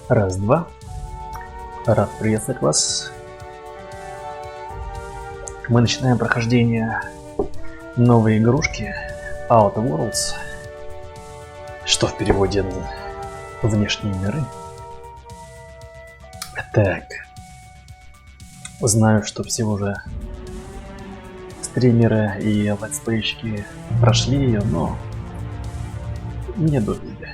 Раз, два. Рад приветствовать вас. Мы начинаем прохождение новой игрушки Outer Worlds, что в переводе на внешние миры. Так. Знаю, что все уже стримеры и летсплейщики прошли ее, но не довели.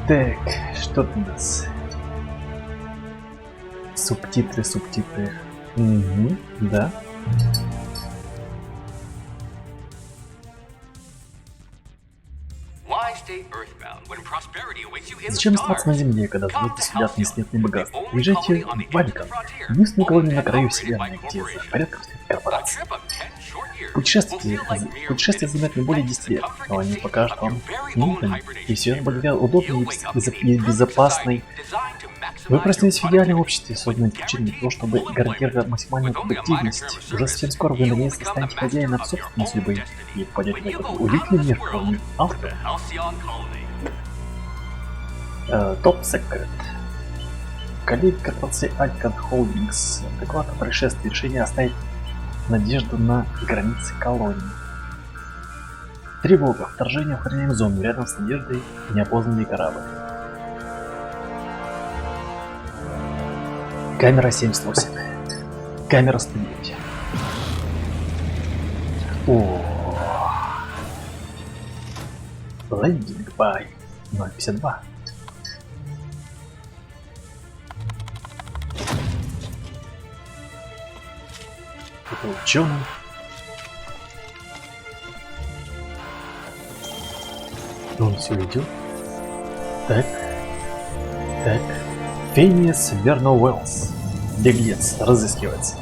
Так, что тут у нас? Субтитры. Угу, да. Зачем оставаться на земле, когда звезды сидят несметные богатства? Уезжайте в Валикан, единственную колонию на краю вселенной, где за порядком стоит корпорация. Путешествие займет не более 10 лет, но они покажут вам минутами, и все это благодаря удобной и безопасной. Вы проснетесь в идеальном обществе, созданном исключительно для того, чтобы гарантировать максимальную продуктивность. Уже совсем скоро вы наконец-то станете хозяином собственной судьбы и попадете в этот удивительный мир, кроме автора. Топ секрет. Коллеги корпорации Alcan Holdings. Доклад о происшествии. Решение оставить надежду на границы колонии. Тревога. Вторжение в охраняемую зону. Рядом с надеждой неопознанный корабль. Камера 78. Камера 109. Лендинг бай 052. Это ученый. Он все идет. Так. Финиас Верно Уэллс. Беглец разыскивается.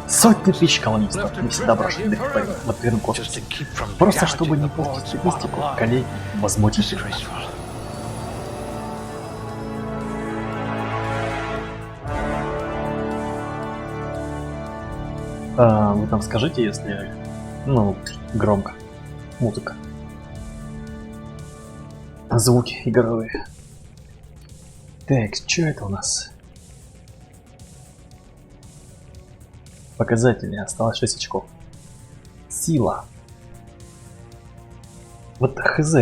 Сотни тысяч колонистов не всегда брошенных в открытом космосе. Просто чтобы не портить статистику, коллеги возмутительно. Вы там скажите, если... громко. Музыка. Звуки игровые. Так, что это у нас? Показатели. Осталось 6 очков. Сила. Вот хз.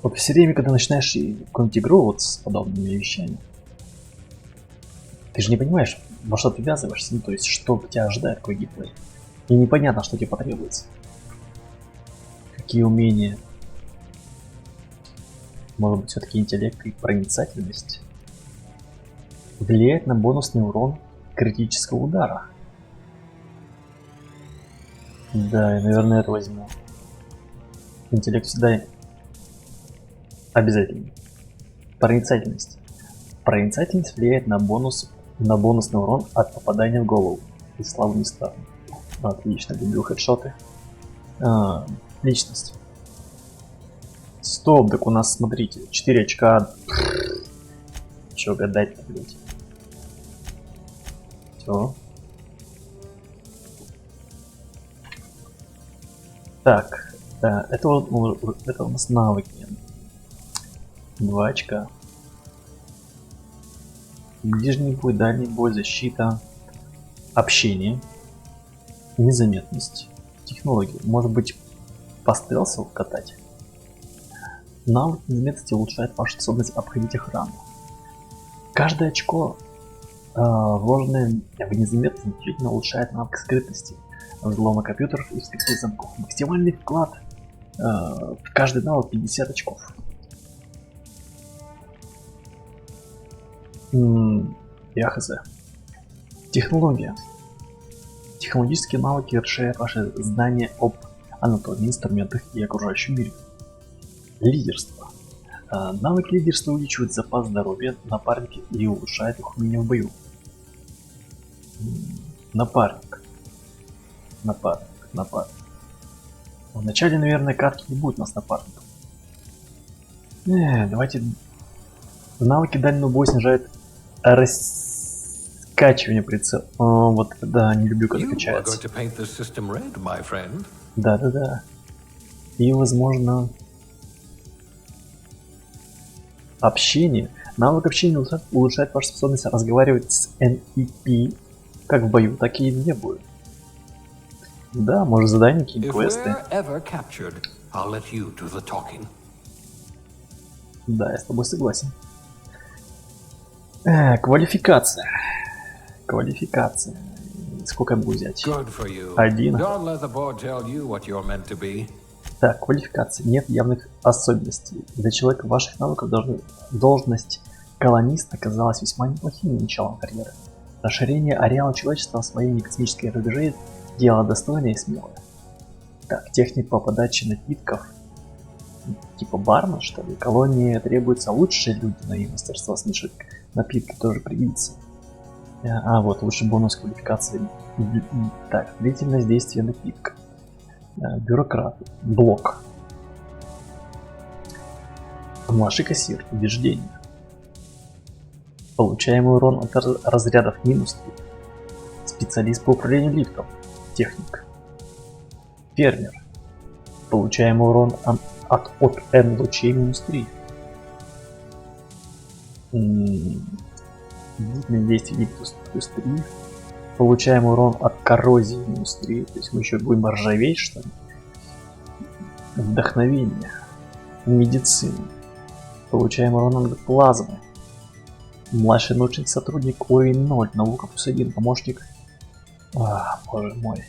Вот все время, когда начинаешь какую-нибудь игру вот с подобными вещами, ты же не понимаешь, во что ты ввязываешься, то есть что тебя ожидает, какой геймплей. И непонятно, что тебе потребуется. Какие умения. Может быть, все-таки интеллект и проницательность. Влияет на бонусный урон критического удара. Да, я, наверное, это возьму. Интеллект всегда обязательно. Проницательность. Проницательность влияет на бонусный урон от попадания в голову. И славу не стану. Отлично, люблю хедшоты. Личность. Стоп, так у нас, смотрите, 4 очка. Чё гадать-то, блядь. Всё. Так, это у нас навыки. 2 очка. Ближний бой, дальний бой, защита, общение, незаметность, технологии. Может быть, по стелсу катать? Навык незаметности улучшает вашу способность обходить охрану. Каждое очко, вложенное в незаметность, значительно улучшает навык скрытности, взлома компьютеров и вскрытия замков. Максимальный вклад в каждый навык 50 очков. Я хз. Технология. Технологические навыки расширяют ваши знания об анатомии, инструментах и окружающем мире. Лидерство. Навык лидерства увеличивает запас здоровья напарника и улучшает их умение в бою. Напарник. В начале, наверное, катки не будет у нас напарников. Давайте. Навыки дальнего боя снижают Раскачивание прицела. О, вот это да, не люблю, когда You are качается. going to paint this system red, my friend. Да-да-да. И, возможно, общение. Навык общения улучшает вашу способность разговаривать с NPC как в бою, так и вне боя. Да, может задания, какие-нибудь If квесты. we're ever captured, I'll let you do the talking. Да, я с тобой согласен. Квалификация. Квалификация. Сколько я могу взять? Good for you. Один. Don't let the board tell you what you're meant to be. Так, квалификация. Нет явных особенностей. Для человека ваших навыков должность колониста казалась весьма неплохим началом карьеры. Расширение ареала человечества, освоение космических рубежей – дело достойное и смелое. Так, техника по подаче напитков. Типа бармен, что ли? Колонии требуются лучшие люди, но и мастерство смешивать напитки тоже пригодится. А, вот, лучший бонус квалификации. Так, длительность действия напитка. Бюрократ. Блок. Младший кассир. Убеждение. Получаемый урон от разрядов минус 3. Специалист по управлению лифтом. Техник. Фермер. Получаемый урон от N лучей минус 3. Длительное действие плюс 3. Получаемый урон от коррозии минус 3. То есть мы еще будем ржаветь, что ли? Вдохновение. Медицина. Получаемый урон от плазмы. Младший научный сотрудник уровень 0. Наука плюс 1. Помощник. Боже мой.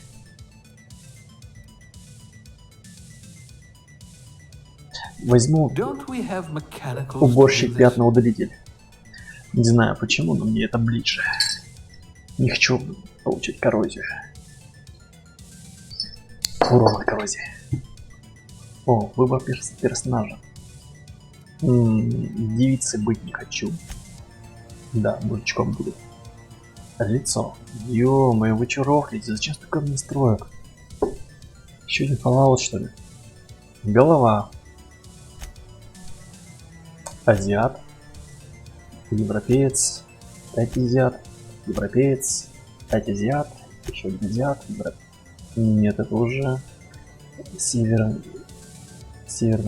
Возьму уборщик пятноудалитель. Не знаю почему, но мне это ближе. Не хочу получить коррозию. Урон от коррозии. О, выбор персонажа. Девицей быть не хочу. Да, мужичком буду. Лицо. Ё-моё, вы чё рохлите? Зачем столько настроек? Еще один Fallout, что ли? Голова. Азиат. Европеец. Опять азиат. Европеец. Опять азиат. Еще один азиат. Нет, это уже Северная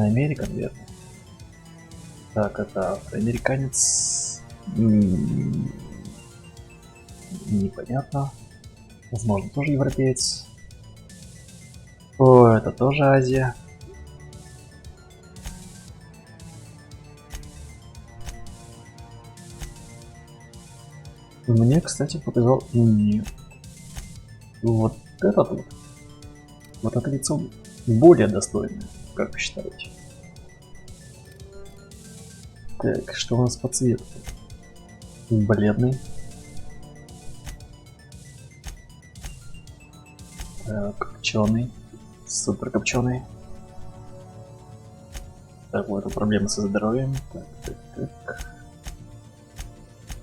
Америка, наверное. Так, это афроамериканец. Непонятно. Возможно, тоже европеец. О, это тоже Азия. Мне, кстати, показал... Нет. Вот этот вот. Вот это лицо более достойное, как вы считаете? Так, что у нас по цвету? Бледный. Копченый. Супер копченый. Так, вот это проблемы со здоровьем. Так.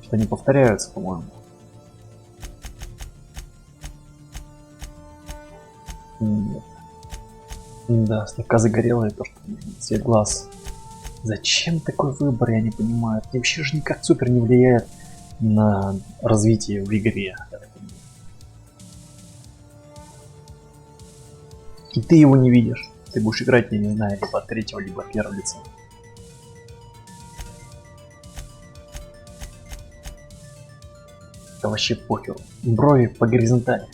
Что они повторяются, по-моему. Нет. Да, слегка загорелый, то, что цвет глаз. Зачем такой выбор, я не понимаю. Это вообще же никак супер не влияет на развитие в игре. И ты его не видишь. Ты будешь играть, я не знаю, либо от третьего, либо от первого лица. Это вообще похер. Брови по горизонтали.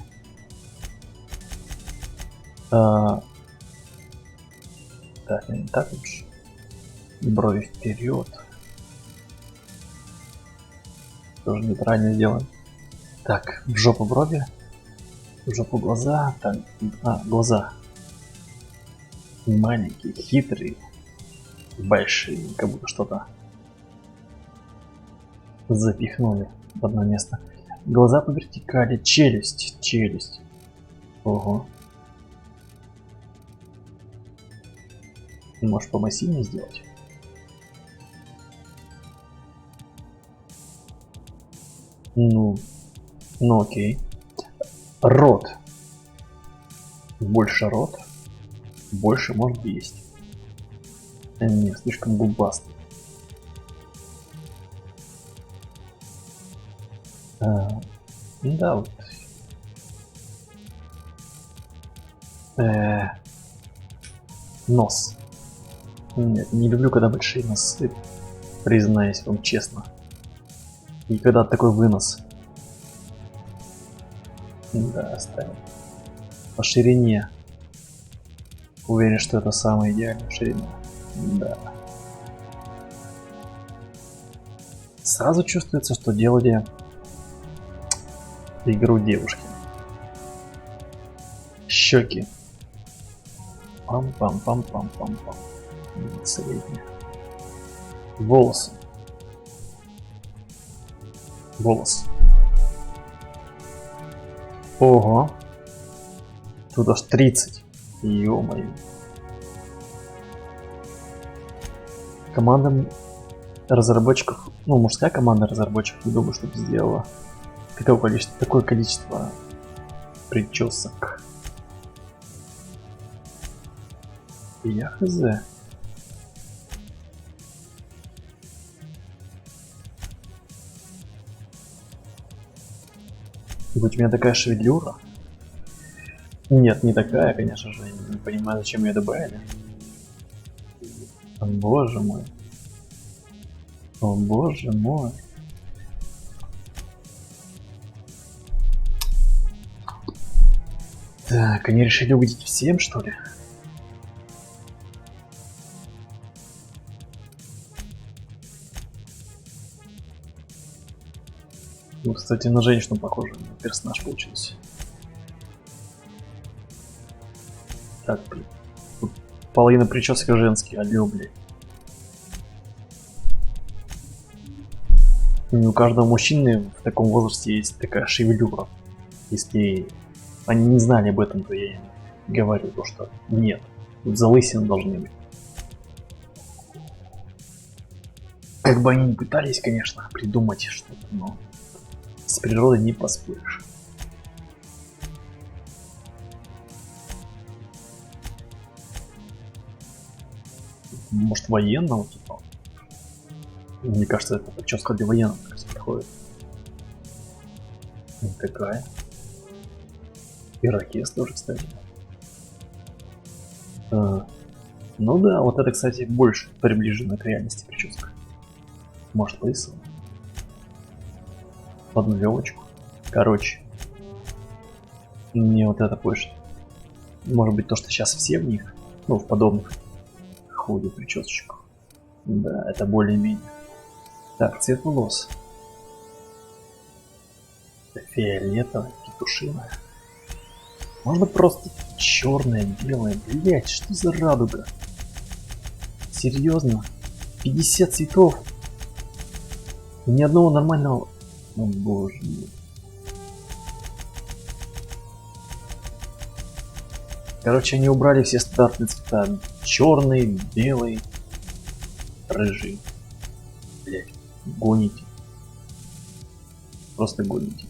Так, не так лучше. Брови вперед. Тоже неправильно сделано. Так, в жопу брови. В жопу глаза. Так, глаза. Маленькие, хитрые, большие, как будто что-то запихнули в одно место. Глаза по вертикали, челюсть. Ого. Может, помассивнее сделать? Ну окей. Рот. Больше рот. Больше может есть. Нет, слишком губастый. Да, вот. Нос. Нет, не люблю, когда большие носы, признаюсь вам честно. И когда такой вынос. Да, оставим. По ширине. Уверен, что это самая идеальная ширина. Да. Сразу чувствуется, что делали игру девушки. Щеки. Пам-пам-пам-пам-пам-пам. Средние. Волосы. Волос. Ого. Тут аж 30. Ё-моё. Команда разработчиков, ну, мужская команда разработчиков, не думаю, что сделала такое количество причесок. Я хз. Будь у меня такая шевелюра. Нет, не такая, конечно же. Не понимаю, зачем ее добавили. О, боже мой. О, боже мой. Так, они решили угодить всем, что ли? Ну, кстати, на женщину похоже персонаж получился. Так, блин. Тут половина прически женские, алло, блин. Не у каждого мужчины в таком возрасте есть такая шевелюра. Если они не знали об этом, то я им говорю, то что нет. Тут залысины должны быть. Как бы они ни пытались, конечно, придумать что-то, но с природой не поспоришь. Может, военного типа? Мне кажется, это прическа для военных подходит. Вот такая. Ирокез тоже, кстати. Ну да, вот это, кстати, больше приближено к реальности прическа. Может, лысого. Под нулевочку. Короче. Мне вот это больше. Может быть, то, что сейчас все в них, ну, в подобных ходят причесочках. Да, это более-менее. Так, цвет волос. Фиолетовая, петушиная. Можно просто черное, белое. Блять, что за радуга? Серьезно? 50 цветов? Ни одного нормального... О боже мой. Короче, они убрали все стандартные цвета. Черный, белый, рыжий. Блять, гоните. Просто гоните.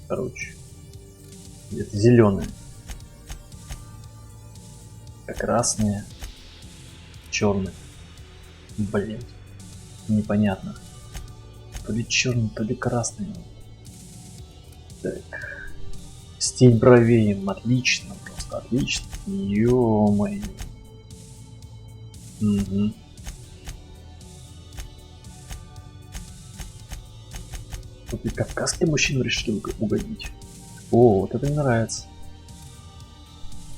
Короче. Это зеленые. Красные. Черные. Блять. Непонятно. То ли черный, то ли красный. Так. Стиль бровей им отлично. Просто отлично. Ё-моё. Угу. Тут и кавказские мужчины решили угодить. О, вот это мне нравится.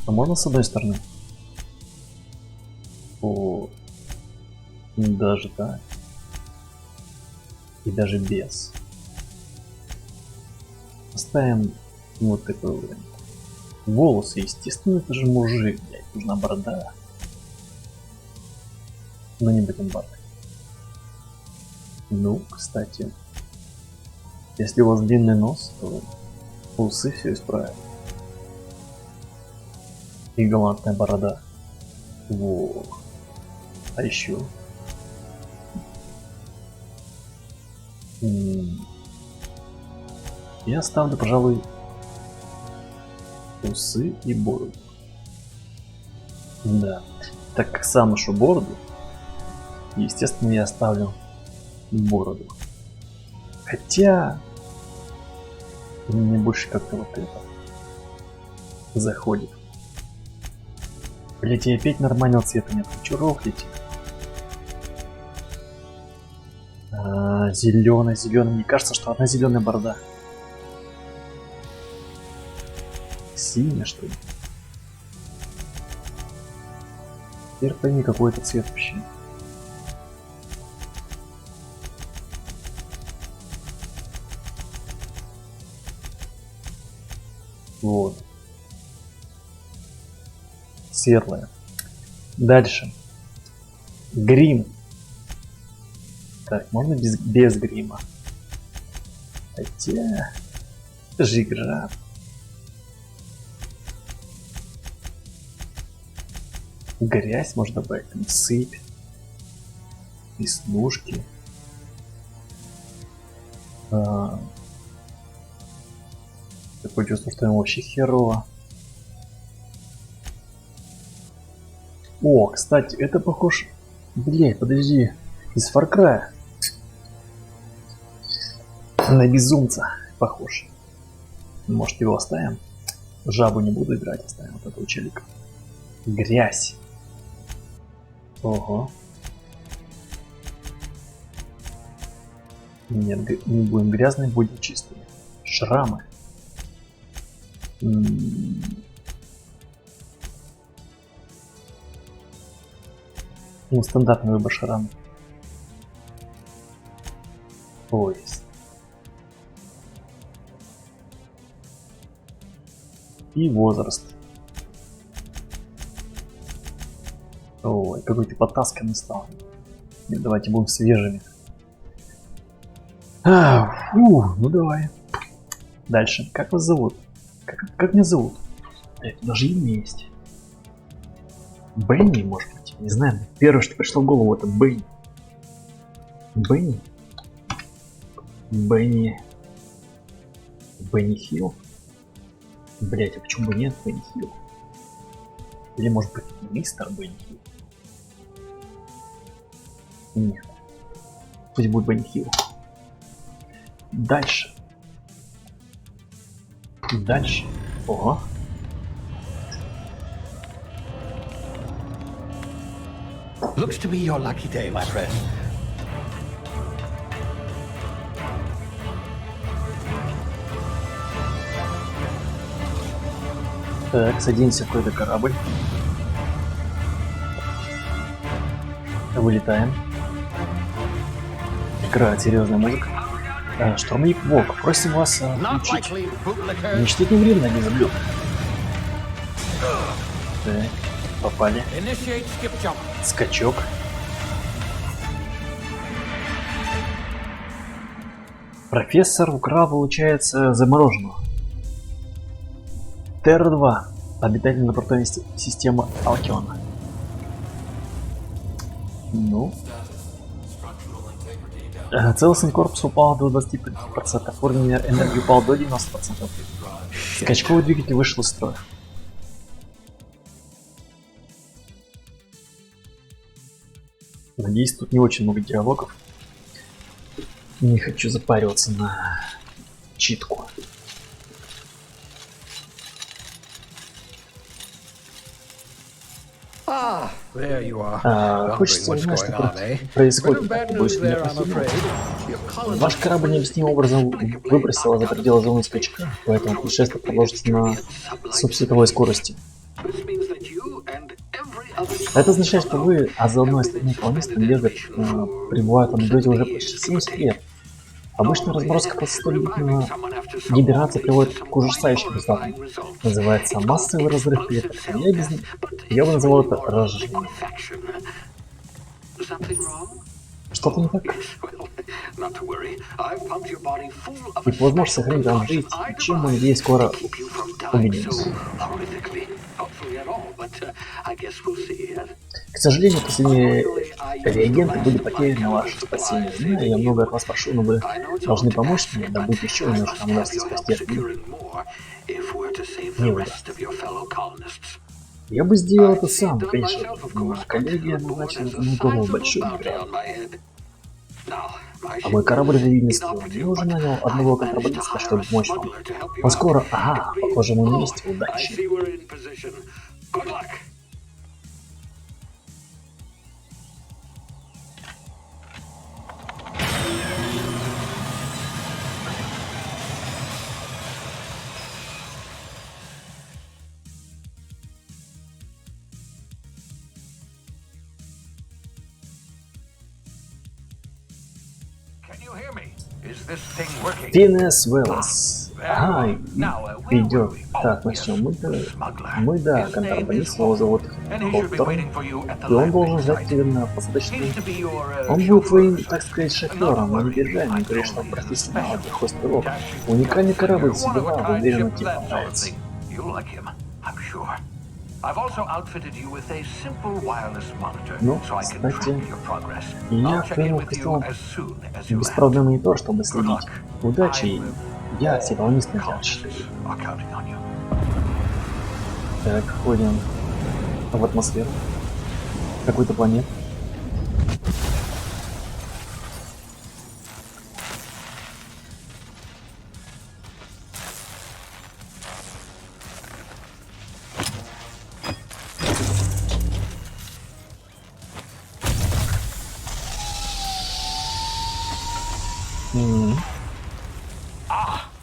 А можно с одной стороны? О, даже так. И даже без. Оставим вот такой вариант. Волосы, естественно, это же мужик, блядь, нужна борода. Но не бакенбарды. Ну, кстати, если у вас длинный нос, то усы все исправят. И галантная борода. Во. А еще. Я ставлю, пожалуй, усы и бороду. Да. Так как сам ношу бороду, естественно, я оставлю бороду. Хотя Мне больше как-то вот это заходит. Блять, и опять нормального цвета нет. Чё рохлите? Зеленый, зеленый. Мне кажется, что одна зеленая борода. Синяя, что ли? Теперь пойми, какой это цвет вообще. Вот. Светлая. Дальше. Грим. Так, можно без грима? Хотя... Это же игра. Грязь можно добавить, там, сыпь. Веснушки. Такое чувство, что ему вообще херово. О, кстати, это похож... Блять, подожди. Из Far Cry. На безумца похож. Может, его оставим? Жабу не буду играть, оставим вот этого челика. Грязь. Ого. Нет, не будем грязными, будем чистыми. Шрамы. Ну, стандартный выбор шрам. Ой. И возраст. Ой, какой ты потасканный стал. Нет, давайте будем свежими. Ну давай. Дальше. Как вас зовут? Как меня зовут? Это даже имя есть. Бенни, может быть? Не знаю. Первое, что пришло в голову, это Бенни. Бенни? Бенни Хилл? Блять, а почему бы нет Бенни Хилл? Или может быть мистер Бенни Хилл? Нет. Пусть будет Бенни Хилл. Дальше. Ого. Looks to be your lucky day, my friend. Так, садимся в какой-то корабль. Вылетаем. Играет серьезная музыка. Штурмовик Волк, просим вас включить. Не чтите время, не заблюд. Так, попали. Скачок. Профессор украл, получается, замороженного. Терра-2. Обитатель лабораторной системы Алкиона. Ну. Целостный корпус упал до 25%. Уровень энергии упал до 90%. Скачковый двигатель вышел из строя. Надеюсь, тут не очень много диалогов. Не хочу запариваться на читку. Хочется узнать, что происходит. Ваш корабль необъяснимым образом выбросило за пределы зоны скачка, поэтому путешествие продолжится на субсветовой скорости. Это означает, что вы, а заодно и остальные колонисты, пребывают в анабиозе уже почти 70 лет. Обычно разморозка после столетнего гибернации приводит к ужасающим результатам. Называется массовый разрыв клеток. Я бы назвал это разжижением. Что-то не так? И по возможности сохранить вам жизнь, чем мы, надеюсь, скоро увидимся. К сожалению, последние реагенты были потеряны на ваше спасение. Знаю, я много от вас прошу, но вы должны помочь мне добыть еще немножко, нам удастся спасти от мира. Не удастся. Я бы сделал это сам, конечно, но коллеги назначили на голову большую награду. А мой корабль в единстве. Я уже нанял одного контрабандиста, чтобы помочь вам. Поскоро... Ага, похоже, мы на месте. Удачи. Финес Веллес. Ага, идет. Так, начнем. Да, контрабандист, его зовут Холторн. И он должен ждать тебя на посадочной. Он был твоим, так сказать, шофером, но не бежай, не говори, что он профессионал, плохой стрелок. Уникальный корабль Сибила, уверен, тебе понравится. Ну, кстати, я понял, хотел беспроводной монитор, чтобы следить. Удачи, я сигналист Натяж. Так, ходим в атмосферу какой-то планеты.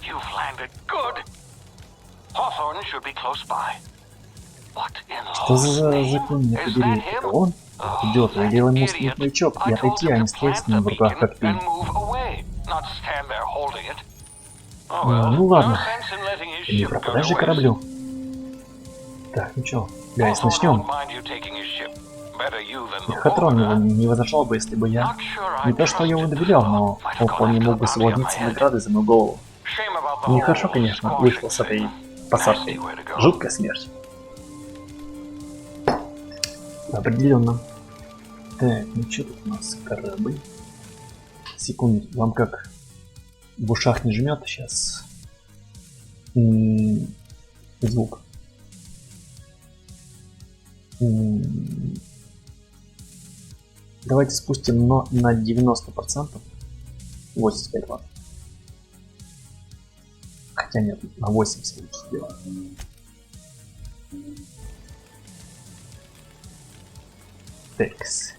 You've landed good. Hawthorne should be close by. What in Что за закон не побери? Это он? Идет, я делаю ему скинуть маячок и отойти, а не стоять с ним в руках как ты. Ну ладно, не пропадай же кораблю. Так, ну чё, гайс, начнем. Хатрон не возражал бы, если бы я... Не то, что я его доверял, но он вполне мог бы соблазниться наградой за мою голову. Нехорошо, конечно, вышло с этой посадкой. Жуткая смерть. Определенно. Так, ну что тут у нас? Корабль. Секунду, вам как в ушах не жмет сейчас? Звук. Давайте спустим на 90%. 85 ватт. Хотя нет, на 80 лучше сделать. Текс.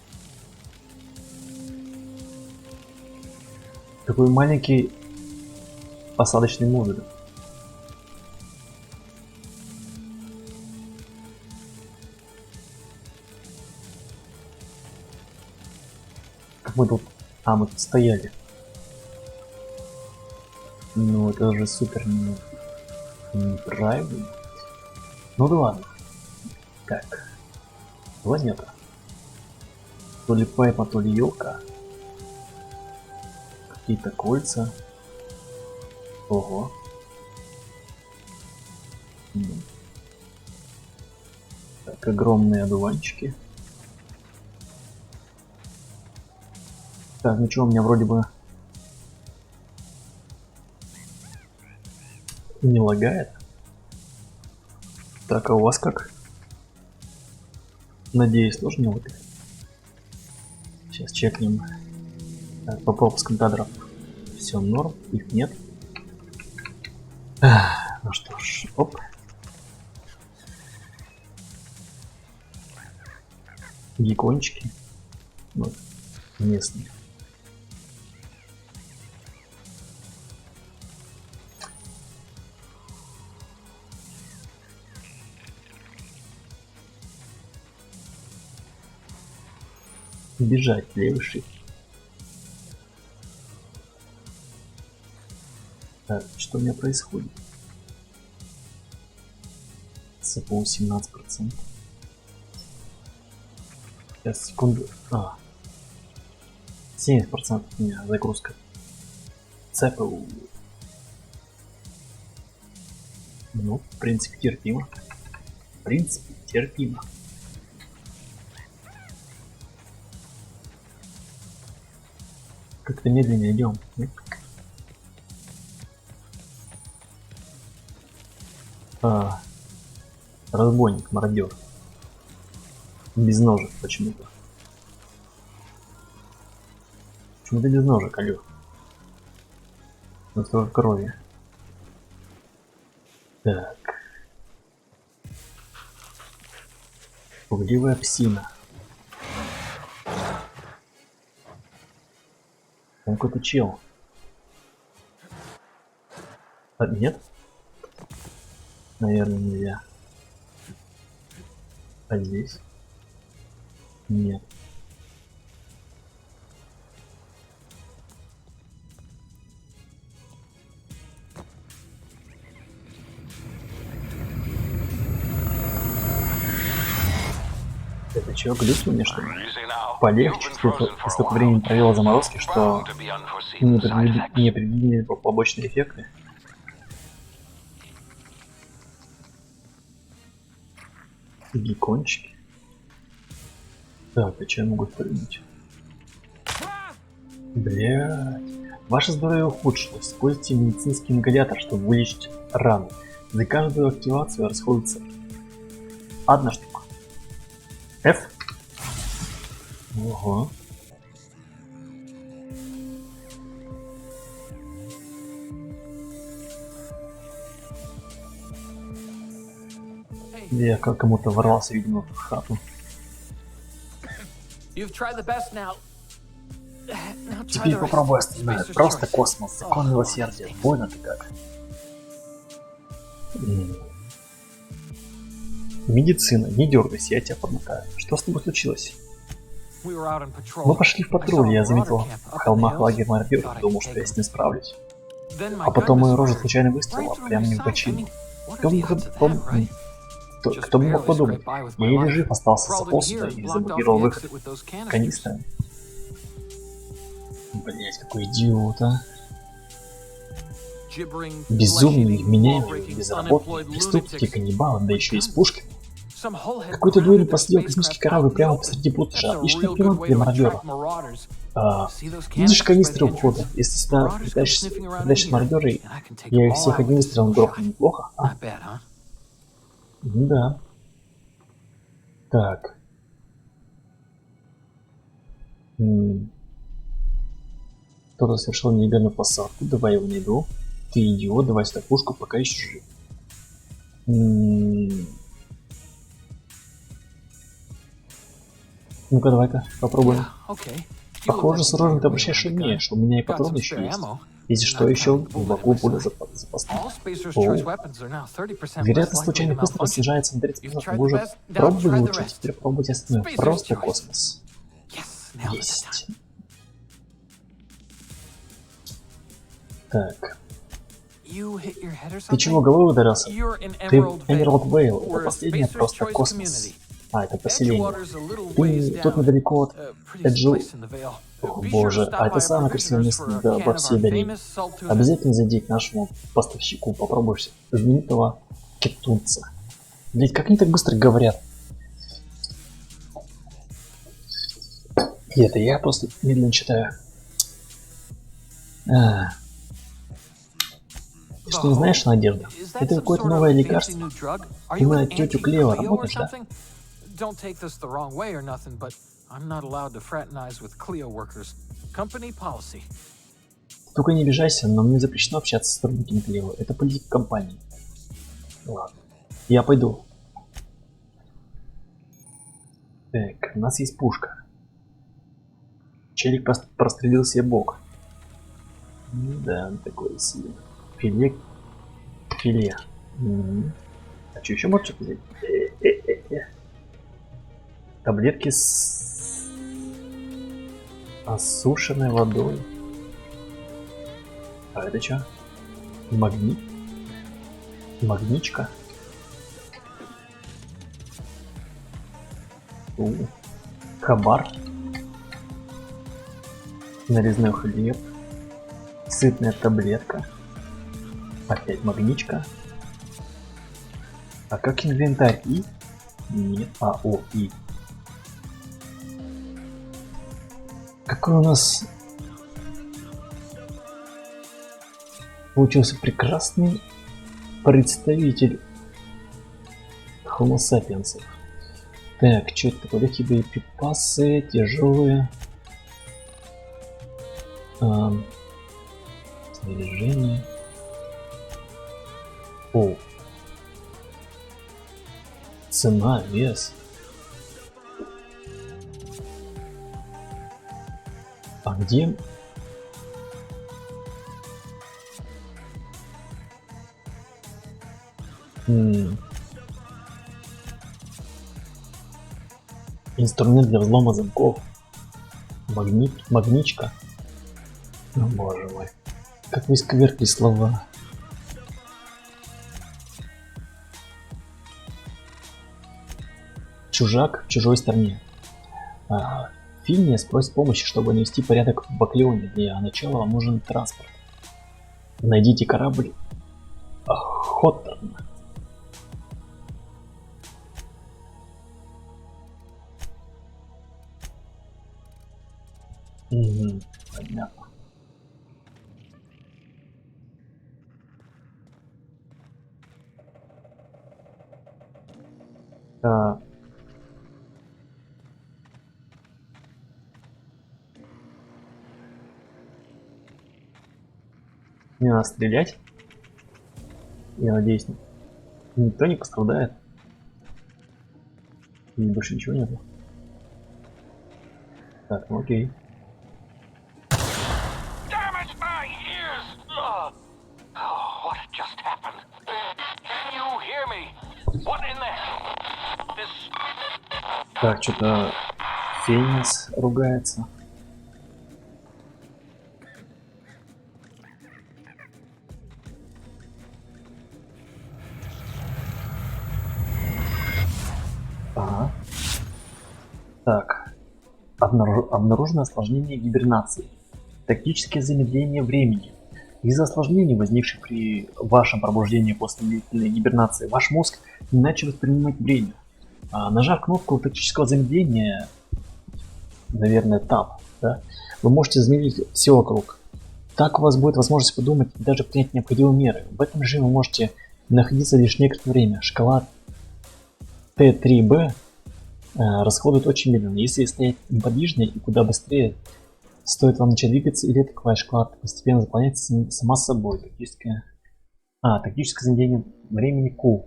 Такой маленький посадочный модуль. Как мы тут... А, мы тут стояли. Ну, это же супер неправильно. Ну да ладно. Так. Планета. То ли пайпа, то ли елка. Какие-то кольца. Ого. Так, огромные одуванчики. Так, ну что, у меня вроде бы не лагает. Так, а у вас как? Надеюсь, тоже не лагает. Сейчас чекнем. Так, по пропускам кадров все норм, их нет. Ну что ж, оп. Геккончики. Вот, местные. Бежать, левый shift. Так, что у меня происходит? ЦПУ 17%. Сейчас, секунду. 70% у меня загрузка. ЦПУ. Ну, в принципе, терпимо. В принципе, терпимо. Как-то медленно идем. Разбойник, мародер. Без ножек почему-то. Смотри, без ножа колю. Но только крови. Так. Пугливая псина. Там какой-то чел. А, нет? Наверное, нельзя. А здесь? Нет. Это чё, глюкнул мне, что ли? Easy now. Полегче, You've been frozen я for a столько while. времени провел в заморозке, что Bound to be unforeseen side effects. непредвиденные побочные эффекты. Геккончики. Так, а что я могу прыгнуть? Блять. Ваше здоровье ухудшилось. Используйте медицинский ингалятор, чтобы вылечить рану. За каждую активацию расходуется одна штука. F. Ого. Я как кому-то ворвался, видимо, в хату. Теперь попробуй остановить. Просто космос, закон милосердия. Больно-то как. Медицина, не дергайся, я тебя подмотаю. Что с тобой случилось? Мы пошли в патруль, я заметил в холмах лагерь мародеров, думал, что я с ним справлюсь. А потом мою рожу случайно выстрелила прямо мне в бочину. Кто бы мог подумать? Я еле жив остался, заполз сюда и заблокировал выход канистрами. Блять, какой идиот, а. Безумные, невменяемые, безработные, преступники, каннибалы, да еще и с пушками. Какой-то дуэль посадил космический корабль прямо посреди пустоши. Отличный примат для мародера. Видишь канистры у входа? Если сюда притащишь мародеры, я их всех одним выстрелом грохну. Неплохо, а? Да. Так. Кто-то совершил нелегальную посадку. Давай его найду. Ты идиот, давай сюда пушку, пока еще жив. Ну-ка, давай-ка, попробуем. Похоже, с оружием ты обращаешь умеешь. У меня и патроны еще есть. Если что, еще глубоко пуля запасная. Вероятность случайных выстрелов снижается на 30%. Вы уже пробовали лучше, теперь пробуйте остальное. Просто космос. Есть. Так. Ты чего, головой ударился? Ты Эмералд Вейл. Это последнее просто космос. А, это поселение. Ты тут недалеко от Эджил. О боже, а это самое красивое место во всей долине. Обязательно зайди к нашему поставщику, попробуешь знаменитого кетунца. Блять, как они так быстро говорят? И это я просто медленно читаю. Ты что, не знаешь, Надежда? Это какое-то новое лекарство. Ты на тетю Клео работаешь, да? Don't take this the wrong way or nothing, but I'm not allowed to fraternize with Clio workers. Company policy. Только не обижайся, но мне запрещено общаться с сотрудниками Клео. Это политика компании. Ладно. Я пойду. Так, у нас есть пушка. Челик прострелил себе бок. Да, такое себе. Филе. Филе. А что, еще может что-то взять? Таблетки с осушенной водой. А это что? Магнит? Магничка? Хабар. Нарезной хлеб. Сытная таблетка. Опять магничка. А как инвентарь? И? Нет. А, О, И. Какой у нас получился прекрасный представитель Homo sapiens. Так, что это такое? Такие боеприпасы, тяжелые. Снаряжение. О. Цена, вес. А где? Инструмент для взлома замков. Магничка. О, боже мой. Как вы исковеркали слова. Чужак в чужой стране. Финиас просит помощи, чтобы навести порядок в Баклеоне. Для начала вам нужен транспорт. Найдите корабль Хоттерн. Понятно. Мне надо стрелять. Я надеюсь, никто не пострадает. И больше ничего нету. Так, ну окей. Damage my ears! Oh, what just happened? Can you hear me? What in the... This... Так, что-то Феникс ругается. Ага. Так. Обнаружено осложнение гибернации. Тактическое замедление времени. Из-за осложнений, возникших при вашем пробуждении после длительной гибернации, ваш мозг не начал воспринимать время. Нажав кнопку тактического замедления, наверное, Tab, да, вы можете замедлить все вокруг. Так у вас будет возможность подумать и даже принять необходимые меры. В этом режиме вы можете находиться лишь некоторое время. Шкала Т3Б расходует очень медленно. Если стоять неподвижно и куда быстрее, стоит вам начать двигаться, или такая шкала постепенно заполняется сама собой. Тактическое замедление времени Q.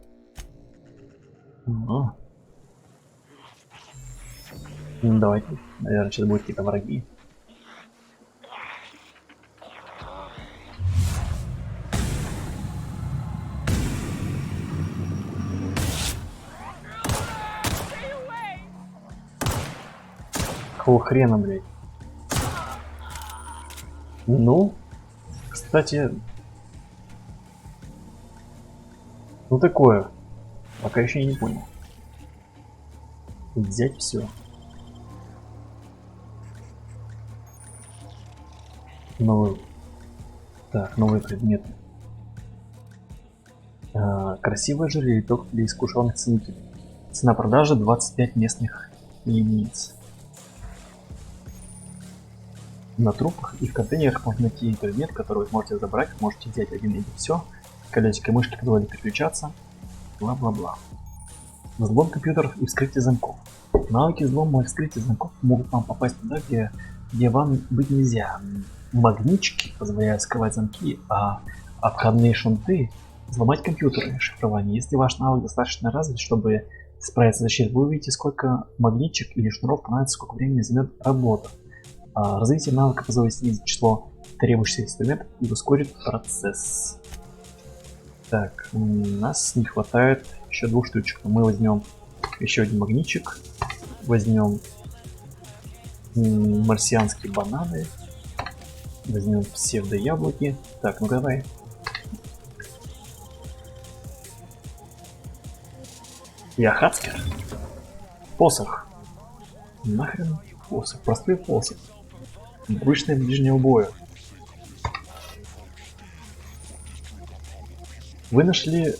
Ну, давайте. Наверное, сейчас будут какие-то враги. Какого хрена, блядь? Ну, кстати, ну такое. Пока еще я не понял. Взять все. Новый. Так, новые предметы. Красивое жеребьевка для искушенных ценителей. Цена продажи 25 местных единиц. На трупах и в контейнерах можно найти предмет, который вы сможете забрать. Можете взять один или все. Колесико мышки позволит переключаться. Бла-бла-бла. Взлом компьютеров и вскрытие замков. Навыки взлома и вскрытия замков могут вам попасть туда, где вам быть нельзя. Магнички позволяют скрывать замки, а обходные шунты взломать компьютеры шифрование. Если ваш навык достаточно развит, чтобы справиться с защитой, вы увидите, сколько магничек или шнуров понадобится, сколько времени займет работа. Развитие навыка позволит снизить число требующихся инструментов и ускорит процесс. Так, у нас не хватает еще 2 штучек. Мы возьмем еще один магничек, возьмем марсианские бананы, возьмем псевдояблоки. Так, ну давай. Я Хацкер. Посох. Нахрен посох? Простой посох. Обычное ближнего боя. Вы нашли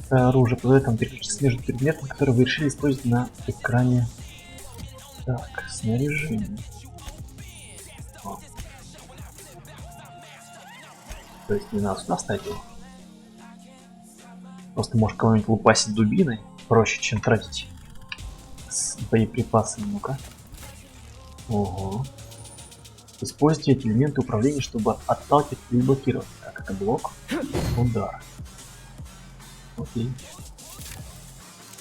оружие, позволяет вам переключиться между предметами, которые вы решили использовать на экране. Так, снаряжение. То есть не надо сюда ставить его. Просто может кого-нибудь лупасить дубиной проще, чем тратить боеприпасы. Ну-ка. Ого. Используйте эти элементы управления, чтобы отталкивать или блокировать. Так, это блок. Удар. Окей.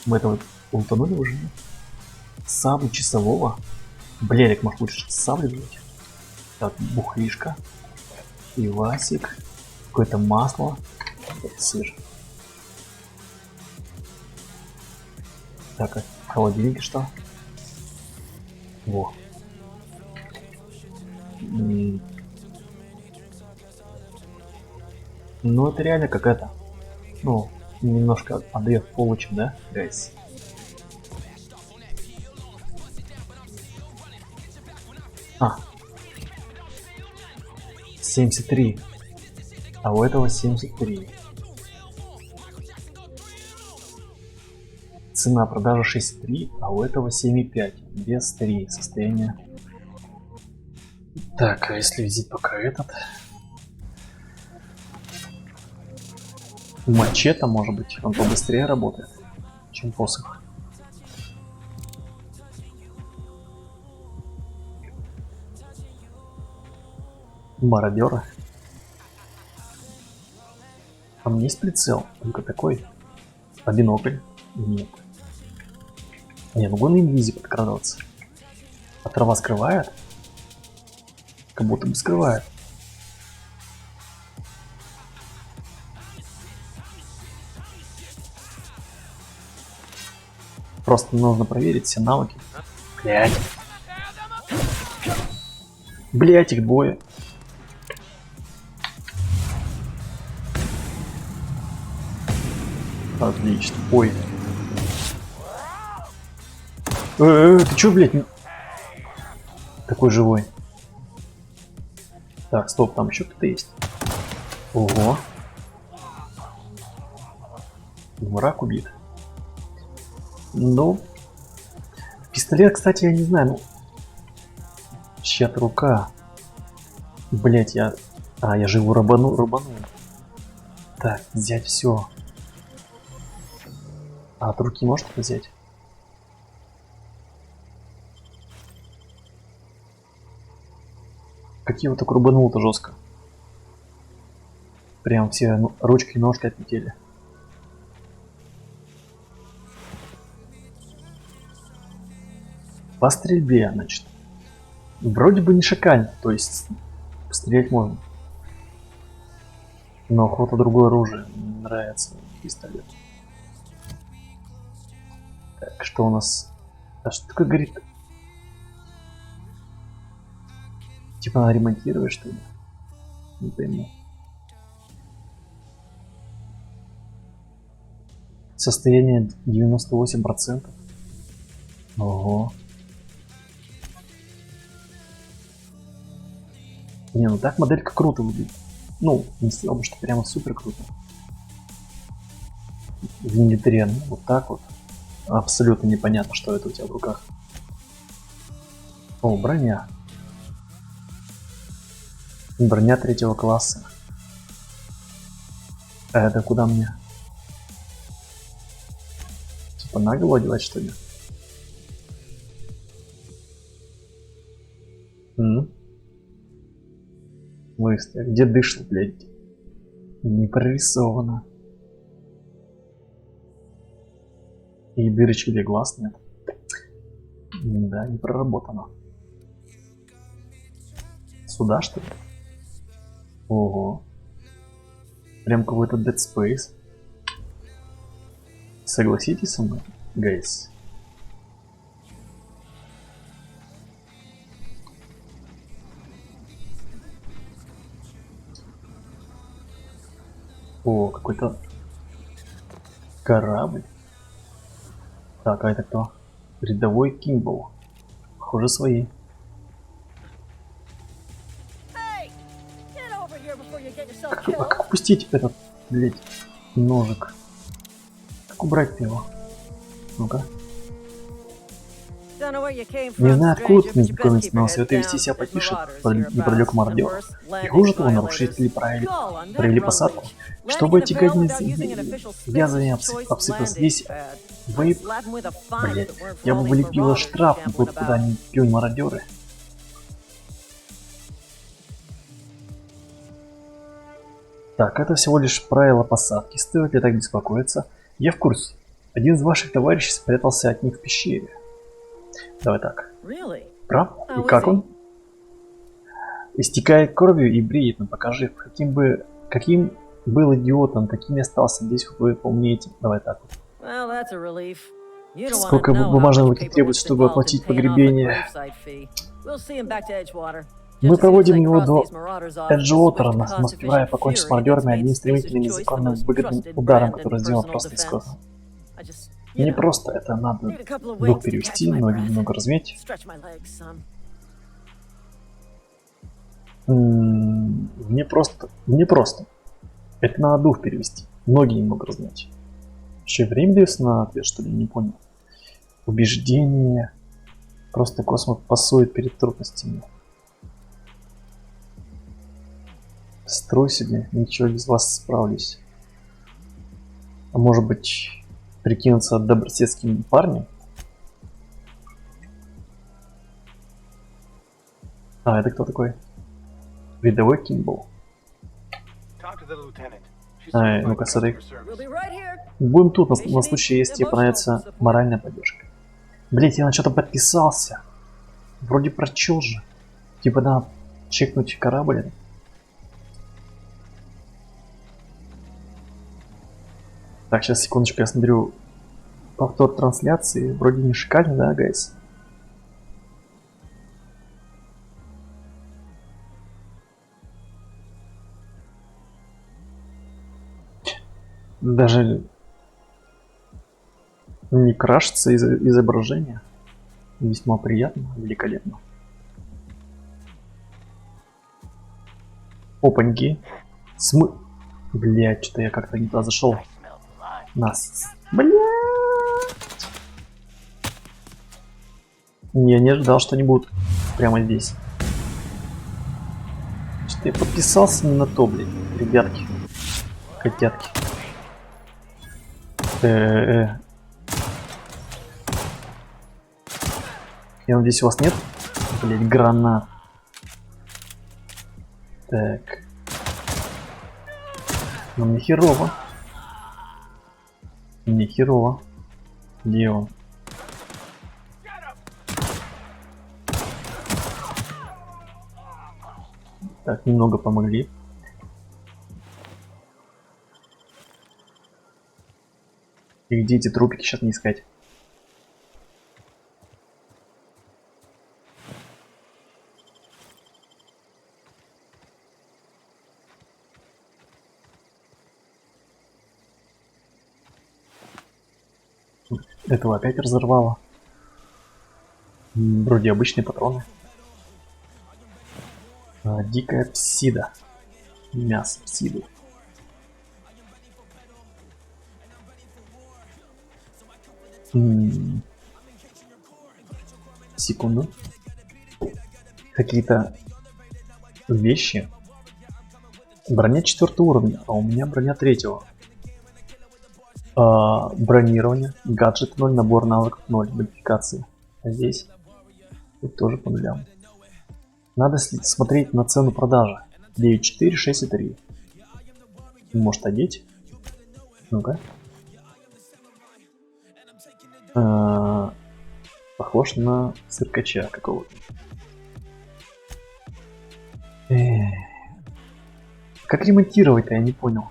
Мы это вот утонули уже. Саблю часового. Блядик, может лучше саблю взять. Так, бухлишка. Пивасик. Какое-то масло. Это сыр. Так, а в холодильнике что? Во. Ну это реально как это. Ну, немножко отдает получим, да, гайс? А. 73. А у этого 73. Цена продажи 6.3, а у этого 7.5. Без 3. Состояние. Так, а если взять пока этот? Мачете, может быть, он побыстрее работает, чем посох. Мародеры. А мне есть прицел, только такой. А бинокль? Нет. Не, могу на инвизе подкрадываться. А трава скрывает? Как будто бы скрывает. Просто нужно проверить все навыки. Блять. Блять, их двое. Отлично. Ой. Ты чё, блять? Такой живой. Так, стоп, там еще кто-то есть. Ого. Мрак убит. Ну. Пистолет, кстати, я не знаю, ну. Чья-то рука. Блять, я. А, я же его рубанул. Так, взять все. А от руки может это взять? Какие вот так рубанул-то жестко. Прям все ручки и ножки отлетели. По стрельбе, значит. Вроде бы не шакаль, то есть стрелять можно. Но охота другое оружие. Мне нравится пистолет. Так, что у нас? А что такое горит? Типа она ремонтирует, что ли? Не пойму. Состояние 98%. Ого. Не, ну так моделька круто выглядит. Ну, не сказал бы, что прямо супер круто. В инвентаре, ну, вот так вот. Абсолютно непонятно, что это у тебя в руках. О, броня. Броня 3-го класса. А это куда мне? Типа на голову одевать, что ли? Выстрел. Где дышал, блядь? Не прорисовано. И дырочки для глаз нет. Да, не проработано. Сюда, что ли? Ого. Прям какой-то Dead Space. Согласитесь со мной, гайс? О, какой-то корабль. Так, а это кто? Рядовой Кимбл. Похоже, свои. А как пустить этот, блядь, ножик? Как убрать его? Ну-ка. Не знаю, откуда ты, незнакомец, но советую вести себя потише, неподалеку мародер. И хуже того, нарушители провели посадку. Чтобы эти гадины язвами обсыпались здесь, вейп, блять, я бы вылепила штраф, куда они плюнь мародеры. Так, это всего лишь правило посадки. Стоит ли так беспокоиться? Я в курсе. Один из ваших товарищей спрятался от них в пещере. Давай так. Really? Правда? How И is как he? он? Истекает кровью и бреет. Ну покажи, каким был идиотом, таким и остался. Здесь вы помните. Давай так. Well, that's a relief. You don't wanna Сколько know how бумажного much руки paperwork's требуется, чтобы involved in оплатить paying off a погребение? graveside fee. We'll see him back to Edgewater. Мы Just as soon as проводим I его cross до these marauders off, the Эджуотера, swift, но успевая cost-efficient покончить с fury мародерами that's одним made стремительным, Caesar's choice the незаконным, most выгодным trusted ударом, brand in который сделал personal просто из defense. космоса. I just, you Не know, просто, это надо need a couple of дух winks to catch перевести, my ноги breath. немного размять. Stretch my legs, son. Не просто. Это надо дух перевести, ноги немного размять. Еще и время дается на ответ, что ли, не понял. Убеждение. Просто космос пасует перед трудностями. Строй себе, ничего без вас справлюсь. А может быть, прикинуться добрососедским парнем? А, это кто такой? Рядовой Кимбл. Ай, ну-ка, смотри. We'll be right here. Будем тут на случай, если тебе понравится моральная поддержка. Блять, я на что-то подписался. Вроде прочел же. Типа надо чекнуть корабль. Так, сейчас, секундочку, я смотрю повтор трансляции. Вроде не шикарно, да, гайс? Даже не крашится изображение. Весьма приятно, великолепно. Опаньки. Блять, что-то я как-то не туда зашел. Нас. Блять. Я не ожидал, что они будут прямо здесь. Что-то я подписался не на то, блин. Ребятки. Котятки. Я надеюсь, у вас нет, блять, гранат. Так. Ну, мне херово. Мне херово. Где он? Так, немного помогли. И где эти трупики сейчас не искать? Этого опять разорвало. Вроде обычные патроны. Дикая псида. Мясо псиды. Секунду. Какие-то вещи. Броня 4 уровня, а у меня броня 3. Бронирование, гаджет 0, набор навыков 0, модификации. А здесь тут тоже по нулям. Надо смотреть на цену продажи. 9,4, 6,3. Может одеть? Ну-ка. Похож на циркача какого-то. Как ремонтировать-то, я не понял.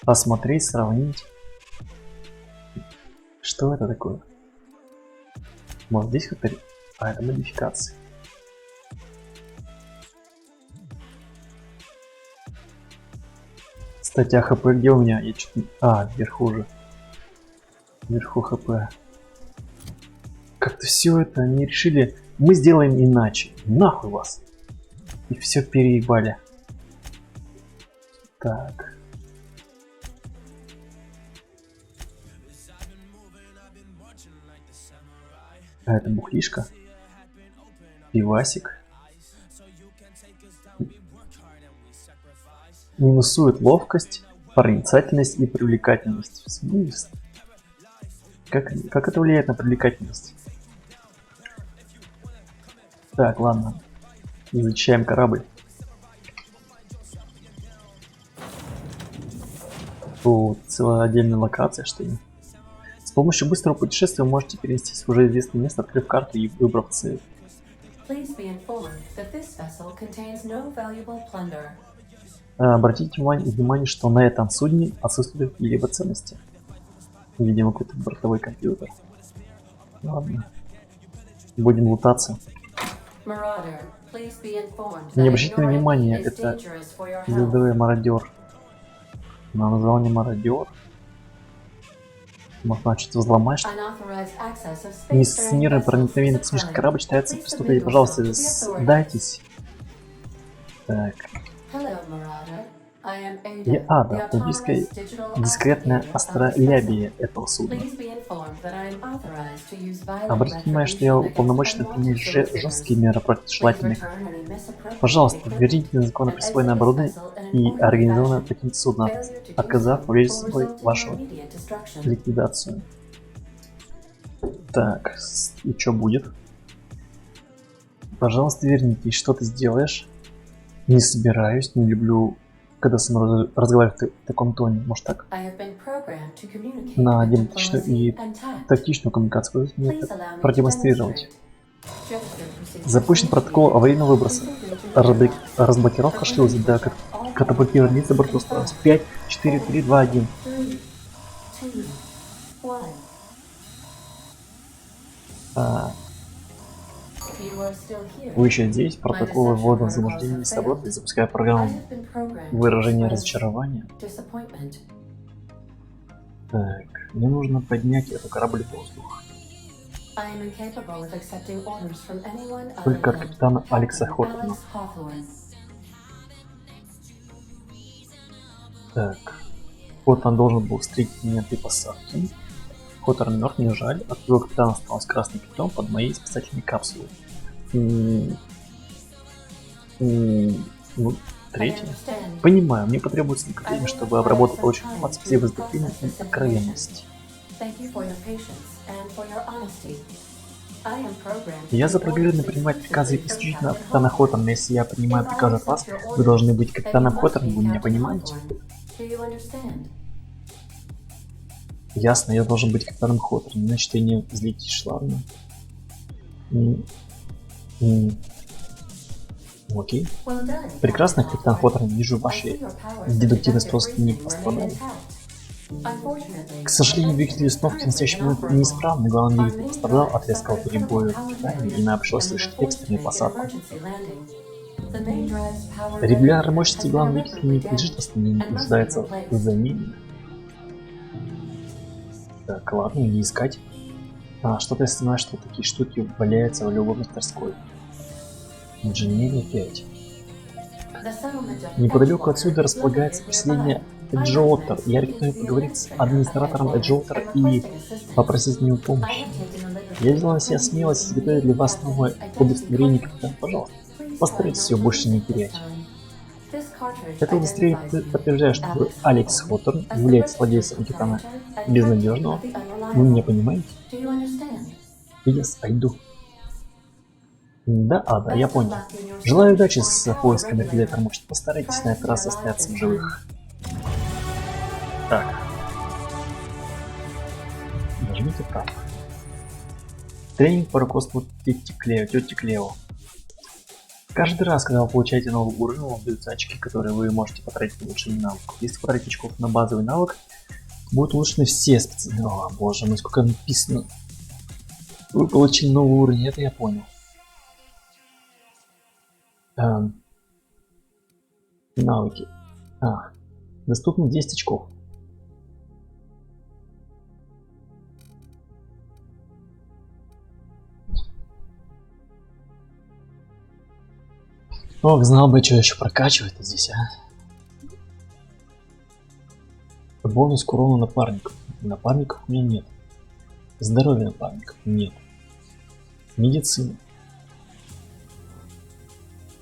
Посмотреть, сравнить. Что это такое? Может здесь как-то... А, это модификации. Статья ХП где у меня? Я чуть... вверху уже. Вверху ХП. Как-то все это они решили... Мы сделаем иначе. Нахуй вас. И все переебали. Так. А это бухлишка. Пивасик. Минусует ловкость, проницательность и привлекательность. В смысле? Как это влияет на привлекательность? Так, ладно. Изучаем корабль. Тут целая отдельная локация, что ли. С помощью быстрого путешествия вы можете перенестись в уже известное место, открыв карту и выбрав цель. Please be informed that this vessel contains no valuable plunder. Обратите внимание, что на этом судне отсутствуют какие-либо ценности. Видимо, какой-то бортовой компьютер. Ладно. Будем лутаться. Marauder, please be informed Не that обращайте ignoring внимания, me is это dangerous for your health. ядовый мародер. Она назвала не мародер. Может, значит, взломать что-то. Unauthorized access of Мисс spacefaring Смира, vessels проникновение to в космический Quelling. корабль считается Please преступлением. submit Пожалуйста, yourself to the authorities. сдайтесь. Так. Hello, Marauder. I am Ada, Я Ада, the убийская autonomous digital дискретная operator of this астролябия vessel. этого судна. Please be informed that I am authorized to use violent Обратите внимание, что я retribution against уполномочен unwanted принять visitors. жесткие меры против Please желательных. return any misappropriated Пожалуйста, equipment верните незаконно and присвоенное exit this оборудование vessel in an и orderly организованно fashion. покинуть судно, Failure to do отказав so повлечь will с собой result in вашу your immediate destruction. ликвидацию. Так, и что будет? Пожалуйста, вернитесь, что ты сделаешь? Не собираюсь, не люблю, когда со мной разговаривают в таком тоне. Может так? I have been programmed to communicate На with дипломатичную и diplomacy and tact. тактичную коммуникацию вы мне Please это allow me to продемонстрировать. demonstrate. Gesture procedure. Запущен протокол аварийного выброса. Разблокировка шлюза для катапультирования за борту скорость 5, 4, 3, 2, 1. 3, 2, 1. You are still here. Вы еще здесь? Протоколы ввода в заблуждение сработали, запуская I программу have been programmed to выражения express разочарования. disappointment. Так, мне нужно поднять этот корабль в воздух. I am incapable of accepting orders from anyone other Только от than капитана Алекса Captain Хортона. Alex Hawthorne. Так, вот он должен был встретить меня при посадке. Хоттер мертв, мне жаль. От твоего капитана осталось красный питон под моей спасательной капсулой. Ну, I третий. understand. Понимаю, мне потребуется некоторое время, чтобы обработать полученную информацию. Спасибо за терпение и откровенность. Thank you for your patience and for your honesty. I am programmed Я to запрограммирован order принимать приказы exclusively from исключительно от Captain капитана Hawthorne. Хоттерна. Если я принимаю If I приказы от вас, accept your вы должны orders, быть then капитаном you must Хоттерном, be вы меня Captain понимаете? Hawthorne. Do you understand? Ясно, я должен быть капитаном Хоттерном, иначе ты не взлетишь, ладно? Окей. Well done, Прекрасно, Captain капитан Hawthorne. Хоттерн, вижу, I see ваши your powers of дедуктивность deductive просто не reasoning пострадали. remain intact. Unfortunately, К сожалению, двигатель установки в настоящий момент неисправны, главный двигатель пострадал от резкого перебоя в питании, и нам пришлось совершить экстренную посадку. Регулярная мощности главного двигателя не подлежит восстановлению, нуждается в замене. Так, ладно, иди искать. Что-то я знаю, что такие штуки валяются в любой мастерской. Инженерия 5. Неподалеку отсюда располагается поселение Эджиотер. Я рекомендую поговорить с администратором Эджиотера и попросить у него помощи. Я взял на себя смелость изготовить для вас новое удостоверение, капитан. Пожалуйста, постарайтесь его больше не терять. Это удостоверение подтверждает, что вы Алекс Хоттерн, является владельцем капитана Безнадежного. Вы меня понимаете? Yes, I do. Да, Ада, я понял. Желаю удачи с поисками регулятора мощности. Постарайтесь на этот раз остаться в живых. Так. Нажмите право. Тренинг по руководству тети Клео. Каждый раз, когда вы получаете новый уровень, вам даются очки, которые вы можете потратить на улучшение навыков. Если потратить очков на базовый навык, будут улучшены все специальные... О, боже мой, сколько написано. Вы получили новый уровень, это я понял. Навыки. Доступно 10 очков. Ох, знал бы, что еще прокачивать здесь, Бонус к урону напарников. Напарников у меня нет. Здоровья напарников нет. Медицина.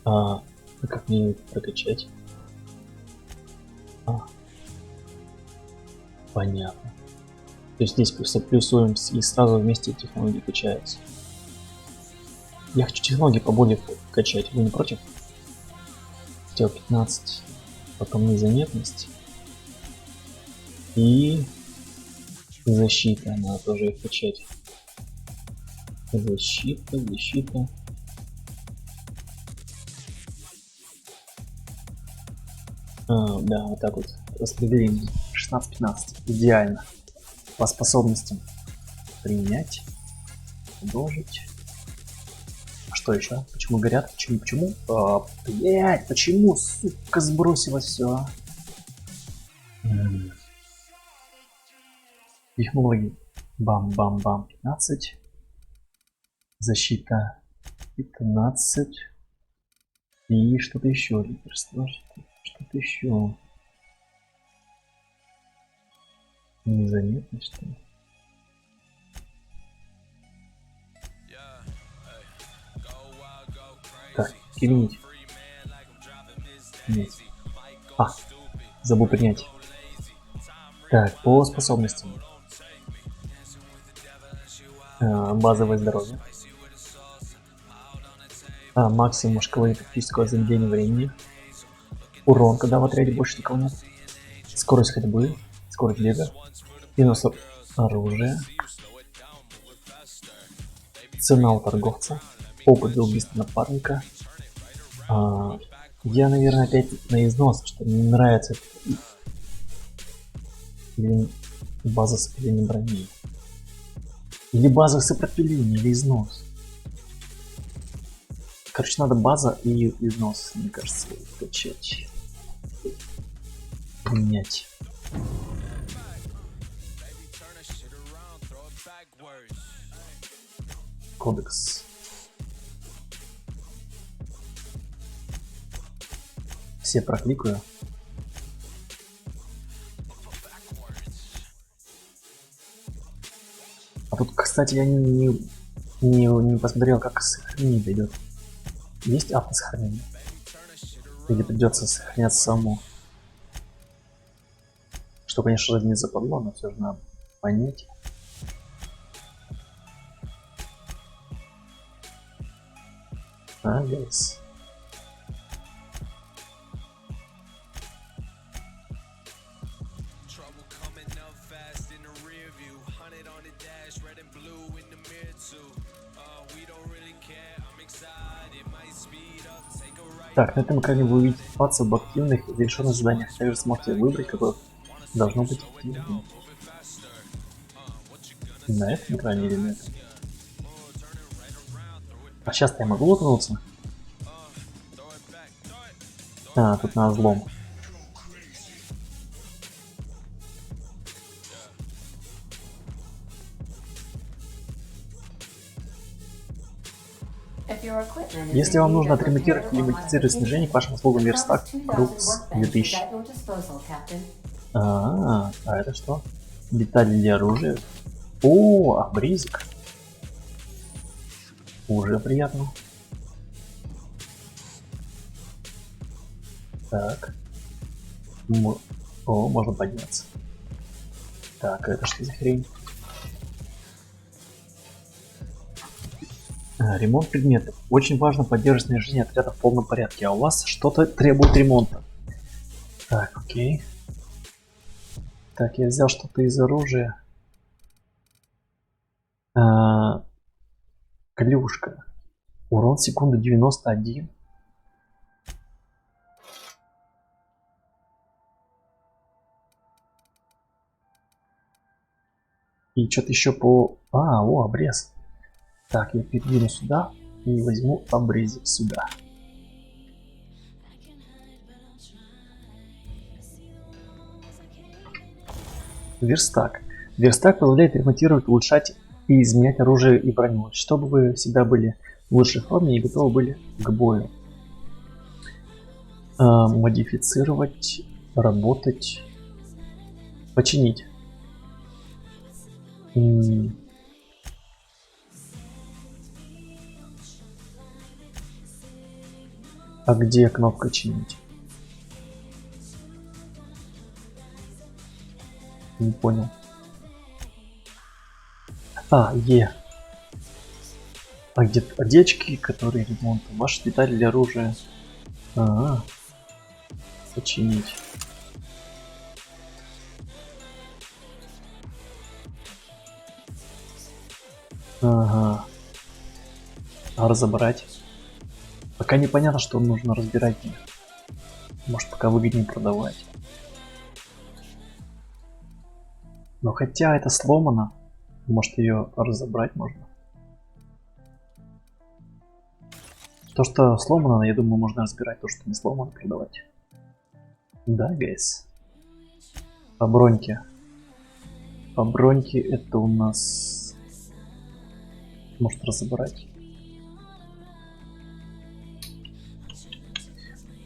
Как мне это прокачать? Понятно. То есть здесь плюсуем и сразу вместе технологии качаются. Я хочу технологии поболее качать. Вы не против? Хотел 15. Потом незаметность. И защита, надо тоже их качать. Защита, защита. Да, вот так вот. Распределение. 16-15. Идеально. По способностям. Принять. Продолжить. А что еще? Почему горят? Почему? Блять, почему, сука, сбросила все? Технологии. Бам-бам-бам. 15. Защита 15. И что-то еще. Лидерство. Что-то еще. Незаметно, что ли? Так, применить. Нет. Забыл принять. Так, по способностям. Базовое здоровье. Максимум шкалы тактического замедления времени. Урон, когда в отряде больше никого нет. Скорость ходьбы. Скорость бега. Минус оружия. Цена у торговца. Опыт за убийство напарника. Я, наверное, опять на износ, что мне не нравится. Или база сопротивления брони. Или база сопротивления, или износ. Короче, надо база и износ, мне кажется, качать. Менять. Кодекс. Все прокликаю. А тут, кстати, я не посмотрел, как сохранить идет. Есть автосохранение? Или придется сохраняться самому? Что, конечно же, не западло, но все же надо понять. Гайс. Так, на этом экране вы увидите информацию об активных и завершенных заданиях. Также сможете выбрать, какое должно быть активным. На этом экране или на этом? А сейчас-то я могу лопнуться? Тут на взлом. Если вам нужно отремонтировать или модифицировать снижение к вашим услугам верстак Крукс 2000. А это что? Детали для оружия. О, обрезик. Уже приятно. Так. О, можно подняться. Так, это что за хрень? Ремонт предметов. Очень важно поддерживать снаряжение отряда в полном порядке, а у вас что-то требует ремонта. Так, окей. Так, я взял что-то из оружия. Клюшка. Урон секунду 91. И что-то еще по... о, обрез. Так, я передвину сюда и возьму обрезик сюда. Верстак. Верстак позволяет ремонтировать, улучшать и изменять оружие и броню, чтобы вы всегда были в лучшей форме и готовы были к бою. Модифицировать, работать, починить. А где кнопка чинить? Не понял. Е. А где очки, которые ремонт? Ваши детали для оружия. Починить. Ага. А разобрать? Пока непонятно, что нужно разбирать. Может, пока выгоднее продавать. Но хотя это сломано, может, ее разобрать можно. То, что сломано, я думаю, можно разбирать. То, что не сломано, продавать. Да, гайс. По броньке. По броньке это у нас... Может разобрать.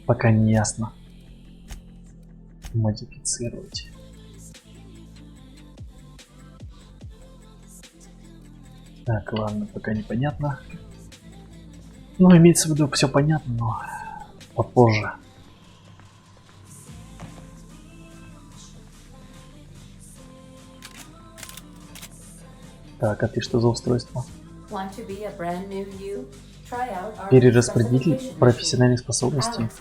Пока не ясно. Модифицировать. Так, ладно, пока непонятно. Ну, имеется в виду, все понятно, но попозже. Так, а ты что за устройство? Want to be a brand new you? Try out our Перераспределитель specification профессиональных machine. способностей. Alex,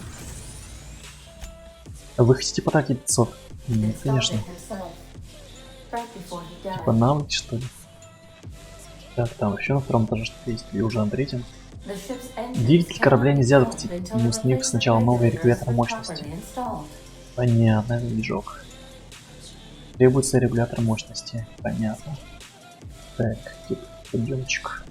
Вы хотите потратить 500? Нет, installed конечно. it himself. Right before he died. Типа навыки, что ли? Так, там еще на втором этаже что-то есть, или уже на третьем. The ship's engines Двигатель корабля cannot нельзя be запустить, stopped until ему the с них replacement сначала новый regulators регулятор have been мощности. properly installed. Понятно, движок. Требуется регулятор мощности. Понятно. Так, подъемчик.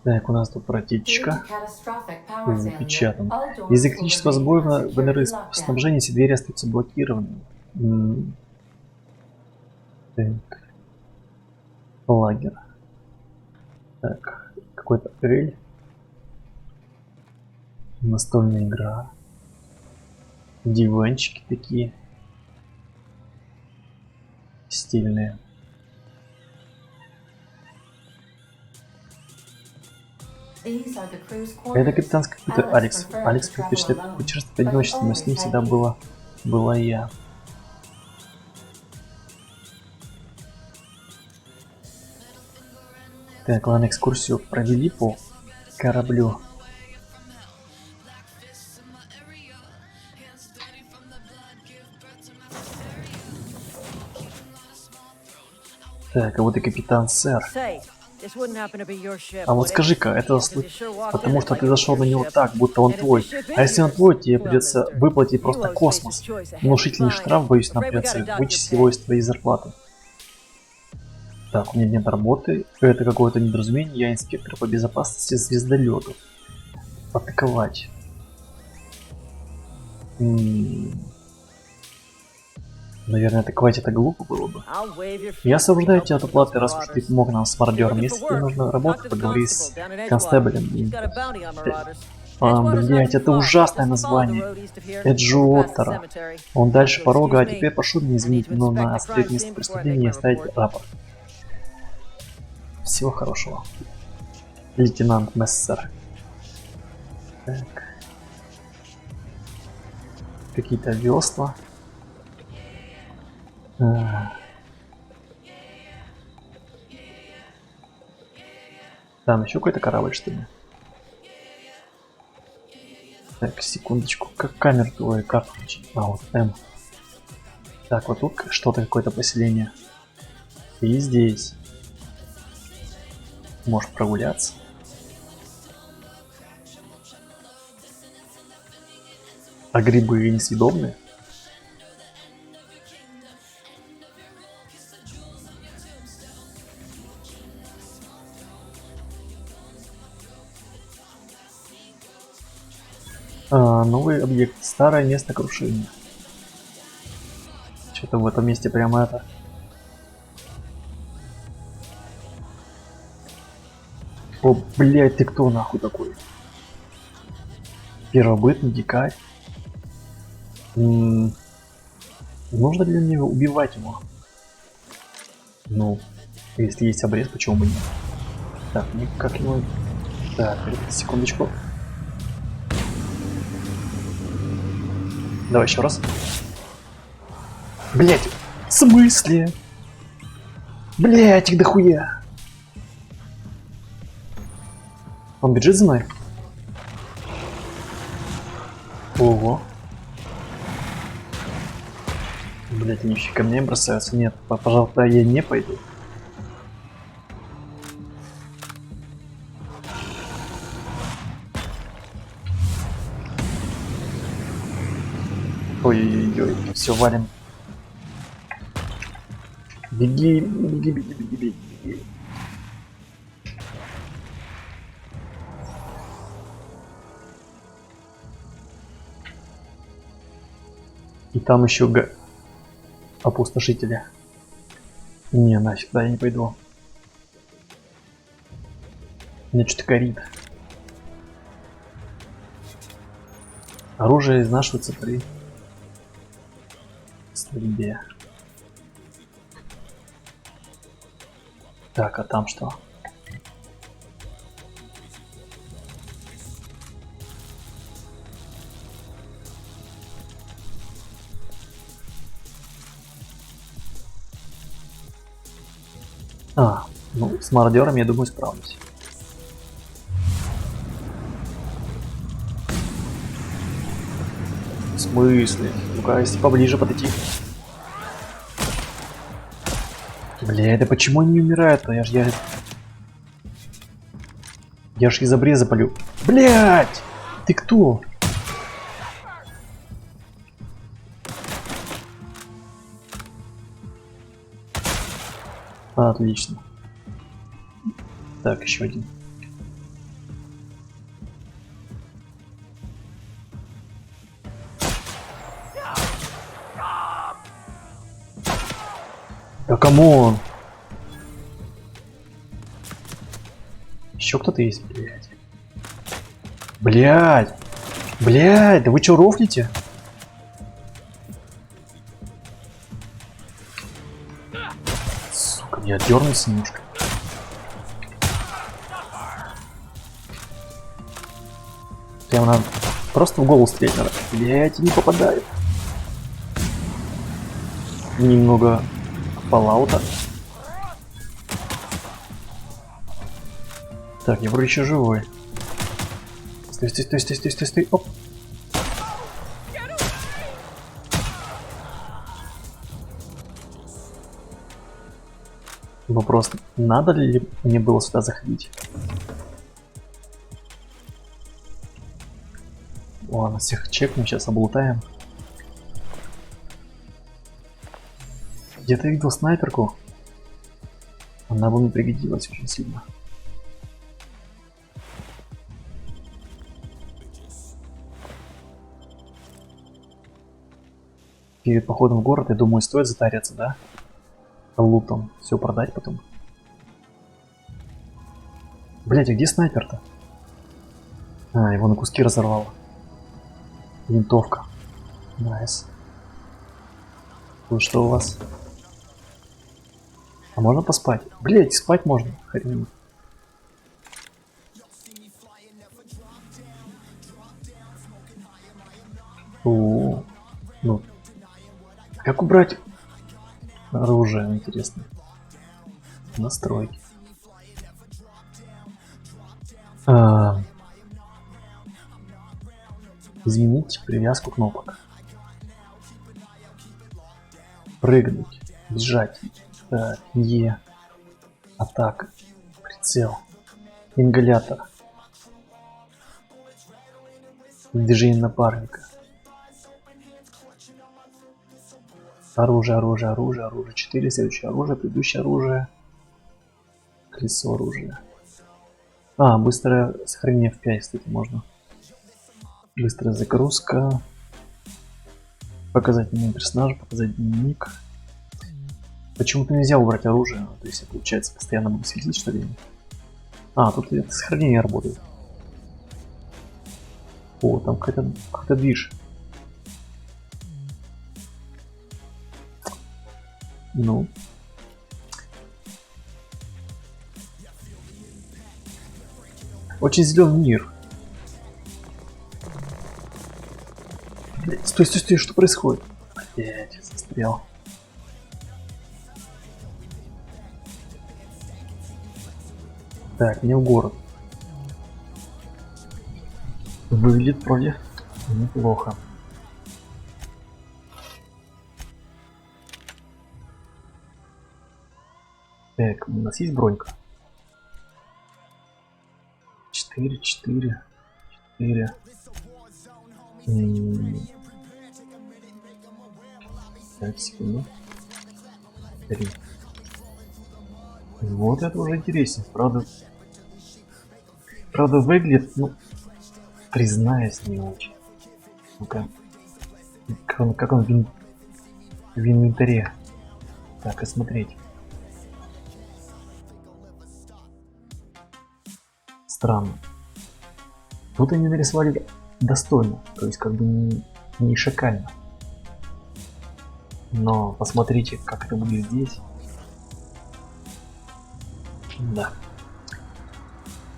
Так, у нас тут Due to протечка. catastrophic power failure, Запечатан. all doors Из-за will критического remain сбоя on в security lockdown. энергоснабжении все двери остаются блокированными. Так. Лагерь. Так, какой-то рель. Настольная игра. Диванчики такие. Стильные. These are the crew's quarters. Это капитанский компьютер Алекс. preferred Алекс to travel предпочитает alone, путешествовать but he одиночеством, но с ним always всегда had me. была я. Так, ладно, экскурсию провели по кораблю. Так, а вот и капитан, сэр. Say, this wouldn't happen to be your ship, А вот would it? скажи-ка, это Because you sure walked потому in что it ты like it was зашел на your него ship. так, будто он And if твой. your ship А если он is твой, тебе yours, придется well, выплатить mister, просто you always космос. face a choice ahead. Внушительный Fine. штраф, боюсь, нам Afraid we gotta придется dock вычесть your его pay. из твоей зарплаты. Так, у меня нет работы. Это какое-то недоразумение. Я инспектор по безопасности звездолетов. Атаковать. Наверное, атаковать это глупо было бы. I'll waive your fee. Я освобождаю тебя от Help with уплаты, those раз уж ты marauders. помог нам с мародером. Looking Если for тебе work? нужна Talk работа, to the поговори с constable down in Edgewater. констеблем. He's got a bounty on marauders. А, Edgewater's блять, not это far. ужасное Just follow the название. road east of here, Эджуотера. past the cemetery. Он дальше You'll порога, а excuse me. теперь прошу меня извинить, но на осмотреть место преступления и оставить рапорт. Всего хорошего. Лейтенант Мессер. Так. Какие-то весла. Там еще какой-то корабль, что ли? Так, секундочку. Как камеру твою карту включить? А, вот М. Так, вот тут что-то, какое-то поселение. И здесь. Можешь прогуляться. А грибы несъедобные? Новый объект. Старое место крушения. Что-то в этом месте прямо это. О, блядь, ты кто нахуй такой? Первобытный дикарь. Нужно ли мне убивать его? Ну, если есть обрез, почему бы нет? Так, как его... Так, секундочку. Давай еще раз. Блять, в смысле? Блять, их дохуя. Он бежит за мной? Ого. Блять, они еще ко мне бросаются. Нет, пожалуйста, я не пойду. Ой-ой-ой, все, валим. Беги, беги, беги, беги, беги, беги. И там еще опустошители. Не, нафиг, да, я не пойду. Меня что-то горит. Оружие изнашивается при стрельбе. Так, а там что? А, ну, с мародером, я думаю, справлюсь. В смысле? Ну-ка, если поближе подойти. Бля, это почему они не умирают-то? Я ж из обреза полю. Блять! Ты кто? Отлично. Так, еще один. Да камон! Еще кто-то есть, блядь. Блядь! Блядь, да вы че рофлите? Сука, я дернулся немножко. Прям надо просто в голову стрелять надо. Блядь, не попадаю. Немного фоллаута. Так, я вроде еще живой. Стой, стой, стой, стой, стой, стой, стой. Оп. Вопрос, надо ли мне было сюда заходить? Ладно, всех чекнем, сейчас облутаем. Где-то видел снайперку. Она бы мне пригодилась очень сильно. Перед походом в город, я думаю, стоит затариться, да? Лутом. Все продать потом. Блять, а где снайпер-то? А, его на куски разорвало. Винтовка. Найс. Тут что у вас? А можно поспать? Блять, спать можно. Хрень. О, ну. Как убрать оружие, интересно. Настройки. Изменить привязку кнопок. Прыгнуть. Бежать. Так, Е. Атака. Прицел. Ингалятор. Движение напарника. Оружие, оружие, оружие, оружие. 4, следующее оружие, предыдущее оружие. Колесо оружия. А, быстрое сохранение в 5, кстати, можно. Быстрая загрузка. Показать меню персонажа, показать дневник. Почему-то нельзя убрать оружие. То есть, получается, постоянно буду светить, что ли? А, тут это сохранение работает. О, там какой-то движ. Ну. Очень зеленый мир. Блядь, стой, стой, стой, что происходит? Блять, застрял. Так, мне в город. Выглядит вроде неплохо. Так, у нас есть бронька? 4, 4, 4. 5 секунд. 3. Вот это уже интереснее. Правда выглядит, ну, признаюсь, не очень. Ну-ка. Как он в инвентаре. Так, и смотреть. Странно. Тут они нарисовали достойно, то есть как бы не шикально. Но посмотрите, как это будет здесь. Да.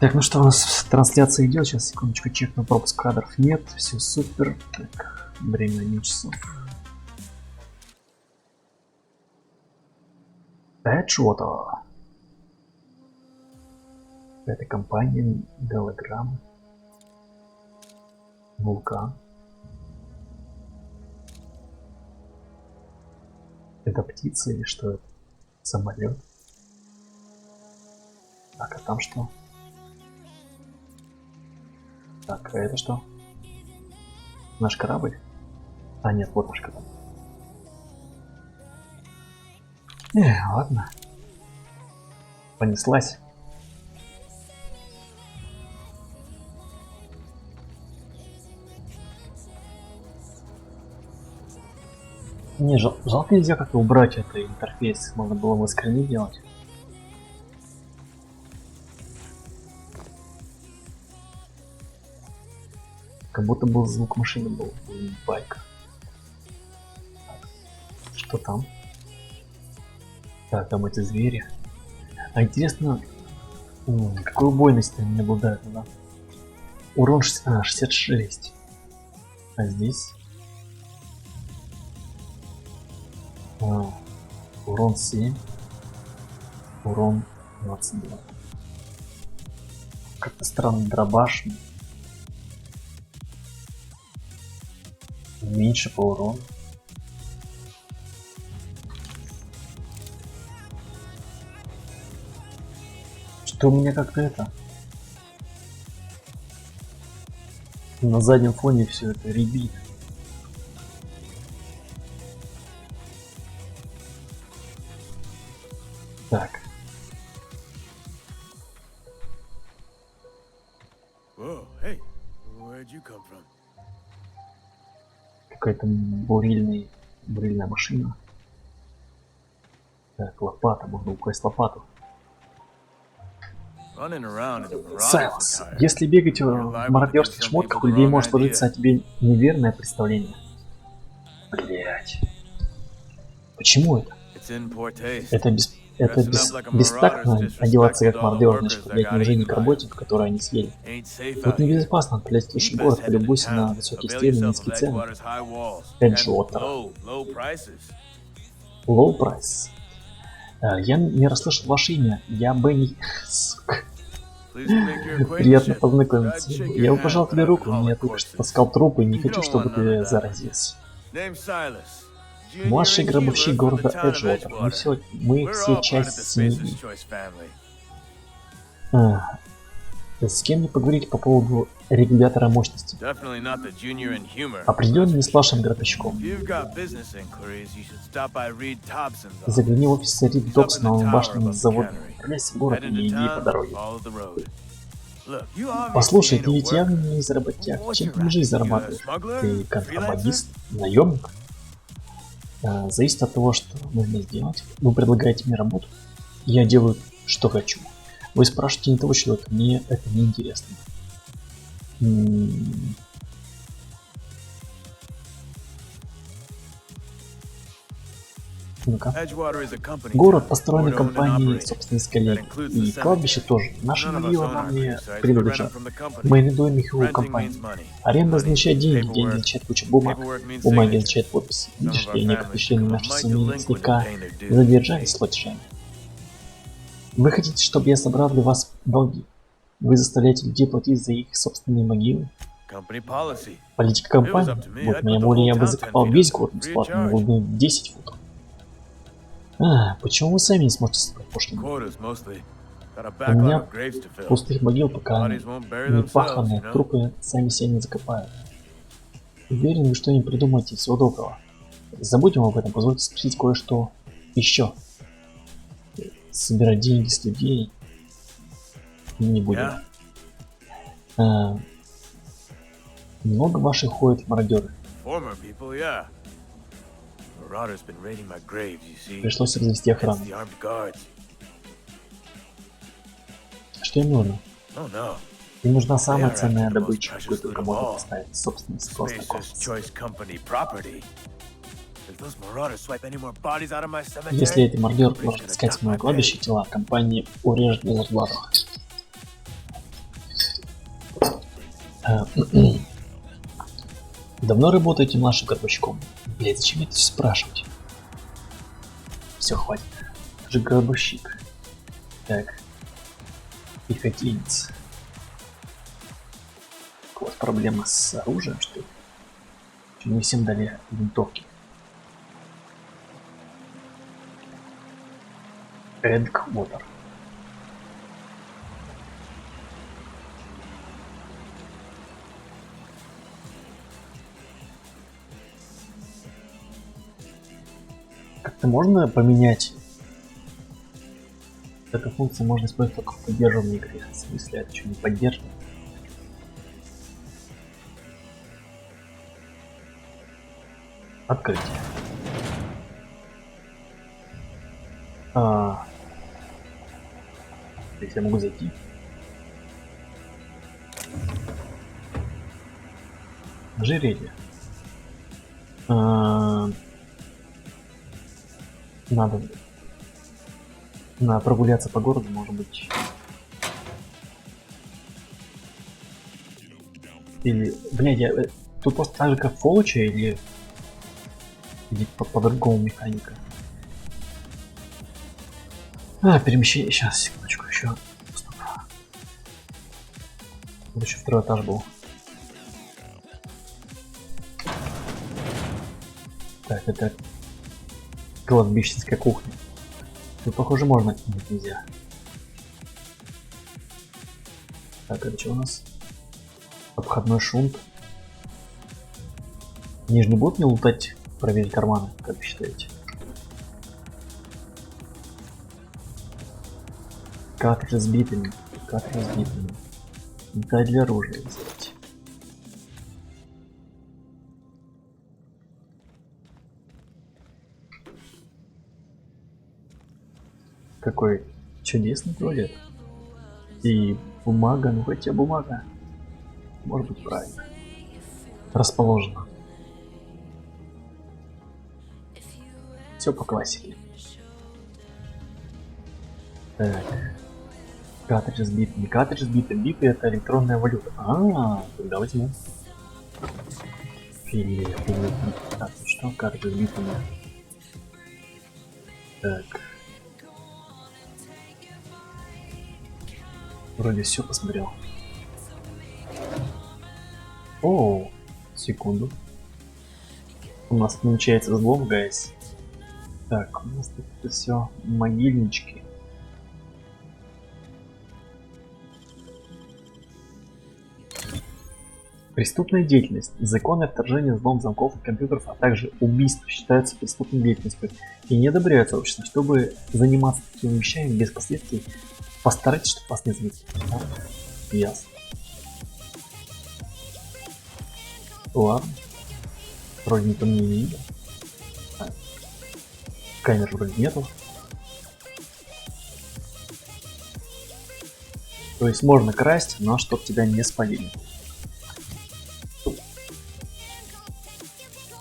Так, ну что, у нас трансляция идет. Сейчас, секундочку, чекну, пропуск кадров нет. Все супер. Так, время 1 часов. Эджвотер. Это компания, голограммы. Вулкан. Это птица или что это? Самолет. Так, а там что? Так, а это что? Наш корабль? А, нет, вот наш корабль. Ладно. Понеслась. Не, жалко нельзя как-то убрать это интерфейс. Можно было бы скрины делать. Как будто был звук машины был, байк. Что там? Так, там эти звери. А интересно, какой убойность они обладают, да? Урон 66. А здесь? Урон 7. Урон 22. Как-то странно, дробаш. Меньше по урону. Что у меня как-то это? На заднем фоне все это рябит. Так. Whoa, hey, where'd you come from? Какая-то бурильная машина. Так, лопата, можно украсть лопату. Running around in a Marauder Сайлз, attire. если бегать в мародерских шмотках, у людей может сложиться о тебе неверное представление. Блять. Почему это? It's in poor taste. Это бестактно одеваться как мародер, значит, проявлять неуважение к работе, которую они съели. Ain't safe Тут out here. небезопасно отправлять в лучший город, полюбуйся на высокие стены и низкие цены. Эджвотер. Low price. Я не расслышал ваше имя. Я Бенни. Сука. Приятно познакомиться. Я бы пожал тебе руку, но я только что таскал трупы и не хочу, чтобы ты заразился. Младший гробовщик города Эджвотер. Мы все часть семьи. С кем мне поговорить по поводу регулятора мощности? Определенно не с вашим гробовщиком. Загляни в офис Рид Добсона, он башня завода. Отправляйся в город и иди по дороге. Послушай, ты ведь явно не из работяг. Чем ты жизнь зарабатываешь? Ты контрабандист? Наемник? Зависит от того, что нужно сделать. Вы предлагаете мне работу. Я делаю, что хочу. Вы спрашиваете не того человека, мне это не интересно. Ну-ка. Город построен компанией собственной коллеги. И кладбище тоже. Наша могила нам не принадлежат. Мы арендуем их у компании. Аренда означает деньги, деньги означает куча бумаг, бумаги означает подписи. Видишь ли, некоторые члены нашей семьи слегка задержались с платежами. Вы хотите, чтобы я собрал для вас долги? Вы заставляете людей платить за их собственные могилы? Политика компании? Вот моя воля, я бы закопал весь город бесплатно на глубину 10 футов. Почему вы сами не сможете собрать пошлину? Quotas mostly. Got a У меня backlog of graves to fill. пустых могил пока Bodies won't bury не themselves, паханы, you know? трупы сами себя не закопают. Уверен, вы что-нибудь придумаете. Всего доброго. Забудем об этом, позвольте спросить кое-что еще. Собирать деньги с людей не будем. Yeah? Много ваших ходит в мародеры. Former people, yeah. Marauders been raiding my graves, you see. Пришлось развести It's охрану. the armed guards. Что им нужно? Oh no. Им нужна самая They are ценная after the most добыча, precious какую только loot of можно all. поставить. Собственность просто Spacer's космос. Choice Company property. If those marauders swipe any more bodies out of my cemetery, Если эти мародеры British может gonna искать duck в мое my кладбище pay. тела, компания урежет мне зарплату. Давно работаете младшим гробовщиком? Блять, зачем это спрашивать? Все, хватит. Ты же гробовщик. Так. Пехотинец. У вас проблема с оружием, что ли? Не всем дали винтовки. Эдгвотер. Как-то можно поменять? Эту функцию можно использовать только в поддерживаемой игре. В смысле, это что, не поддерживает? Открытие. Здесь я могу зайти. Ожерелье. Надо прогуляться по городу, может быть. Или, блядь, я тут просто так же как в Фоллаче, или по-другому механика. Перемещение. Сейчас, секундочку, еще. Стоп. Тут еще второй этаж был. Так, это кладбищенская кухня. Тут, похоже, можно. Нет, нельзя. Так, это что у нас? Обходной шунт. Они же не будут мне лутать, проверить карманы, как вы считаете? Картриджи с битами. Картриджи с битами. Металл для оружия взять. Какой чудесный туалет. И бумага, ну хотя бумага. Может быть правильно. Расположена. Все по классике. Так. Картриджи с битами. Картриджи с битами. Биты это электронная валюта. Тогда возьмем. Филе. Так, ну что, картриджи с битами. Так. Вроде все посмотрел. О, секунду. У нас намечается взлом, гайс. Так, у нас тут это все могильнички. Преступная деятельность. Незаконное вторжение, взлом замков и компьютеров, а также убийство считаются преступной деятельностью и не одобряются обществом. Чтобы заниматься такими вещами без последствий, постарайтесь, чтобы вас не заметили. Ясно. Ладно. Вроде никто меня не видел. Камер вроде нету. То есть можно красть, но чтоб тебя не спалили.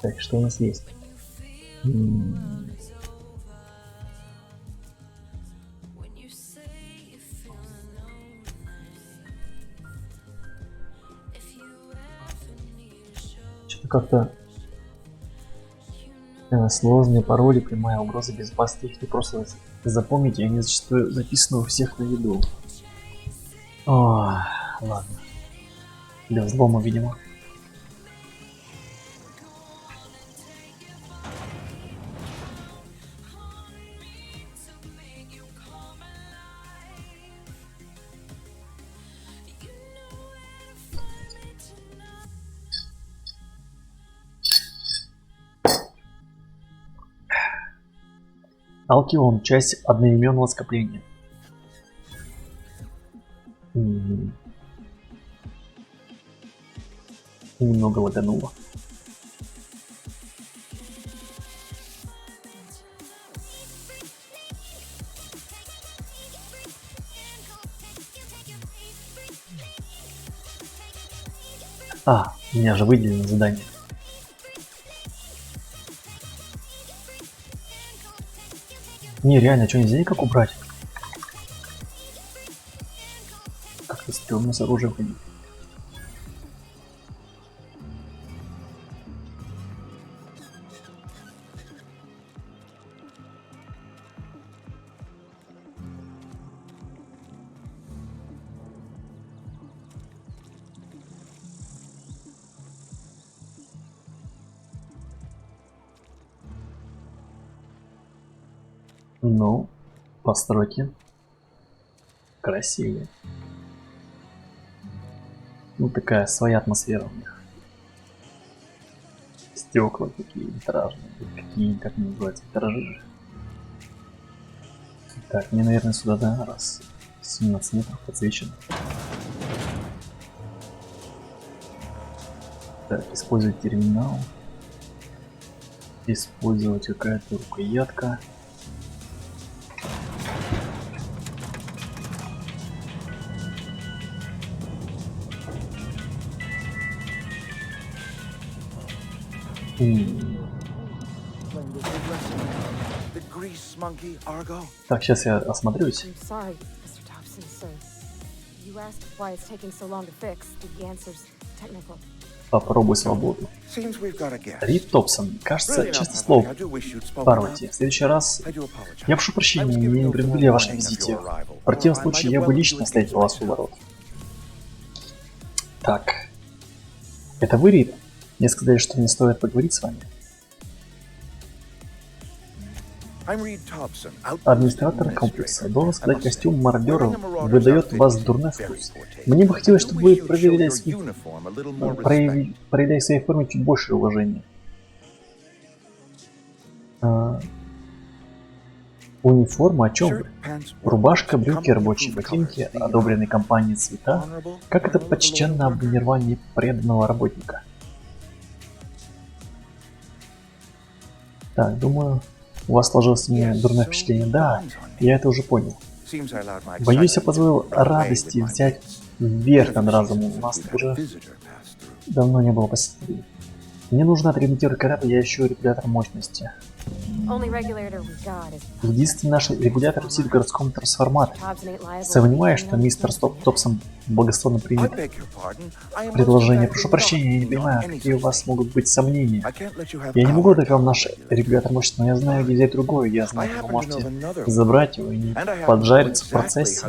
Так, что у нас есть? Что-то как-то сложные пароли, прямая угроза безопасности, их не просто запомнить, они зачастую записаны у всех на виду. О, ладно. Для взлома, видимо. Алкион, часть одноименного скопления. Немного лагануло. У меня же выделено задание. Не, реально, что, нельзя никак убрать? Как-то стрёмно с оружием ходить. Ну, постройки красивые. Ну, такая своя атмосфера у них. Стекла такие витражные. Какие, как они называются, витражи. Так, мне, наверное, сюда, да, раз 17 метров подсвечено. Так, использовать терминал. Использовать какая-то рукоятка. The grease monkey, Argo. Так, сейчас я осмотрюсь. I'm sorry, Mr. Thompson, sir. You asked why it's taking so long to fix. The answer's technical. Попробуй свободу. Seems we've got a guest. Рид Топсон, кажется, Really, честное now, слово, I do wish you'd spoken Парвати. up. В следующий раз I do apologize. я прошу I was прощения, giving мне не you предупредили о full вашем warning of визите. your arrival, В противном or I случае might я have бы welcomed лично you встретил into вас у myself. ворот. Так. Это вы, Рид? Мне сказали, что мне стоит поговорить с вами. I'm Reed Thompson, Администратор комплекса. Должен сказать, костюм мародера выдает вас дурной вкус. Мне бы хотелось, чтобы вы проявляли в своей форме чуть больше уважения. Униформа, о чем вы? Рубашка, брюки, рабочие ботинки, одобренные компанией цвета. Как это почтенно обмирвание преданного работника? Так, думаю, у вас сложилось мне дурное впечатление. Да, я это уже понял. Боюсь, я позволил радости взять вверх над разумом. У нас уже давно не было посетителей. Мне нужно отремонтировать корабль, я ищу регулятор мощности. Only regulator we got is Единственный наш регулятор висит в городском трансформаторе. Hobbs ain't liable. Я понимаю, что мистер Топсон благосклонно примет предложение. Прошу прощения, я не понимаю, какие у вас могут быть сомнения. Я не могу дать вам наш регулятор мощности, но я знаю, где взять другой. Я знаю, что вы можете забрать его и не поджариться в процессе.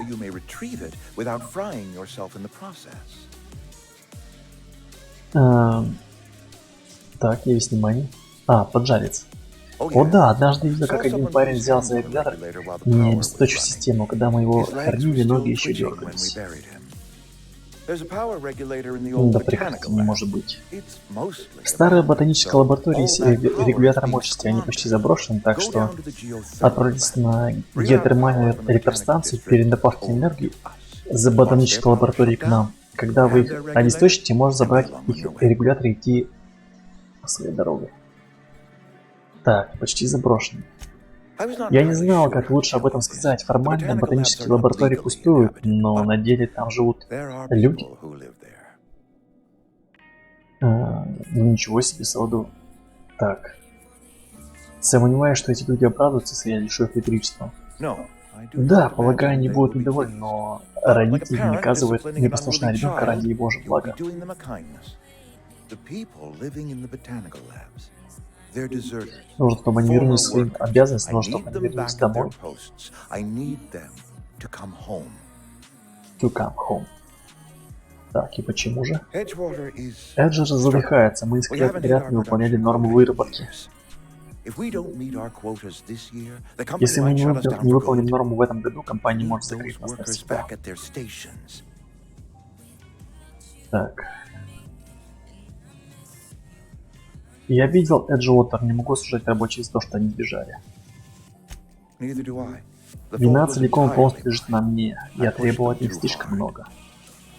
Так, я весь внимание. Поджариться. О да, однажды видел, как один парень взял за регулятор не обесточив систему, когда мы его хранили, ноги еще дергались. Да прекратите, не может быть. В старой ботанической лаборатории есть регулятор мощности, они почти заброшены, так что отправитесь на геотермальную электростанцию перед добавкой энергии за ботанической лабораторией к нам. Когда вы их обесточите, можно забрать их регулятор и идти по своей дороге. Так, почти заброшен. Я не знал, как лучше об этом сказать. Формально ботанические лаборатории пустуют, но на деле там живут люди. Ну ничего себе, Саладу. Так. Сомневаюсь, что эти люди обрадуются, если я лишу их электричества. Да, полагаю, они будут недовольны, но родители не наказывают непослушного ребенка ради его же блага. Нужно, чтобы они вернулись к своим обязанностям, нужно, чтобы они вернулись домой. To come home. Так, и почему же? Эджер задыхается, мы несколько лет подряд не выполняли нормы выработки. Если мы не выполним норму в этом году, компания может закрыть нас навсегда. Так. Я видел Эджуотер, не могу служить рабочие из-за того, что они сбежали. Neither do I. The Вина fault was целиком entirely полностью лежит mine. на мне. Я требовал от них слишком много.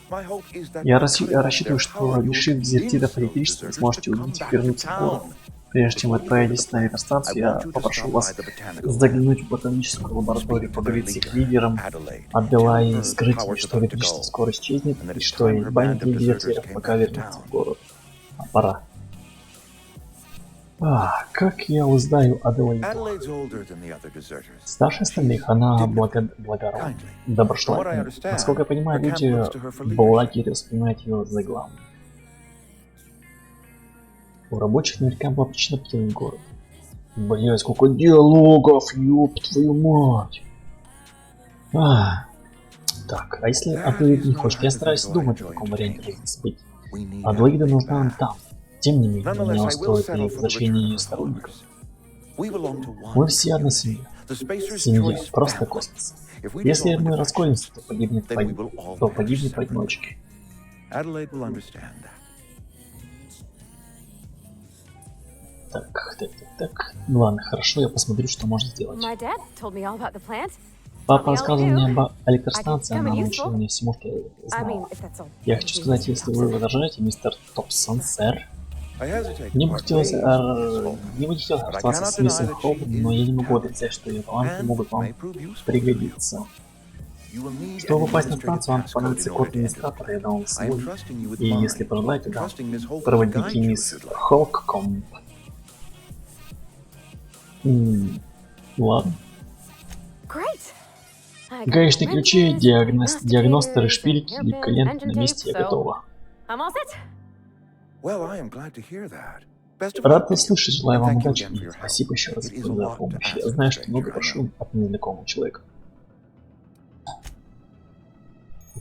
My hope is that Я by cutting off рассчитываю, their что, power, you лишив will дезертиров convince those электричества, вы deserters сможете to come убедить их back вернуться to в город. town. Прежде чем вы Before you go to отправитесь the на plant, электростанцию, I я want you to попрошу stop вас by the botanical заглянуть в ботаническую лабораторию, Speak to поговорить their с их leader, лидером Adelaide. Аделай, Tell her скажите the ей, power's что about to электричество go, скоро исчезнет, and that и it's что time и her банники band of дезертиров deserters came пока back to вернутся town. в город. Пора. Как я узнаю Аделаиду? Adelaide's older than the other deserters. Старше остальных, она благородна, доброжелательна. Насколько я понимаю, люди Блакери воспринимают ее за главную. У рабочих наверняка была причина покинуть город. Блять, сколько диалогов, ёб твою мать. Так, а если Аделаида не хочет? Я стараюсь думать, в каком варианте разницы быть. Аделаида нужна нам там. Тем не менее, меня устроит и возвращение ее сторонников. Мы все одна семья. Семья, просто космос. Если мы расколемся, то погибнет поодиночке. Adelaide will understand that. Так. Ладно, хорошо, я посмотрю, что можно сделать. My dad told me all about the plant. Папа рассказывал мне об электростанции, I can она come in научила useful. меня всему, что я I знал. mean, if that's all. Я хочу сказать, если вы возражаете, мистер Топсон, сэр, I hesitate мне to бы part хотелось ways, остаться с миссом Хоупом, но я не могу отрицать, что ее таланты могут вам may prove useful. пригодиться. You will need Чтобы an попасть на administrative станцию, вам passcode понадобится in код order to enter the администратора, я дал I am свой. trusting you with И mine. если пожелаете, да, Trusting Miss Hope will проводите guide you мисс if you'd like. Холккомп. Ладно. Great. I got Гаечные ключи, wrenches, диагностеры, masticators, шпильки and или hairpin, клиент на engine месте, tape, я so готова. I'm all set. Well, I am glad to hear that. Best of Рад luck. это слышать, желаю And вам thank you удачи again for и your help. спасибо еще раз It is a за lot to помощь. ask Я of a знаю, что stranger, много I прошу know. от незнакомого человека.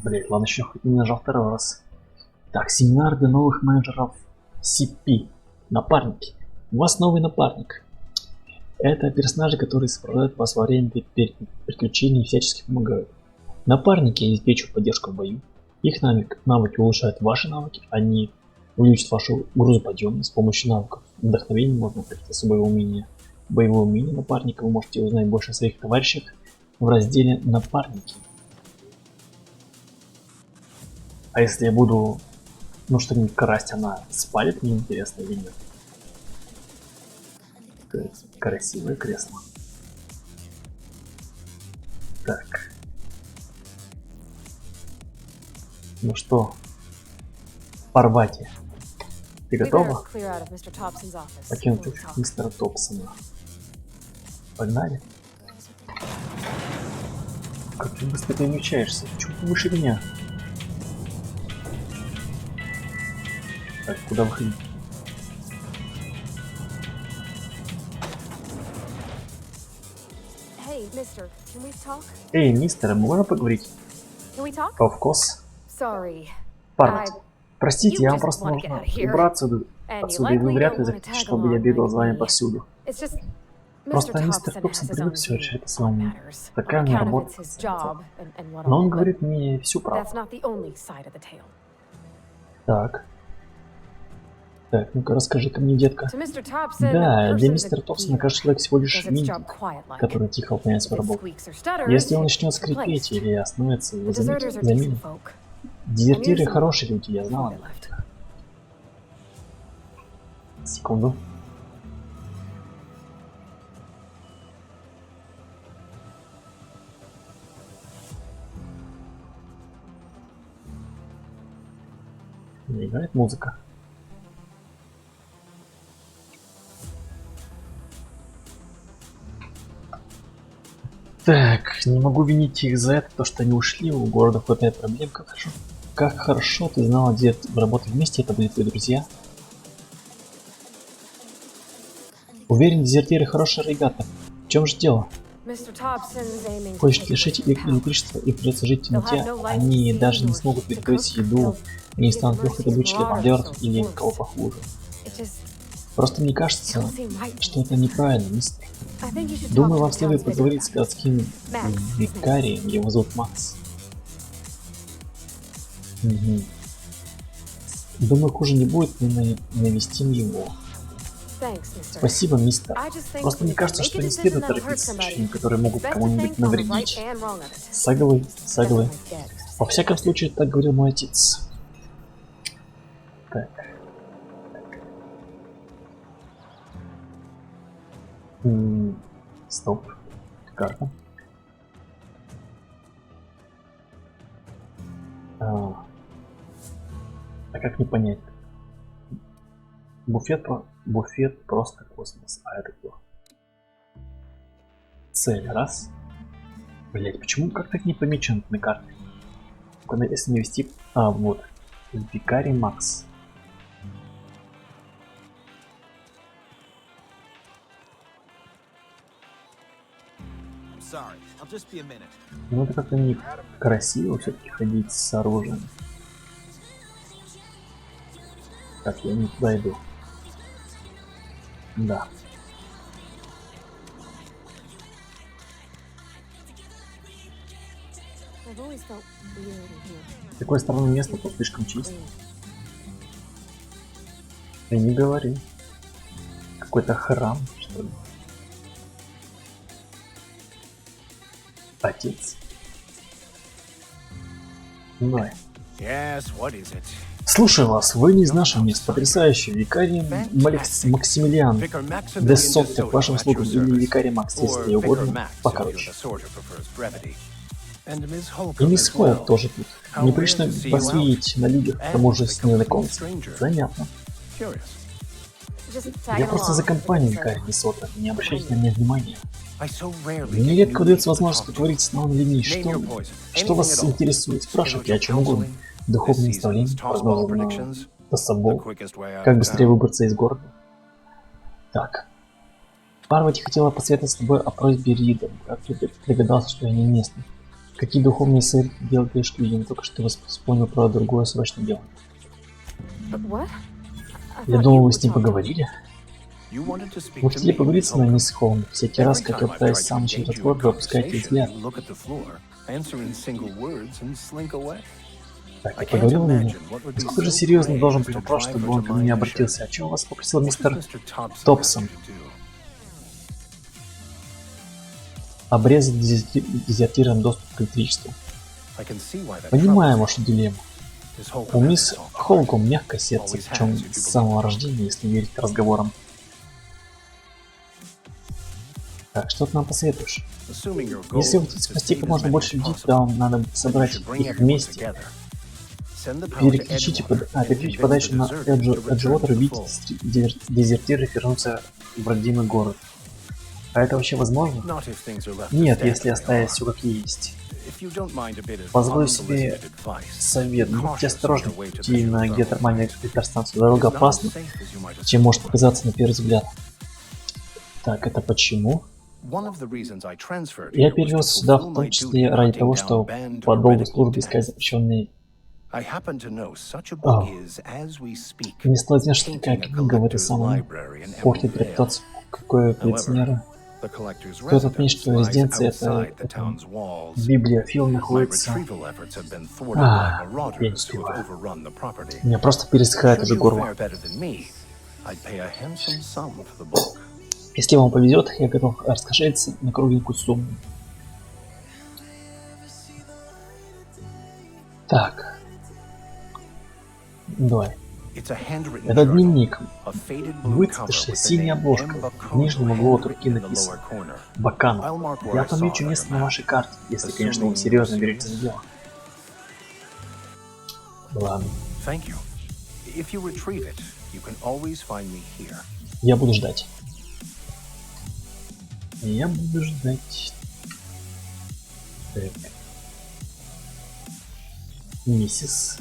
Блять, ладно, еще хоть не нажал второй раз. Так, семинар для новых менеджеров CP. Напарники. У вас новый напарник. Это персонажи, которые сопровождают вас во время приключений и всячески помогают. Напарники обеспечивают поддержку в бою. Их навыки улучшают ваши навыки, они увеличат вашу грузоподъемность. С помощью навыков вдохновения можно открыть особые умения. Боевые умения напарника вы можете узнать больше о своих товарищах в разделе «Напарники». А если я буду, что-нибудь красть, она спалит, мне интересно или нет? Красивое кресло. Так. Ну что, Парвати, ты We better готова? clear out of Mr. Thompson's office. Покинуть before we офис talk. мистера Топсона. Погнали. Как ты быстро перемещаешься? Чего ты выше меня? Так, куда выходить? Hey, mister, can we talk? Эй, мистер, можно поговорить? Can we talk? Of course. Sorry. Парвати, простите, you я вам just просто wanna нужно get out of here. убраться And you отсюда, и вы likely вряд don't ли wanna захотите, tag чтобы я along бегал like за вами me. повсюду. It's just Просто Mr. мистер Thompson Топсон has his привык own все view решать по on своему. matters, Такая on у меня account of работа. it's his job and what Но all, он but говорит мне всю that's правду. not the only side of the tale. Так. Так, ну-ка расскажи-ка мне, детка. To Mr. Thompson, Да, a для person's мистера a Топсона, gear, кажется, человек всего лишь does its job винтик, quiet-like. который тихо выполняет If свою it работу. squeaks or stutters, Если он it's начнет replaced. скрипеть или остановится, его The deserters are decent заменит. folk. Дезертиры I knew some хорошие люди, я знал. before they left. Секунду. Не играет музыка. Так, не могу винить их за это, то что они ушли, у города хватает проблем, как хорошо ты знала, где работать вместе, это были твои друзья. Уверен, дезертиры хорошие ребята. В чем же дело? Mr. Thompson's aiming to Хочешь take лишить away их their power. электричества и придется жить в They'll темноте, have no light они to даже see не or смогут to приготовить cook. еду, они They'll станут be легкой the добычей для mercy of мародеров marauders или or кого worse. похуже. It just Просто мне кажется, don't seem right. что это неправильно, мистер. I think you should Думаю, talk вам to the следует town's поговорить с visitor. городским Max, isn't it? викарием, его зовут Макс. Думаю, хуже не будет, мы навестим его. Thanks, mister. Спасибо, мистер. I just think Просто мне we кажется, make a что не decision следует that'll hurt торопиться с somebody. решением, которые могут Best to кому-нибудь think on the right навредить. and wrong of it. Соглы, соглы. Definitely dead. Во всяком случае, так говорил мой отец. Так. Стоп. Карта. А как не понять? Буфет просто космос. А это кто? Цель. Раз. Блять, почему как так не помечен на карте? Куда если навести... А, вот. Викарий Макс. Sorry, I'll just be a minute. Ну это как-то не красиво все-таки ходить с оружием. Так, я не туда иду. Да. I've always felt weird in here. С какой стороны место тут слишком чисто? Clean. Ты не говори. Какой-то храм, что ли? Отец. Давай. Yes, what is it? Слушаю вас, вы не из нашего места. Потрясающий. Викарий Максимилиан. Vicar Maximilian Дессот, DeSoto к вашим at your услугам. Или service. Викарий Макс, Or если Vicar угодно. Max, if Покороче. the sorter prefers brevity. And Miss И Holcomb мисс as Холл well. тоже тут. Неприлично вас видеть на людях, к тому же с незнакомцем. Занятно. Curious. Just Я tagging просто за along. компанию Викария Дессота. Не обращайте на меня внимания. I so rarely Мне get редко new удается people to возможность talk to. поговорить с новыми людьми. Name your poison. Что вас Anything at all. интересует? Спрашивайте о чем Spiritual угодно. counseling, Духовные this наставления, season's tossball прогнозы на predictions, the Тособол. quickest way out Как of быстрее town. выбраться из города. Так. Парвати хотела посоветовать с тобой о просьбе Рида. Как ты догадался, что я не местный? Какие духовные советы делаешь людям? Только что вспомнил про другое срочное дело. What? I Я thought думал, you вы were с ним talking- поговорили. You wanted to speak Вы to хотели me, поговорить Miss со мной, Holcomb. мисс Холм. Всякий раз, Every как я time I've пытаюсь tried to сам начать engage you in разговор, вы опускаете conversation, взгляд. you look at the floor, answer in single words and slink away. Так, I ты can't поговорил меня? imagine what would be Насколько же so серьезно brave должен as быть to вопрос, drive чтобы her он to ко my мне mission? обратился? О чем вас попросил What does мистер Mr. Thompson Топсон? ask you to do? Обрезать дезертирам доступ к электричеству? I can see why that Понимаю troubles вашу дилемму. you. Miss Holcomb У has мисс a soft Холком мягкое сердце, Always причем has, if you с самого рождения, если верить разговорам. Так, что ты нам посоветуешь? Assuming your goal Если вы is хотите to спасти save как as можно many больше as людей, possible, то вам надо then you собрать should bring их everyone вместе. together. Send the power to Переключите Edgewater переключите and подачу convince на the deserters to return Эджуотер, to the убить fold. дезертиров, вернуться в родимый город. А это вообще возможно? Not if things are left Нет, to если stand as they оставить are. все как есть. If you don't mind a bit of Позволю себе unsolicited advice, совет. be Будьте cautious осторожны on your way to идти на Bishop геотермальную Tunnel. электростанцию. Дорога It's not as опасна, safe as you might чем может assume. показаться на первый взгляд. Так, это почему? One of the reasons I transferred Я here was to перевелся сюда fulfill в том my числе duty ради hunting того, down чтобы banned по долгу heretical службы искать texts. запрещенные. I happen to know such a Oh. book is, as we speak, Мне стало известно, что такая painting a книга в этой collector's самой library in форте Emerald Vale. репутации. Какое коллекционера. The collector's Стоит отметить, residence что lies резиденция outside the это town's walls. библиофил My находится. retrieval efforts have been thwarted Ah, by я не marauders who have успеваю. overrun the property. У меня просто пересыхает Should уже you горло. fare better than me, I'd pay a handsome sum for the book. Если вам повезет, я готов раскошелиться на кругленькую сумму. Так. Давай. It's a handwritten Это journal, дневник. a faded blue cover Выцветшая with the синяя name обложка. M. В нижнем углу от Bacono руки written in the написано lower corner. Баканов. I'll mark where Я I saw помечу it on место your на map. вашей карте, если, конечно, вы серьезно берете за дело. Ладно. Thank you. If you retrieve it, you can always find me here. Я буду ждать. Я буду ждать. Так. Миссис.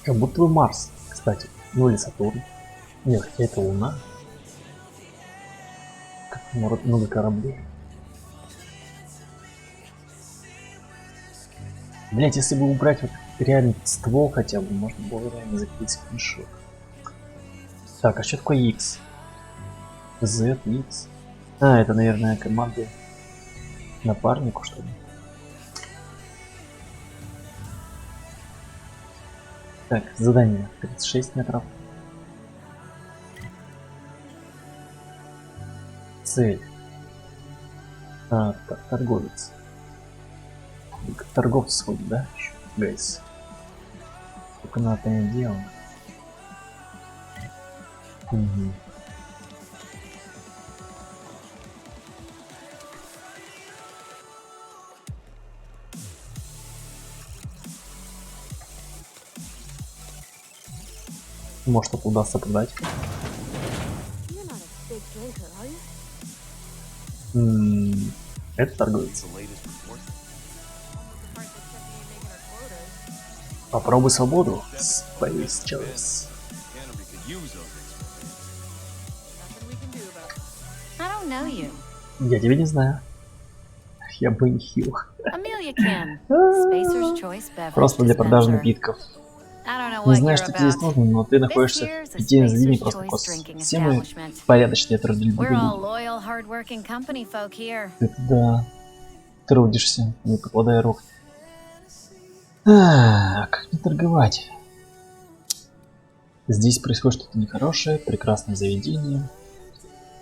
Как будто бы Марс, кстати. Ну или Сатурн. Нет, хотя это Луна. Как много кораблей. Блять, если бы убрать вот реально ствол хотя бы, можно было реально закрыть скриншот. Так, а что такое X? Z, X. А, это, наверное, команде напарнику, что ли. Так, задание 36 метров. Цель. Торговец. К торговцу сходит, да? Еще, гайс. Только на это не дело. Угу. Может, это удастся продать. You're not a big drinker, are you? Это торговец. Попробуй свободу. Space Choice. I don't know you. Я тебя не знаю. Я бы не хил. Amelia Kim, Spacer's Choice Beverage Просто для продажи Dispenser. напитков. I don't know Не what знаю, you're что тебе здесь about. нужно, но ты находишься This here's в a питейном заведении Spacer's просто Choice кос. drinking Все мы establishment. порядочные трудили. We're all loyal, hard-working company folk here. Ты да, трудишься, не покладая рук. Как не торговать? Здесь происходит что-то нехорошее, прекрасное заведение.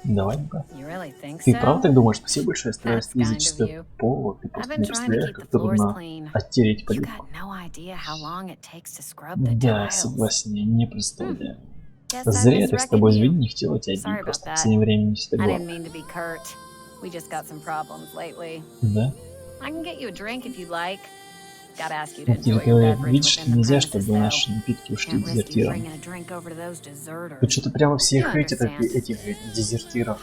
Давай-ка. You really think Ты so? правда так думаешь? Спасибо большое, я стараюсь That's не kind за of чистое you. пола. Ты I've просто been не trying to представляешь, keep как the floors трудно clean. оттереть You've плитку. got no idea how long it takes to scrub the Да, tiles. согласен, я не представляю. Guess I Зря я так с тобой misreckoned you. извини, не хотела тебя Sorry обидеть, about просто в that. последнее время не всегда I было. didn't mean to be curt. We just got some problems lately. Да? I can get you a drink if you'd like. Gotta ask you to На enjoy your территории beverage видишь, within the нельзя, premises, чтобы though. наши напитки ушли Can't risk you дезертиром. bringing a drink over to those deserters. Тут что-то прямо все You хейтят understand. этих дезертиров.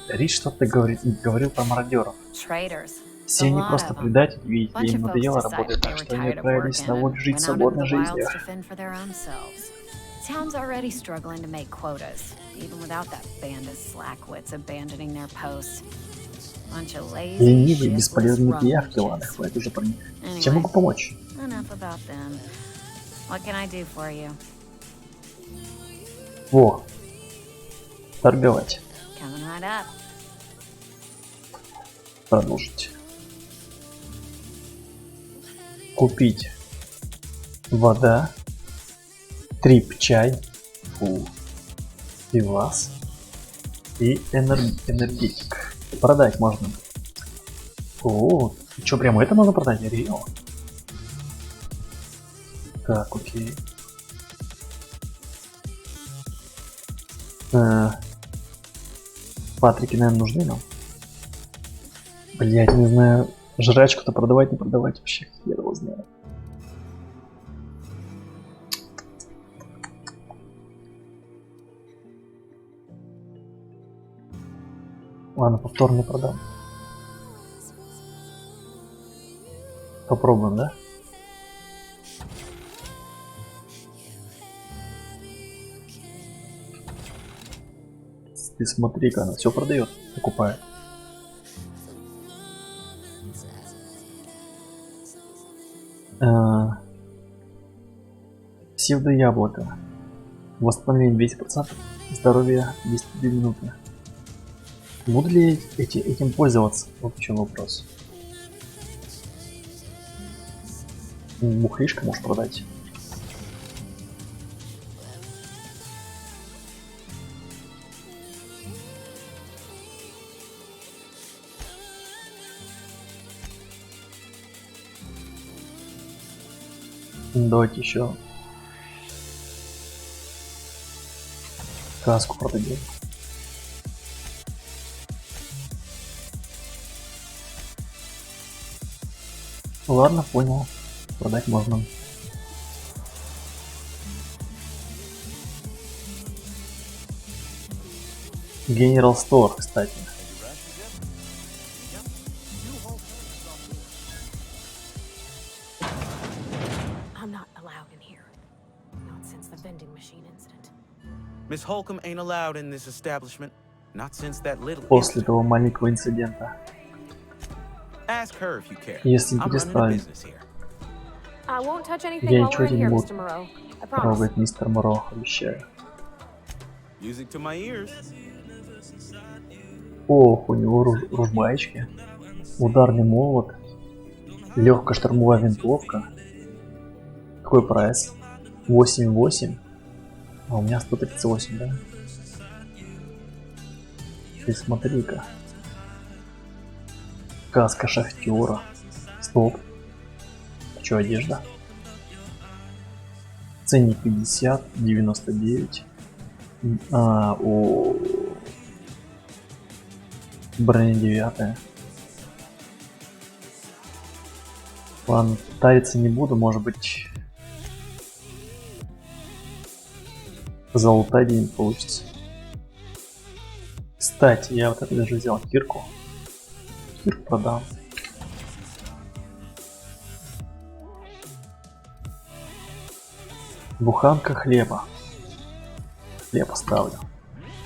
Рич что-то говорил про мародеров. Traitors. Все они A lot просто of 'em. предатели, видите, Bunch им of folks надоело decided работать, they так were что они tired of отправились working на волю and жить went out into свободной the жизнью. wilds to fend for their own selves. Town's already struggling to make quotas, even without that band of slackwits abandoning their posts. Bunch of lazy, Ленивые, shiftless бесполезные rum пиявки, leeches. ладно, хватит уже про них. Чем могу Anyway, помочь? enough about them. What can I do for you? Во, торговать, Coming right up. продолжить. Купить вода, трип-чай, пивас и энергетик. Продать можно. О, что, прямо это можно продать? Реально. Так, окей. Патрики, наверное, нужны нам. Блять, не знаю, жрачку-то продавать, не продавать, вообще хер его знает. Ладно, повторно продам. Попробуем, да? Ты смотри-ка, она все продает, покупает. Псевдояблоко. Восстановление 200%, здоровье 202 минуты. Буду ли этим пользоваться? Вот в чем вопрос. Бухлишко можешь продать. Давайте еще каску продадим. Ладно, понял. Продать можно. General Store, кстати. I'm not allowed in here. Not since the vending machine incident. Miss Holcomb ain't allowed in this establishment. Not since that little После incident. того маленького инцидента. Ask her if you care. Если I'm running a перестанет business here. I won't touch anything Я while ничего we're in не here, буду Mr. Moreau. I promise. трогать, мистер Моро, обещаю. Music to my ears. Ох, у него ружбайчики, ударный молот, легкая штурмовая винтовка. Какой прайс? 8,8. А у меня 138, да? Ты смотри-ка. Каска шахтера. Стоп. Че, одежда? Ценник 50, 99. О, броня 9. Ладно, тариться не буду, может быть золотой день получится. Кстати, я вот это даже взял кирку. Кирку продам. Буханка хлеба. Хлеб оставлю.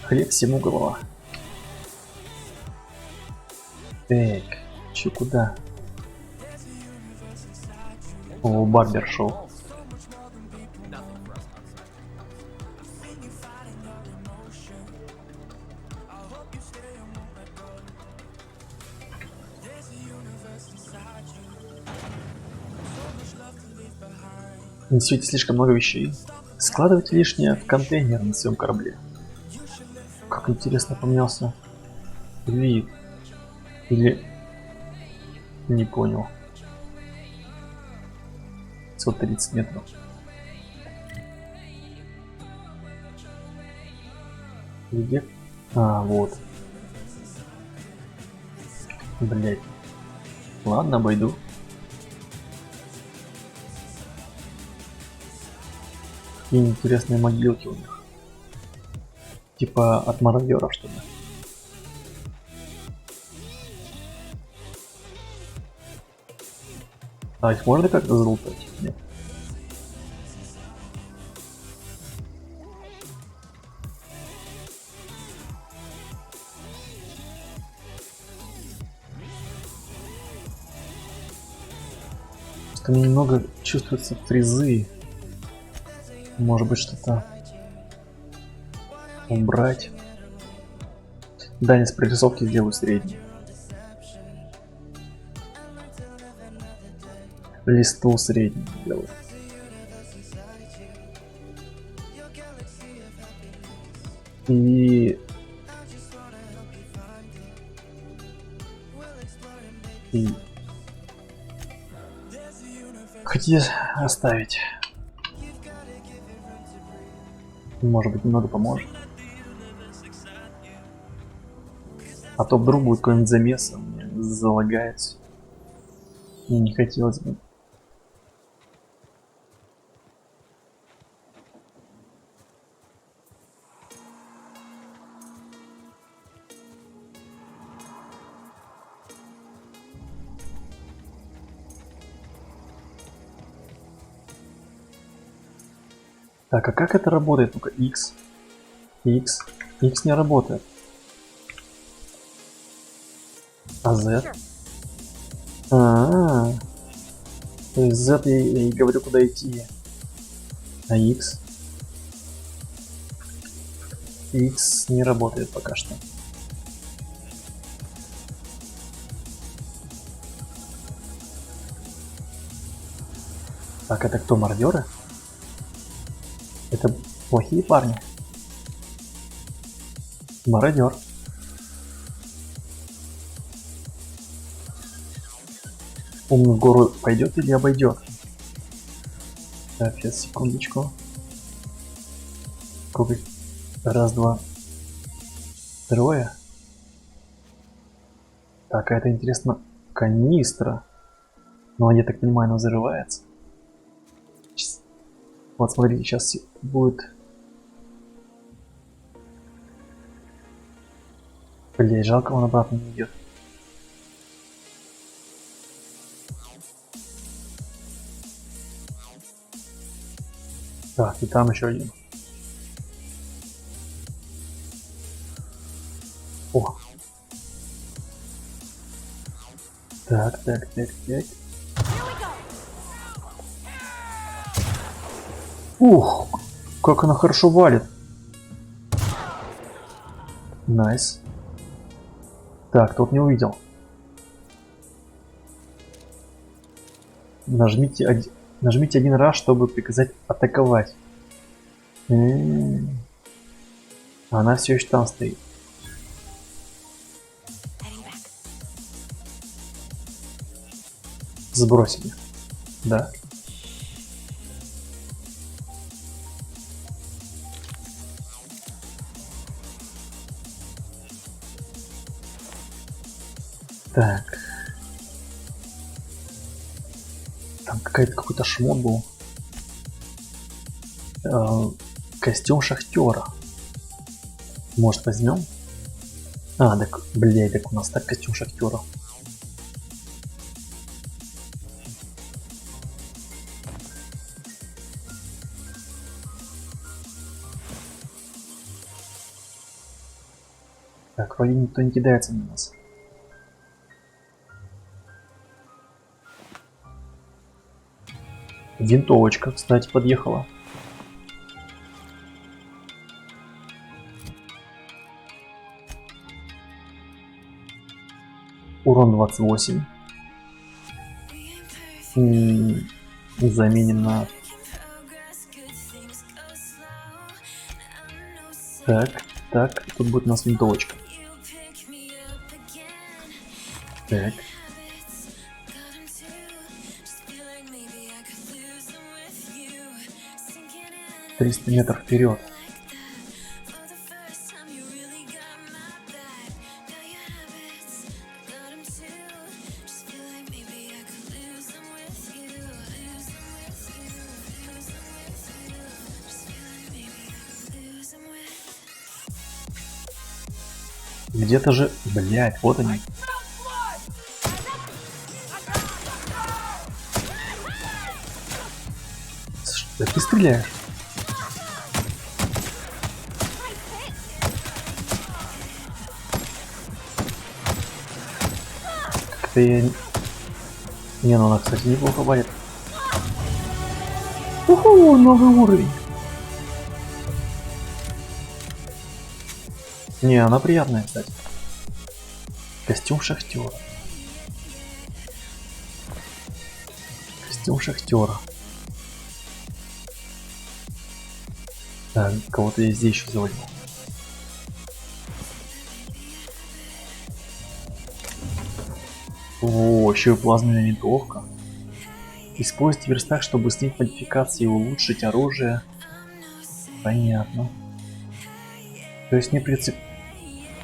Хлеб всему голова. Так, че куда? О, барбершоп. Несете слишком много вещей. Складывайте лишнее в контейнер на своем корабле. Как интересно поменялся вид. Или... Не понял. 130 метров. Где? А, вот. Блять. Ладно, обойду. Какие интересные могилки у них. Типа от мародеров, что ли. А их можно как-то залутать? Нет. Что немного чувствуются фрезы. Может быть, что-то убрать. Дальность прорисовки сделаю средний. Листу средний делаю. И хотите оставить? Может быть, немного поможет. А то вдруг будет какой-нибудь замес, у меня залагается. И не хотелось бы. Так, а как это работает? Ну-ка, X не работает. А Z? То есть Z я и говорю, куда идти. А X не работает пока что. Так, это кто, мародеры? Это плохие парни. Мародер. Он в гору пойдет или обойдет? Так, сейчас, секундочку. Сколько? Раз, два, трое. Так, а это интересно, канистра. Но я так понимаю, она взрывается. Вот, смотрите, сейчас будет... Блин, жалко, он обратно не идет. Так, и там еще один. О. Так. Ух, как она хорошо валит. Найс. Так, тот не увидел. Нажмите один раз, чтобы приказать атаковать. Она все еще там стоит. Сбросили. Да. Так. Там какой-то шмот был. Костюм шахтера. Может, возьмем? А, так, блядь, так у нас так костюм шахтера. Так, вроде никто не кидается на нас. Винтовочка, кстати, подъехала. Урон 28. Заменим на... Так, тут будет у нас винтовочка. Так. 300 метров вперед. Где-то же, блядь, вот они. Да ты стреляешь? Как-то я... Не, ну она, кстати, неплохо варит. Уху, новый уровень. Не, она приятная, кстати. Костюм шахтера. Костюм шахтера. Так, кого-то я здесь еще заводил. О, еще и плазменная винтовка. Используйте верстак, чтобы снять модификации и улучшить оружие. Понятно. То есть не прицеп...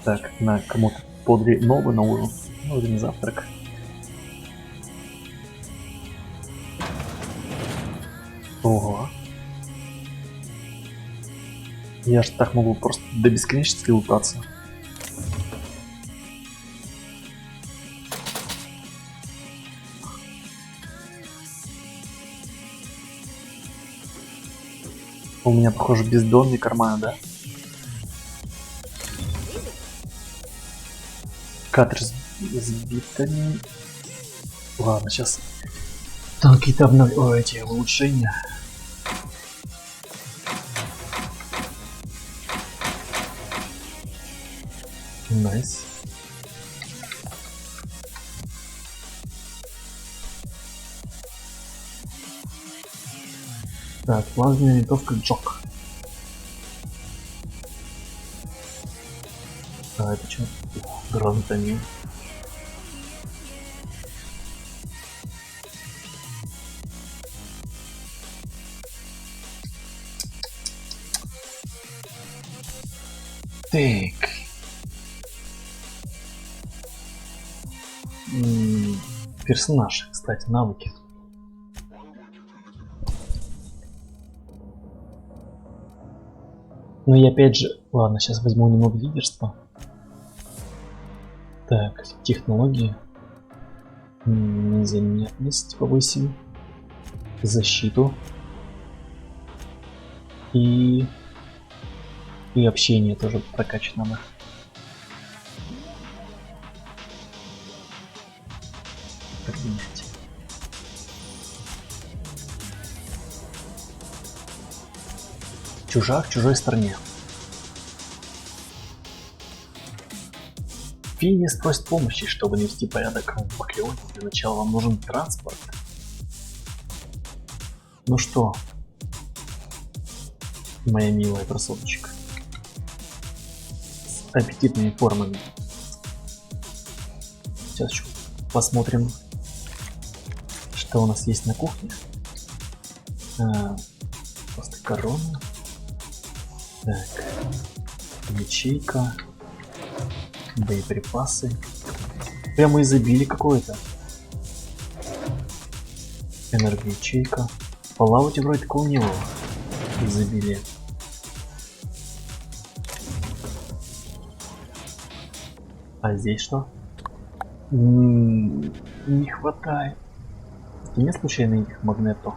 Так, на кому-то подли новый на ужин. Ну или на завтрак. Ого. Я же так могу просто до бесконечности лутаться. У меня, похоже, бездонный карман, да? Кадр сбитыми. Ладно, сейчас. Там какие-то эти улучшения. Найс. Так, плазменная винтовка Джок. А это что? Гранатомет. Так. Персонаж, кстати, навыки. Ну и опять же, ладно, сейчас возьму немного лидерства. Так, технологии. Незаметность повысим. Защиту. И общение тоже прокачать надо. Как видите. Чужак в чужой стране. Финиас просит помощи, чтобы навести порядок в Баклеоне. Для начала вам нужен транспорт. Ну что, моя милая красоточка, с аппетитными формами. Сейчас еще посмотрим, что у нас есть на кухне. Просто корона. Так, ячейка, боеприпасы. Прямо изобилие какое-то. Энергоячейка. По лауте вроде такого не было. Изобилие. А здесь что? Не хватает. Нет случайно их магнето?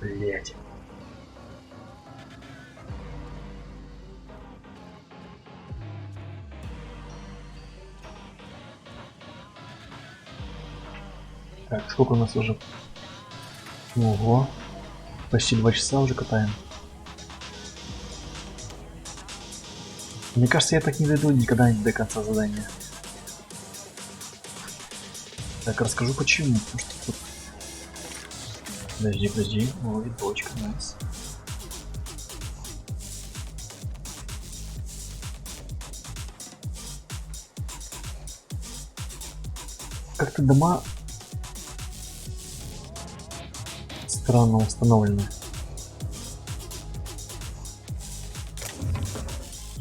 Блять. Так, сколько у нас уже? Ого. Почти 2 часа уже катаем. Мне кажется, я так не дойду никогда до конца задания. Так, расскажу почему. Потому что тут... Подожди. О, видочка, найс. Как-то дома странно установлены.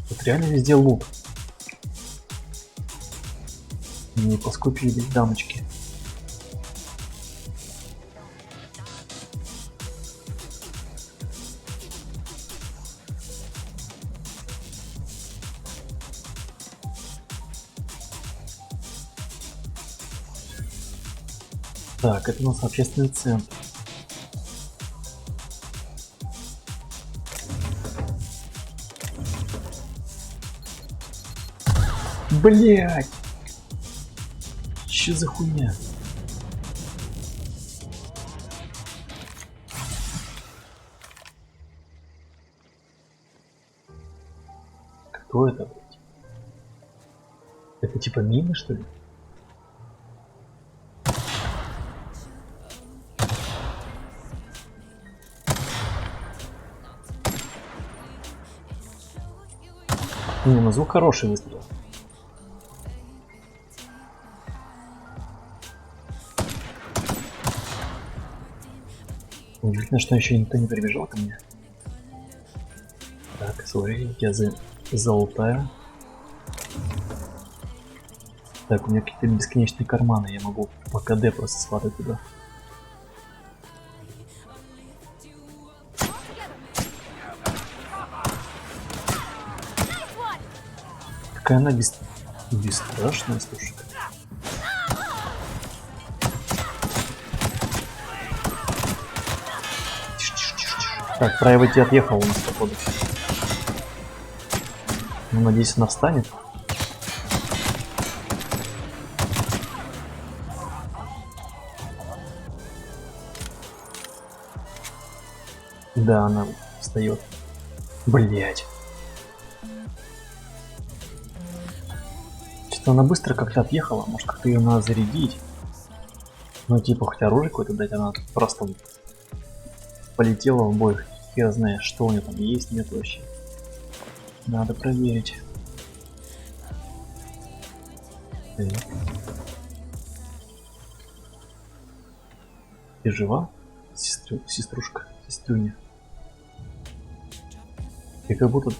Тут реально везде лут. Не поскупились дамочки. Так, это у нас общественный центр. Блять! Че за хуйня? Кто это, блядь? Это типа мины, что ли? Не, ну звук хороший выстрел. Удивительно, что еще никто не прибежал ко мне. Так, смотри, я залутаю. Так, у меня какие-то бесконечные карманы, я могу по КД просто сватать туда. Какая она бесстрашная, слушай. Так, Private отъехал у нас, походу. Ну, надеюсь, она встанет. Да, она встает. Блять. Что-то она быстро как-то отъехала. Может, как-то ее надо зарядить. Ну, типа, хоть оружие какое-то дать, она просто полетела в бой. Хер знает, что у нее там есть, нет вообще. Надо проверить. Ты жива? Сеструшка, сестрюня. Ты как будто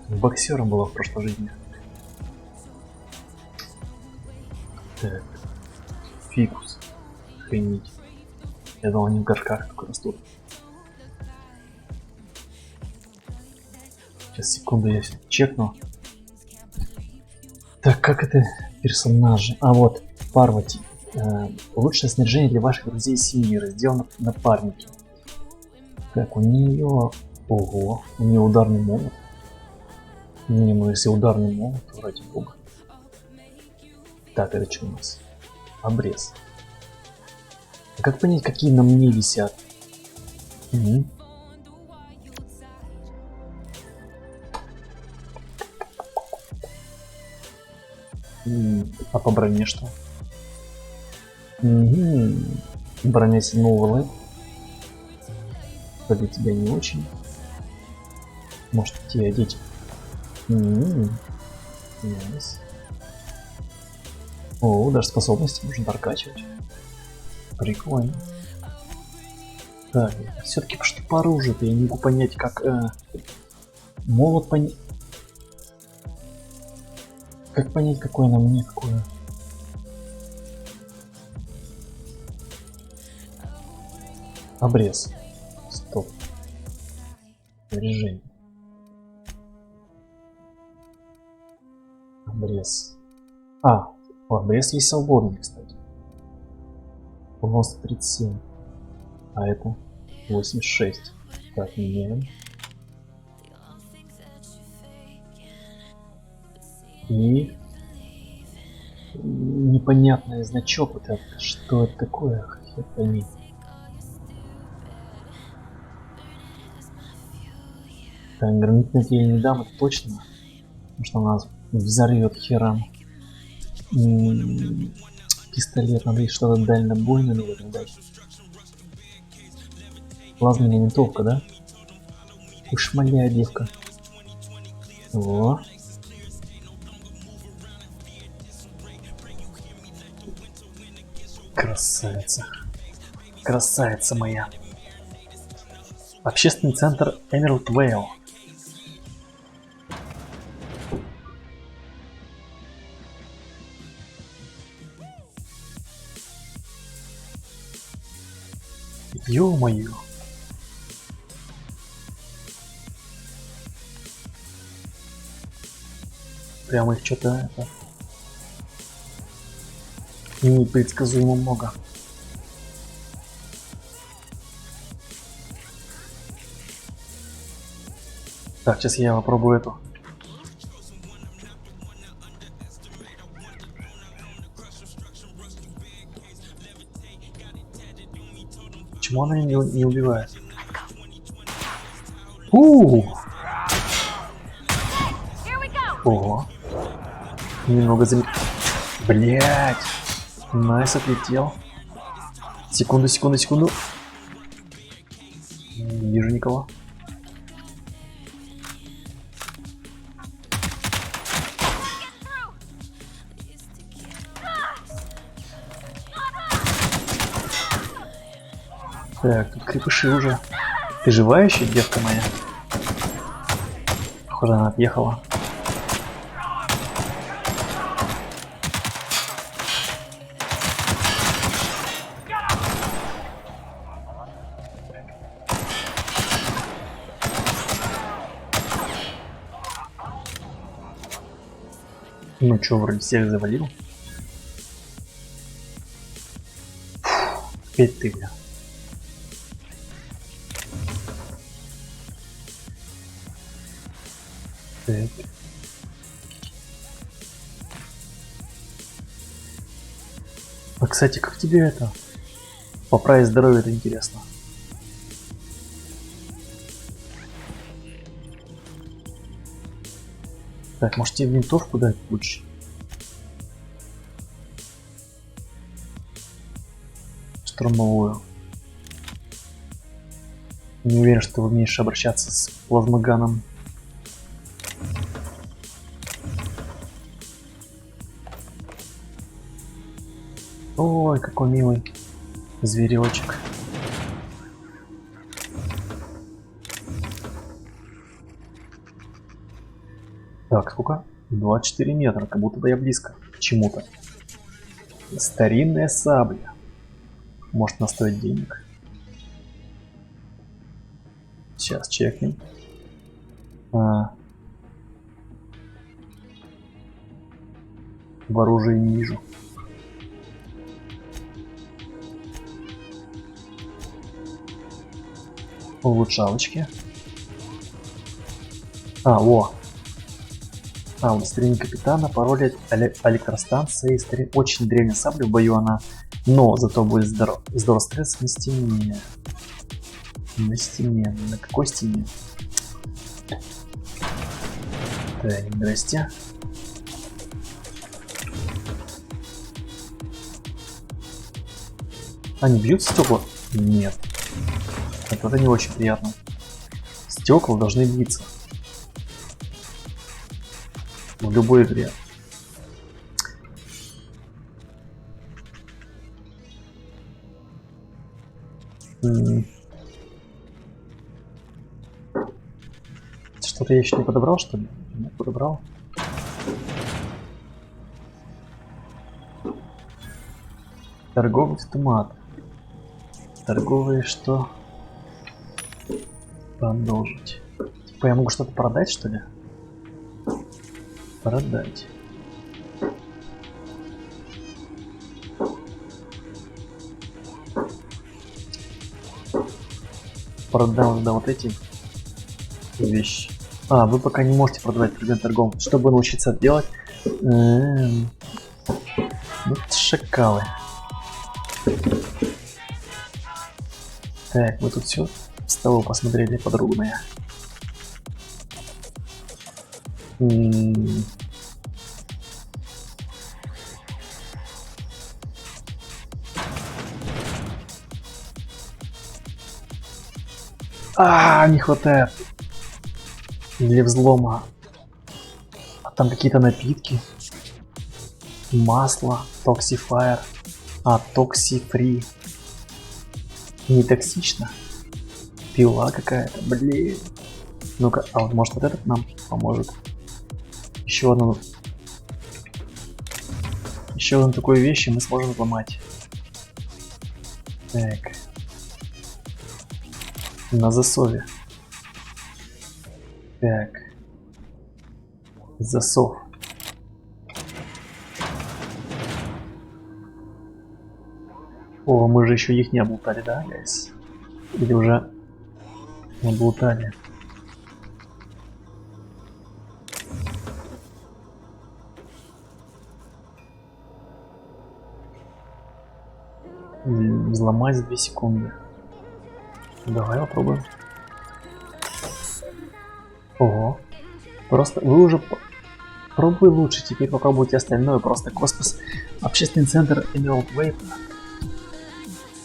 боксером была в прошлой жизни. Так. Фикус. Охренеть. Я думал, они в горшках только растут. Сейчас, секунду, я чекну. Так, как это персонажи? А вот, Парвати. Лучшее снаряжение для ваших друзей и семьи. Разделано на парнике. Так, у нее... Ого, у нее ударный молот. Не, ну если ударный молот, то ради бога. Так, это что у нас? Обрез. А как понять, какие на мне висят? Угу. А по броне что? Броня 7-го левела. Для тебя не очень. Может тебе одеть? Nice. О, даже способности можно прокачивать. Прикольно. Так, все-таки что по оружию-то я не могу понять, как молот понять. Как понять, какое на мне, какое? Обрез. Стоп. Снаряжение. Обрез. Обрез есть свободный, кстати. Урон 37. А это 86. Так, меняем. И непонятный значок вот это. Что это такое? Хер пойми. Так, гранитный я не дам, это точно. Потому что нас взорвет херам. Пистолет, надо что-то дальнобойное, наверное, дать. Плазменная винтовка, да? Уж моя девка. Во. Красавица. Красавица моя. Общественный центр Эмералд Вейл. Ё-моё. Прямо их что-то это непредсказуемо много. Так, сейчас я попробую эту. Почему она не убивает? Ого. Немного Блять. Найс отлетел. Секунду. Не вижу никого. Так, тут крепыши уже. Ты живая еще, девка моя? Похоже, она отъехала. Ну чё, вроде всех завалил. Опять ты, бля. Так. А, кстати, как тебе это? Поправить здоровье, это интересно. Так, может тебе винтовку дать лучше? Штурмовую. Не уверен, что ты умеешь обращаться с плазмоганом. Ой, какой милый зверечек. Так, сколько? 24 метра, как будто бы я близко к чему-то. Старинная сабля. Может она стоит денег? Сейчас чекнем. В оружии не вижу. Улучшалочки. Во. Удостоверение капитана, пароль от электростанции, очень древняя сабля, в бою она, но зато будет здорово стрелять на стене. На стене. На какой стене? Так, здрасте. Они бьют стекла? Нет. Это не очень приятно. Стекла должны биться. В любой игре. Что-то я еще не подобрал, что ли? Не подобрал. Торговый автомат. Торговые что? Продолжить. Типа я могу что-то продать, что ли? Продать. Продам, да, вот эти вещи. А, вы пока не можете продавать предмет торговым. Чтобы научиться это делать. Ну, шакалы. Так, мы тут все с того посмотрели, подруга моя. Не хватает для взлома. А там какие-то напитки. Масло, Toxifire. Toxifree. Не токсично. Пила какая-то, блин. Ну-ка, а вот может вот этот нам поможет. Еще одну такую вещь и мы сможем взломать. Так. На засове. Так. Засов. О, мы же еще их не облутали, да, гайс? Или уже облутали? Взломать за 2 секунды. Давай попробуем. Ого. Просто вы уже пробуй лучше. Теперь попробуйте остальное. Просто космос. Общественный центр Emerald Wave.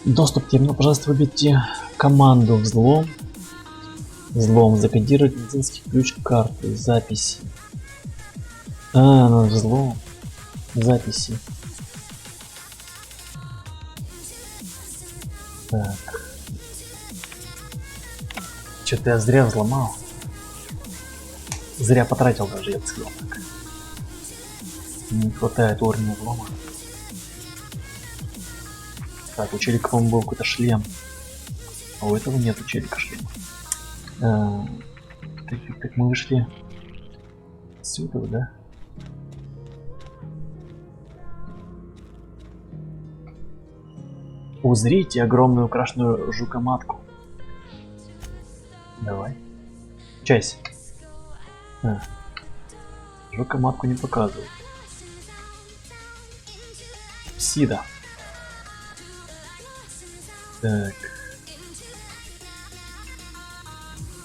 Доступ к терминалу. Пожалуйста, выберите команду взлом. Взлом. Закодировать медицинский ключ карты. Записи. Ну взлом. Записи. Так. Что-то я зря взломал. Зря потратил даже, я бы сказал так. Не хватает уровня взлома. Так, у челика, по-моему, был какой-то шлем. А у этого нет у челика шлема. Так, мы вышли отсюда, да? Узрите огромную украшенную жукоматку. Давай. Часть. Жукоматку не показывает. Псида. Так.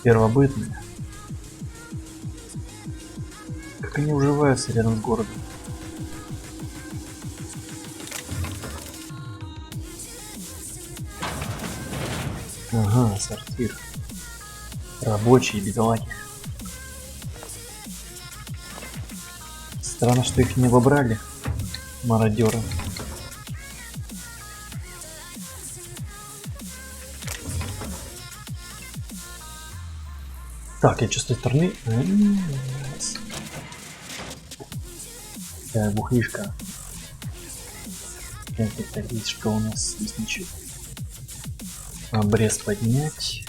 Первобытные. Как они уживаются рядом с городом? Ага, сортир. Рабочие бедолаги. Странно, что их не выбрали. Мародеры. Так, я чувствую стороны. Так, бухлишка. Так, здесь что у нас? Здесь ничего. Обрез поднять.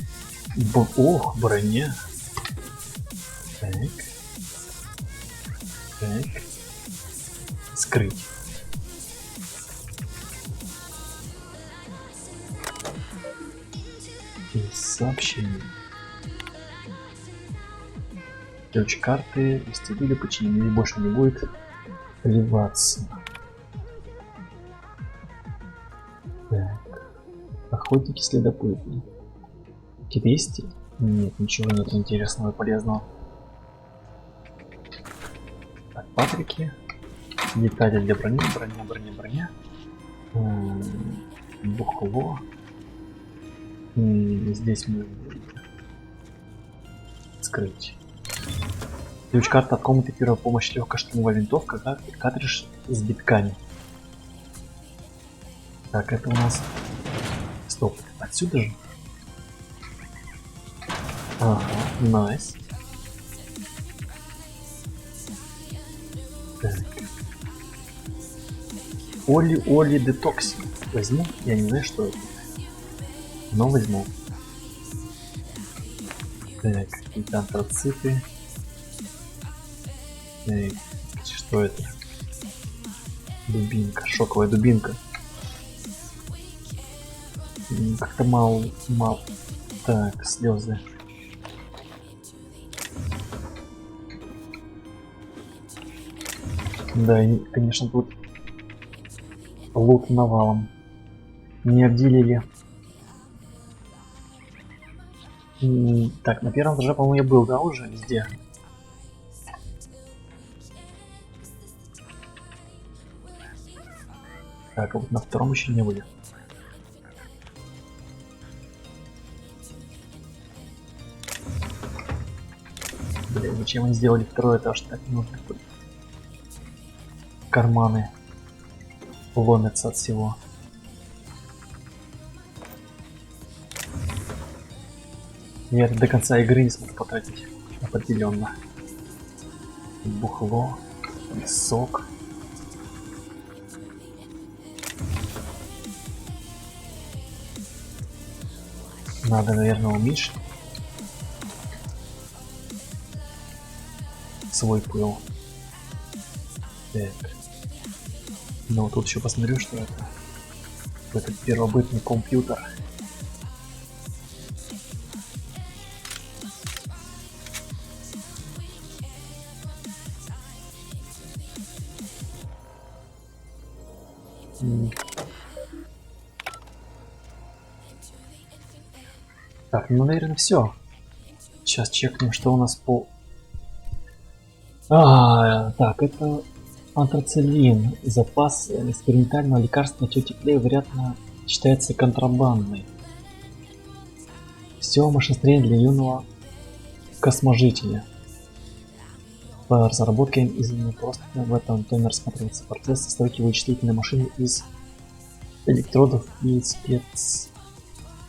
Ох, броня. Так. Так. Скрыть. И сообщение. Ключ карты, вестибюля починены, больше не будет вливаться. Так. Охотники, следопыты. Какие-то есть? Нет, ничего нет интересного и полезного. Так, патрики. Детали для брони, броня. бухло. Здесь мы можем скрыть. Ключ-карта от комнаты первой помощи, легкая штурмовая винтовка, картридж с битками. Так, это у нас... Стоп, отсюда же? Ага, найс. Так. Оли детокси. Возьму? Я не знаю, что это. Но возьму. Так, какие-то антрациты. Так, что это? Дубинка, шоковая дубинка. Как-то мало. Так, слезы. Да, и, конечно, тут лут навалом. Не обделили. Так, на первом этаже, по-моему, я был, да, уже везде. Так, а вот на втором еще не были. Блин, зачем они сделали второй этаж? Так нужно. Карманы ломятся от всего. Я это до конца игры не смогу потратить определенно. Бухло, сок. Надо, наверное, уменьшить свой пыл. Так. Ну, тут еще посмотрю, что это. Этот первобытный компьютер. Так, ну, наверное, все. Сейчас чекнем, что у нас по... Так, это антрацилин. Запас экспериментального лекарства тети Клей, вероятно, считается контрабандой. Все машиностроение для юного косможителя. По разработке изменено просто в этом томе рассматривается процесс стройки вычислительной машины из электродов и спец...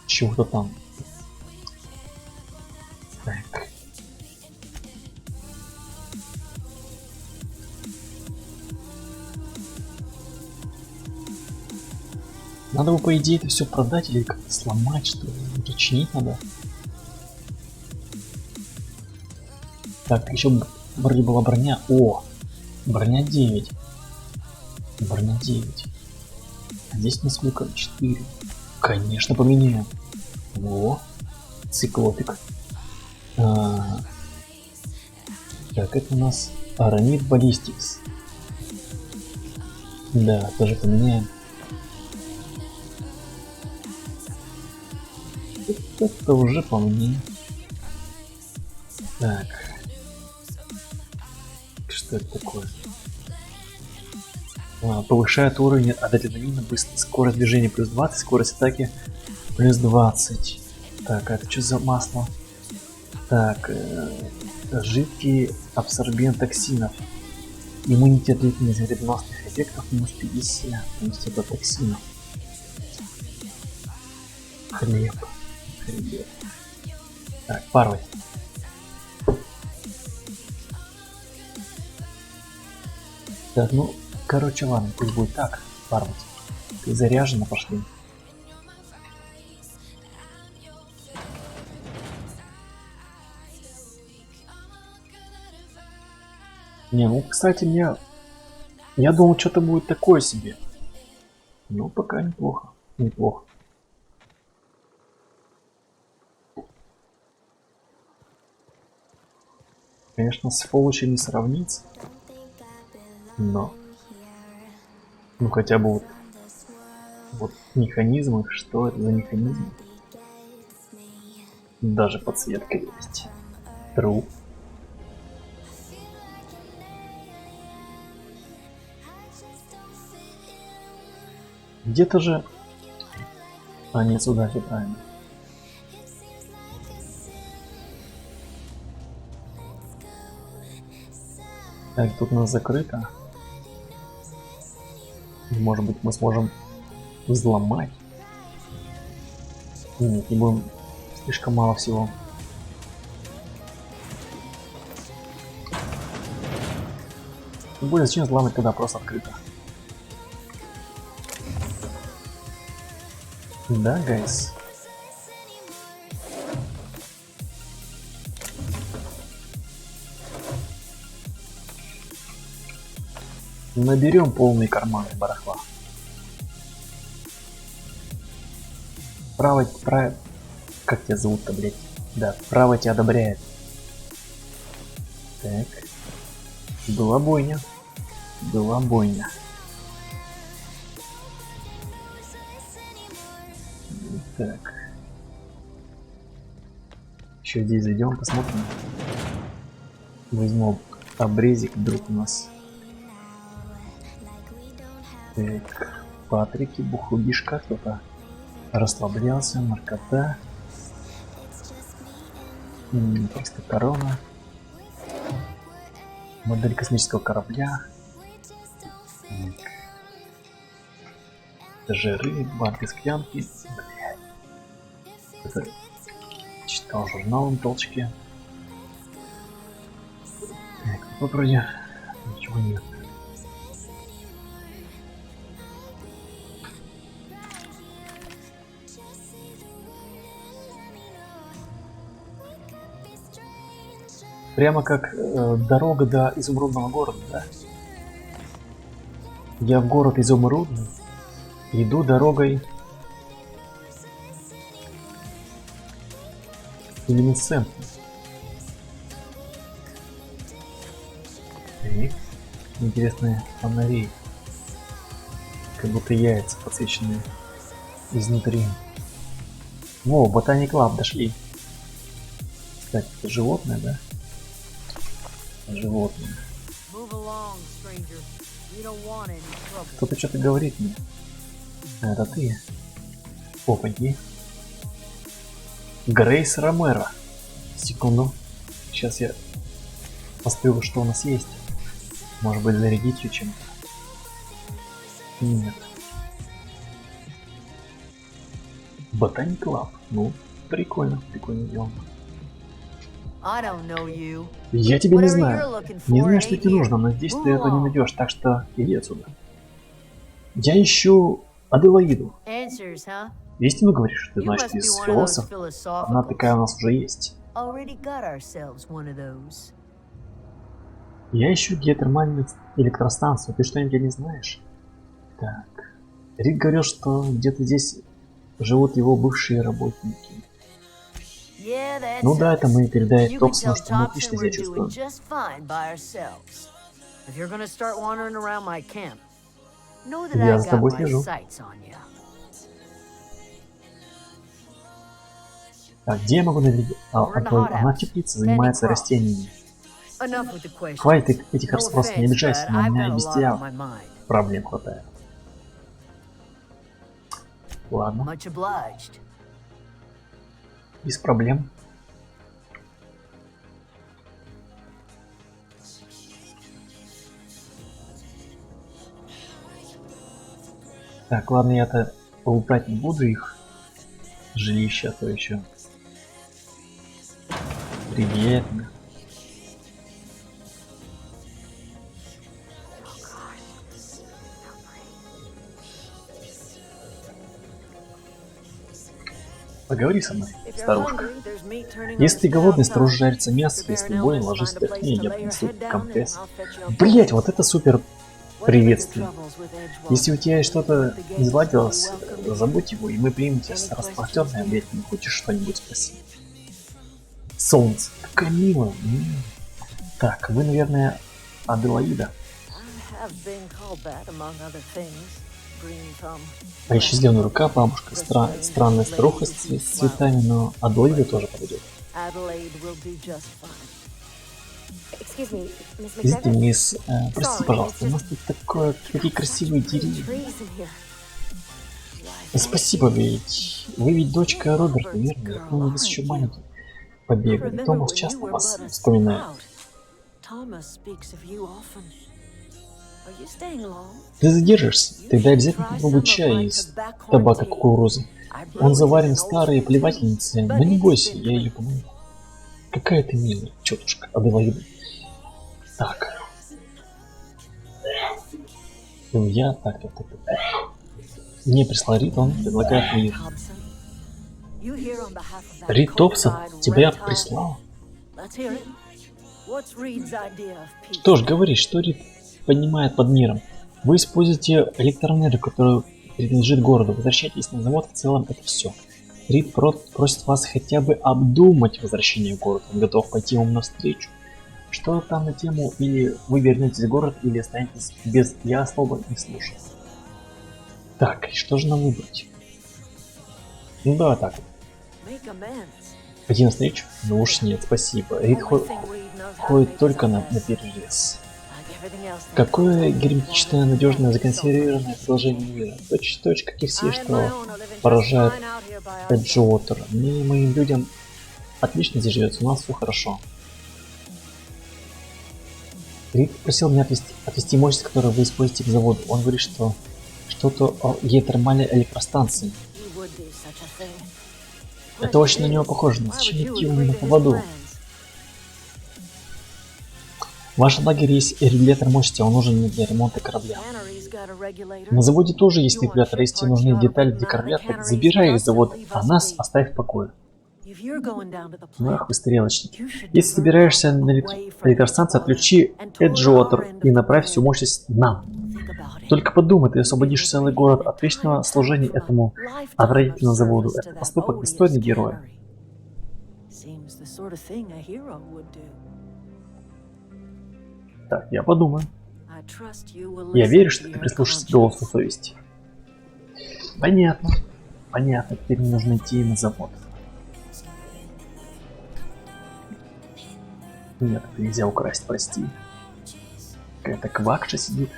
чего-то там. Так. Надо бы, по идее, это все продать или как-то сломать, что ли, уточнить надо. Так, еще вроде была броня. О, броня 9. Броня 9. А здесь насколько? 4. Конечно, поменяем. Во, циклопик. Так, это у нас Арамид Баллистикс. Да, тоже поменяем. Это уже по мне. Так. Что это такое? Повышает уровень адреналина, скорость движения плюс 20, скорость атаки плюс 20. Так, а это что за масло? Так, жидкий абсорбент токсинов. Иммунитет длительность вредоносных эффектов минус 50. То есть это токсинов. Хлеб. Так, парой. Так, ну, короче, ладно, пусть будет так, парвать. Ты заряжена, пошли. Не, ну, кстати, я думал, что-то будет такое себе. Ну, пока неплохо. Неплохо. Конечно, с Фоллачем не сравнится. Но... Ну, хотя бы вот механизмы. Что это за механизм? Даже подсветка есть. True. Где-то же А нет, сюда, все правильно. Так, тут у нас закрыто. Может быть, мы сможем взломать. Нет, не будем. Слишком мало всего. Тем более, зачем взломать, когда просто открыто? Да, гайс. Наберем полные карманы барахла. Право, как тебя зовут-то, блядь? Да, право тебя одобряет. Так. Была бойня. Была бойня. Так. Еще здесь зайдем, посмотрим. Возьму обрезик, вдруг у нас. Так. Патрики, бухудишка, кто-то расслаблялся, наркота. Просто корона. Модель космического корабля. Жиры, банки, склянки. Блядь. Это... Читал журнал на толчке. Так, тут вроде ничего нет. Прямо как дорога до изумрудного города, да? Я в город изумрудный иду дорогой люминесцентной. Интересные фонари, как будто яйца подсвеченные изнутри. Во, Ботаник Лаб дошли. Кстати, это животное, да? Животное. Кто-то что-то говорит мне. Это ты. Опаньки. Грейс Ромеро. Секунду. Сейчас я посмотрю, что у нас есть. Может быть, зарядить ее чем-то. Нет. Ботаник Лаб. Ну, прикольно, прикольно дело. Я тебя не знаю. Не знаю, что тебе нужно, но здесь ты это не найдешь, так что иди отсюда. Я ищу Аделаиду. Истину говоришь, ты значит из философ. Она такая у нас уже есть. Я ищу геотермальную электростанцию. Ты что-нибудь не знаешь? Так. Рик говорил, что где-то здесь живут его бывшие работники. Ну да, это мы передает Топсону, что мы отлично себя чувствуем. Я за тобой слежу. Так, где я могу наведать? Она теплица, занимается растениями. Хватит этих расспросов, не обижайся, но у меня и без тебя проблем хватает. Ладно. Без проблем. Так, ладно, я-то убрать не буду их жилища, а то еще приятно. Поговори со мной, старушка. Если ты голодный, снаружи жарится мясо, если больно, ложись отдохни, я принесу компресс. Блять, вот это супер приветствие. Если у тебя что-то не заладилось, забудь его, и мы примем тебя с распростёрной объятиями. Хочешь что-нибудь спросить? Солнце, такая милая. Так, вы, наверное, Аделаида. А еще зеленая рука, бабушка, странная старуха с цветами, но Аделаида тоже подойдет. Извините, мисс, простите, пожалуйста, у нас тут такие красивые деревья. Спасибо, ведь вы ведь дочка Роберта, верно? Я помню, вы еще маленький. Побегали. Томас часто вас вспоминает. Ты задержишься? Тогда обязательно попробуй чай из табака кукурузы. Он заварен старой плевательницей, но не бойся, я ее помогу. Какая ты милая, тетушка Аделаида. Так. Я так. Мне прислал Рид, он предлагает мир. Рид Томпсон тебя прислал? Что ж, говори, что Рид понимает под миром? Вы используете электроэнергию, которая принадлежит городу. Возвращайтесь на завод, в целом это все. Рид просит вас хотя бы обдумать возвращение в город. Он готов пойти вам навстречу. Что там на тему, или вы вернетесь в город, или останетесь без... Я особо не слушаю. Так, что же нам выбрать? Ну давай так. Пойти навстречу? Ну уж нет, спасибо. Рид ходит только на перерез. Какое герметичное, надежное, законсервированное продолжение мира. Точь-в-точь, как и все, что поражает Эджуотер. Мне и моим людям отлично здесь живется, у нас все хорошо. Рид просил меня отвести мощность, которую вы используете к заводу. Он говорит, что что-то о геотермальной электростанции. Это очень на него похоже, но зачем идти ему на поводу? В вашем лагере есть регулятор мощности, он нужен для ремонта корабля. На заводе тоже есть регулятор, если тебе нужны детали для корабля, так забирай их с завода, а нас оставь в покое. Ах вы стрелочник. Если собираешься на электростанцию, отключи Эджуотер и направь всю мощность нам. Только подумай, ты освободишь целый город от вечного служения этому отвратительному заводу. Это поступок достойный героя. Так, я подумаю. Я верю, что ты прислушаешься к голосу совести. Понятно. Понятно, теперь мне нужно идти на завод. Нет, это нельзя украсть, прости. Какая-то квакша сидит.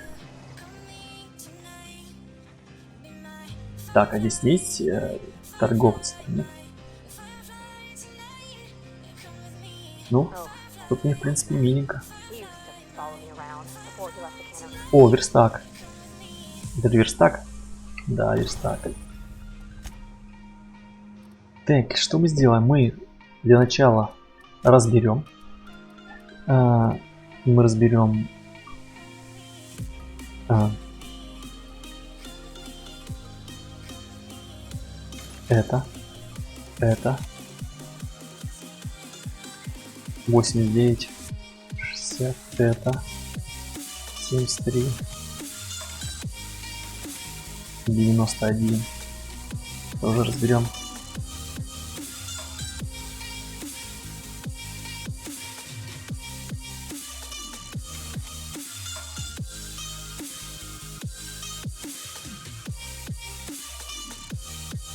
Так, а здесь есть торговцы? Нет? Ну, тут мне, в принципе, миленько. О, верстак. Это верстак? Да, верстак. Так, что мы сделаем? Мы для начала разберем. Мы разберем это 89 60 это 73 91 тоже разберем.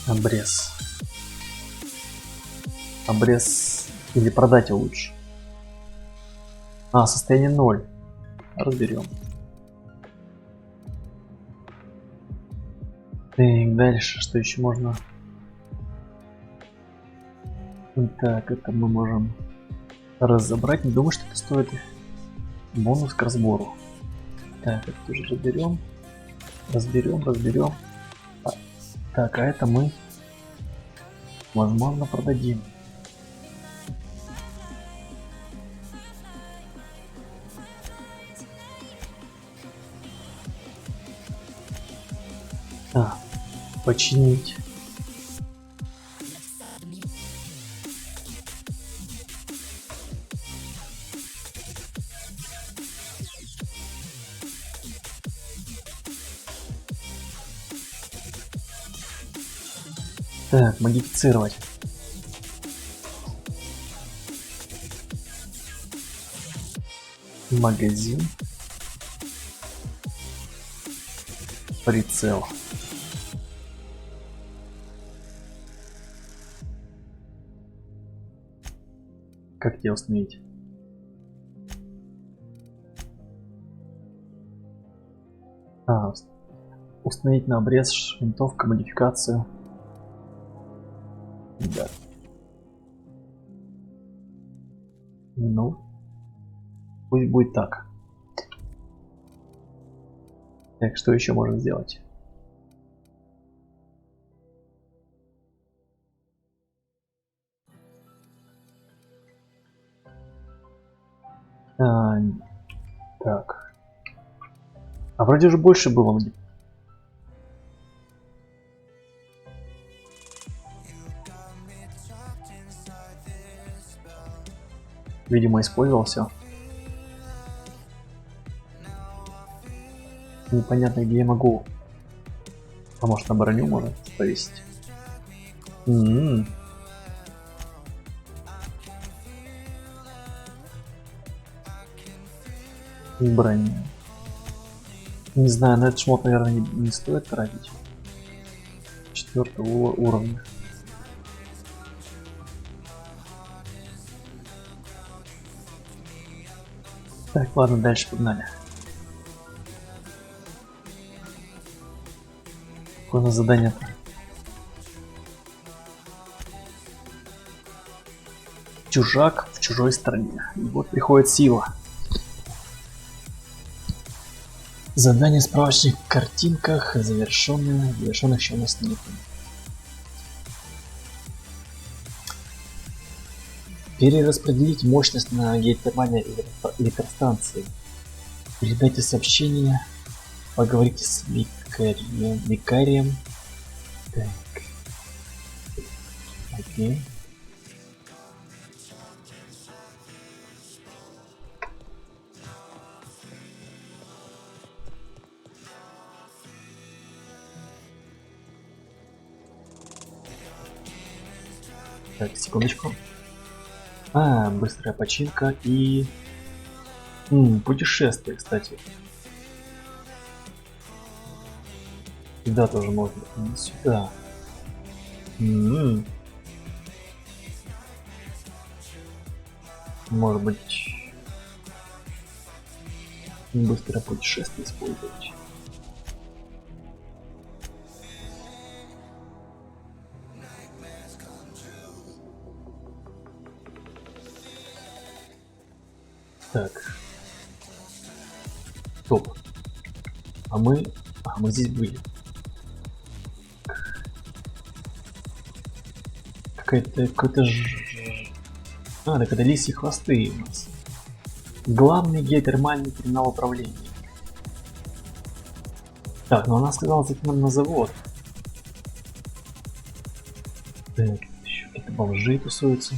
Обрез. Обрез или продать его лучше. А, состояние 0. Разберем. Так, дальше, что еще можно? Так, это мы можем разобрать. Не думаю, что это стоит бонус к разбору. Так, это тоже разберем. Разберем. Так, а это мы, возможно, продадим. Починить. Так, модифицировать. Магазин. Прицел. Как тебе установить? Установить на обрез, винтовка, модификацию. Да. Ну, пусть будет так. Так, что еще можно сделать? Так. А вроде уже больше было мне. Видимо, использовал все. Непонятно, где я могу. А может, на броню можно повесить? Броня. Не знаю, на этот шмот, наверное, не стоит тратить. 4-го уровня. Так, ладно, дальше погнали. Какое у нас задание-то? Чужак в чужой стране. И вот приходит сила. Задание справочник в картинках, завершенных еще у нас нет. Перераспределить мощность на геотермальной электростанции. Передайте сообщение. Поговорите с викарием. Так. Окей. Так, секундочку. Быстрая починка и... путешествие, кстати. Сюда тоже можно. Сюда. Может быть... быстрое путешествие использовать. Так. Стоп. А мы здесь были. Какой-то так это лисьи хвосты у нас. Главный геотермальный терминал управления. Так, ну она сказала зайти нам на завод. Так, еще какие-то бомжи тусуются.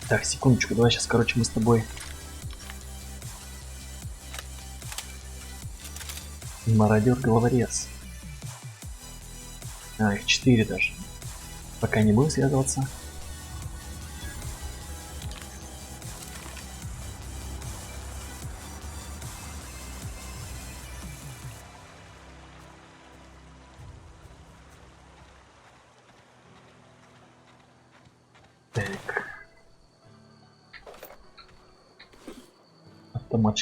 Так, секундочку, давай сейчас, короче, мы с тобой... Мародер-головорез. Их 4 даже. Пока не будем связываться. Так. Автомат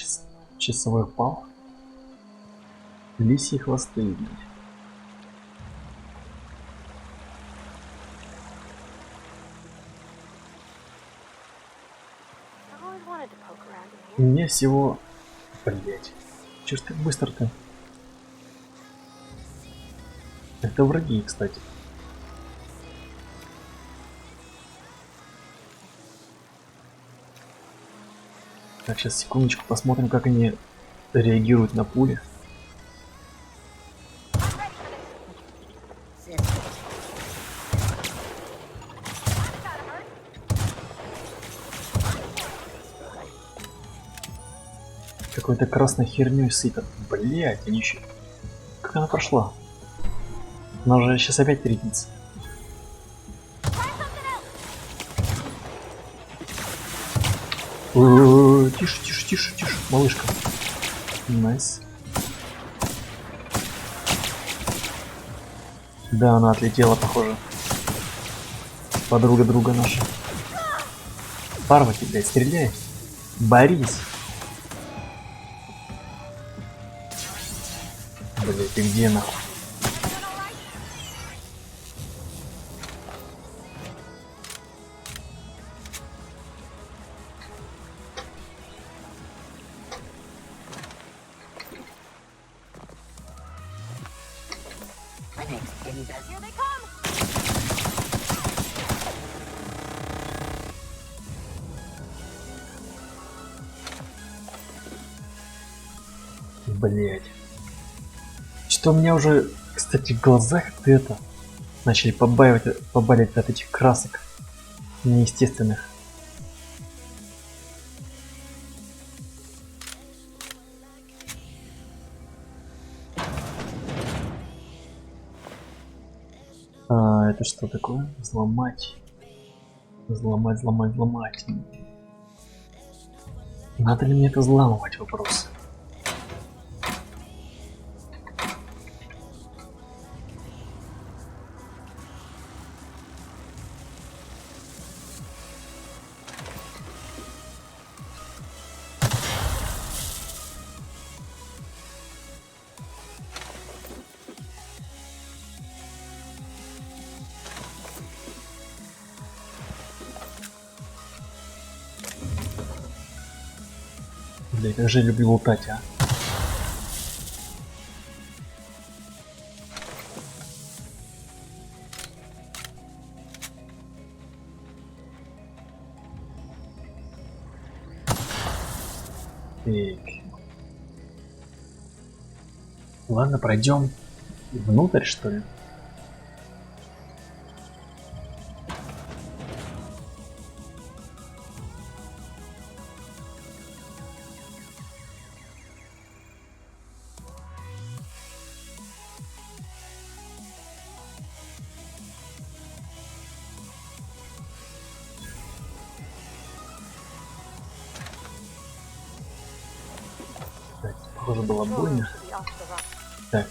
часовой пал. Лисьи хвосты. Мне всего... Блять. Чё ж так быстро-то? Это враги, кстати. Так, сейчас секундочку посмотрим, как они реагируют на пули. Какой-то красной херней сыпят. Блять, они еще... Как она прошла? Она уже сейчас опять перекинется. Тише, тише, тише, тише, малышка. Найс. Да, она отлетела, похоже. Подруга друга наша. Парвати, блядь, стреляй. Борис. Блядь, ты где нахуй? Here they come! Блять. Что у меня уже, кстати, в глазах это начали побаливать от этих красок неестественных. Это что такое? Взломать. Взломать. Надо ли мне это взламывать? Вопрос. Бля, как же я люблю лутать, а. Так. Ладно, пройдем внутрь, что ли. Так, похоже, было больно. Так,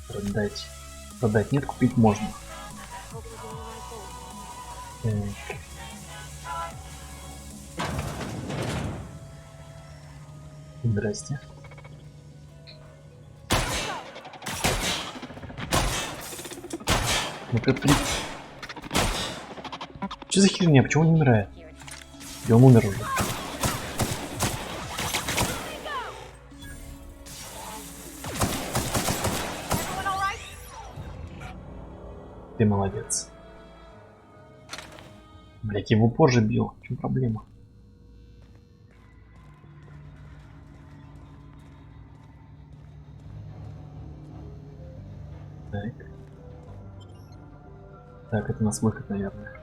продать. Продать нет, купить можно. Так. Здрасте. Ну-ка, Что за херня? Почему он не умирает? И он умер уже. Ты молодец. Блять, его позже бил. В чем проблема? Так. Так, это у нас выход, наверное.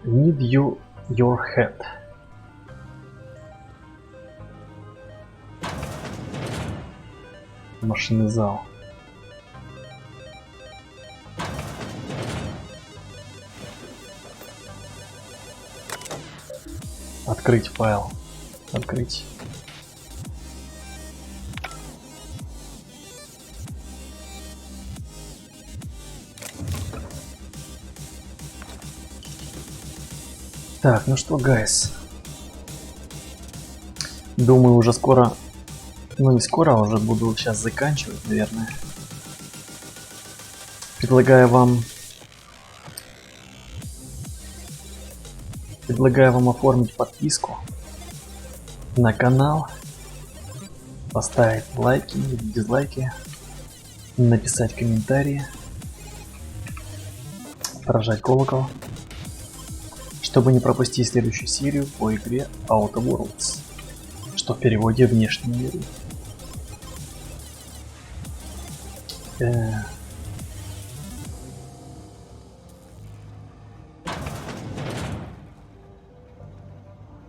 Need you your head. Машинный зал. Открыть файл. Открыть. Так, ну что, гайс. Думаю, уже скоро... Ну, не скоро, а уже буду сейчас заканчивать, наверное. Предлагаю вам оформить подписку на канал, поставить лайки или дизлайки, написать комментарии, прожать колокол, чтобы не пропустить следующую серию по игре Outer Worlds, что в переводе «Внешний мир».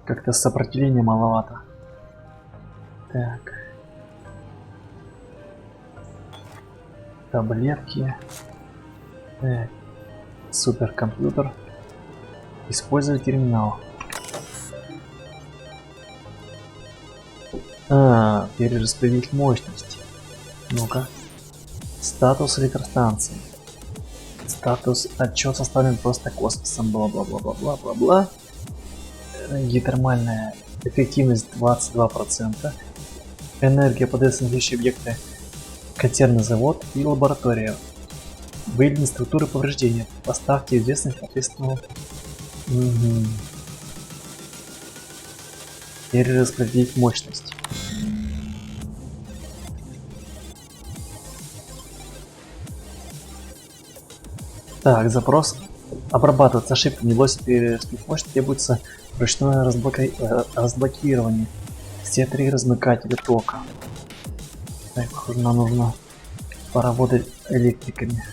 Как-то сопротивления маловато. Так. Таблетки. Так. Суперкомпьютер. Использовать терминал. Перераспределить мощность. Ну-ка. Статус электростанции. Статус отчет составлен просто космосом. Бла-бла-бла-бла-бла-бла-бла. Геотермальная эффективность 22%. Энергия подается на следующие объекты. Консервный завод и лаборатория. Выявлены структуры повреждения. Поставьте известность соответственно. Перераспределить мощность. Так, запрос обрабатывается. Ошибка. Не лось мощь, требуется ручное разблокирование. Все 3 размыкателя тока. Так, похоже, нам нужно поработать электриками.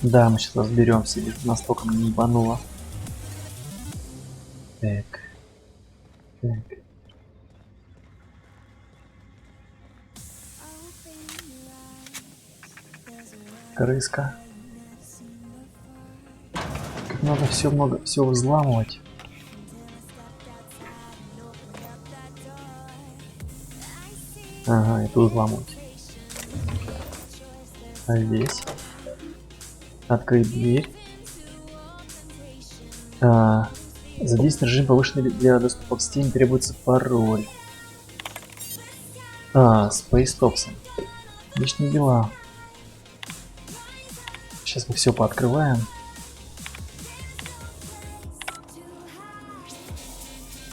Да, мы сейчас разберемся, ведь нас током не ебануло. Так. Так. Крыска. Как надо много всего взламывать. Ага, и тут взламывать. А здесь открыть дверь. Задействовать режим повышенный для доступа к системе, требуется пароль. Space Topson. Личные дела. Сейчас мы все пооткрываем.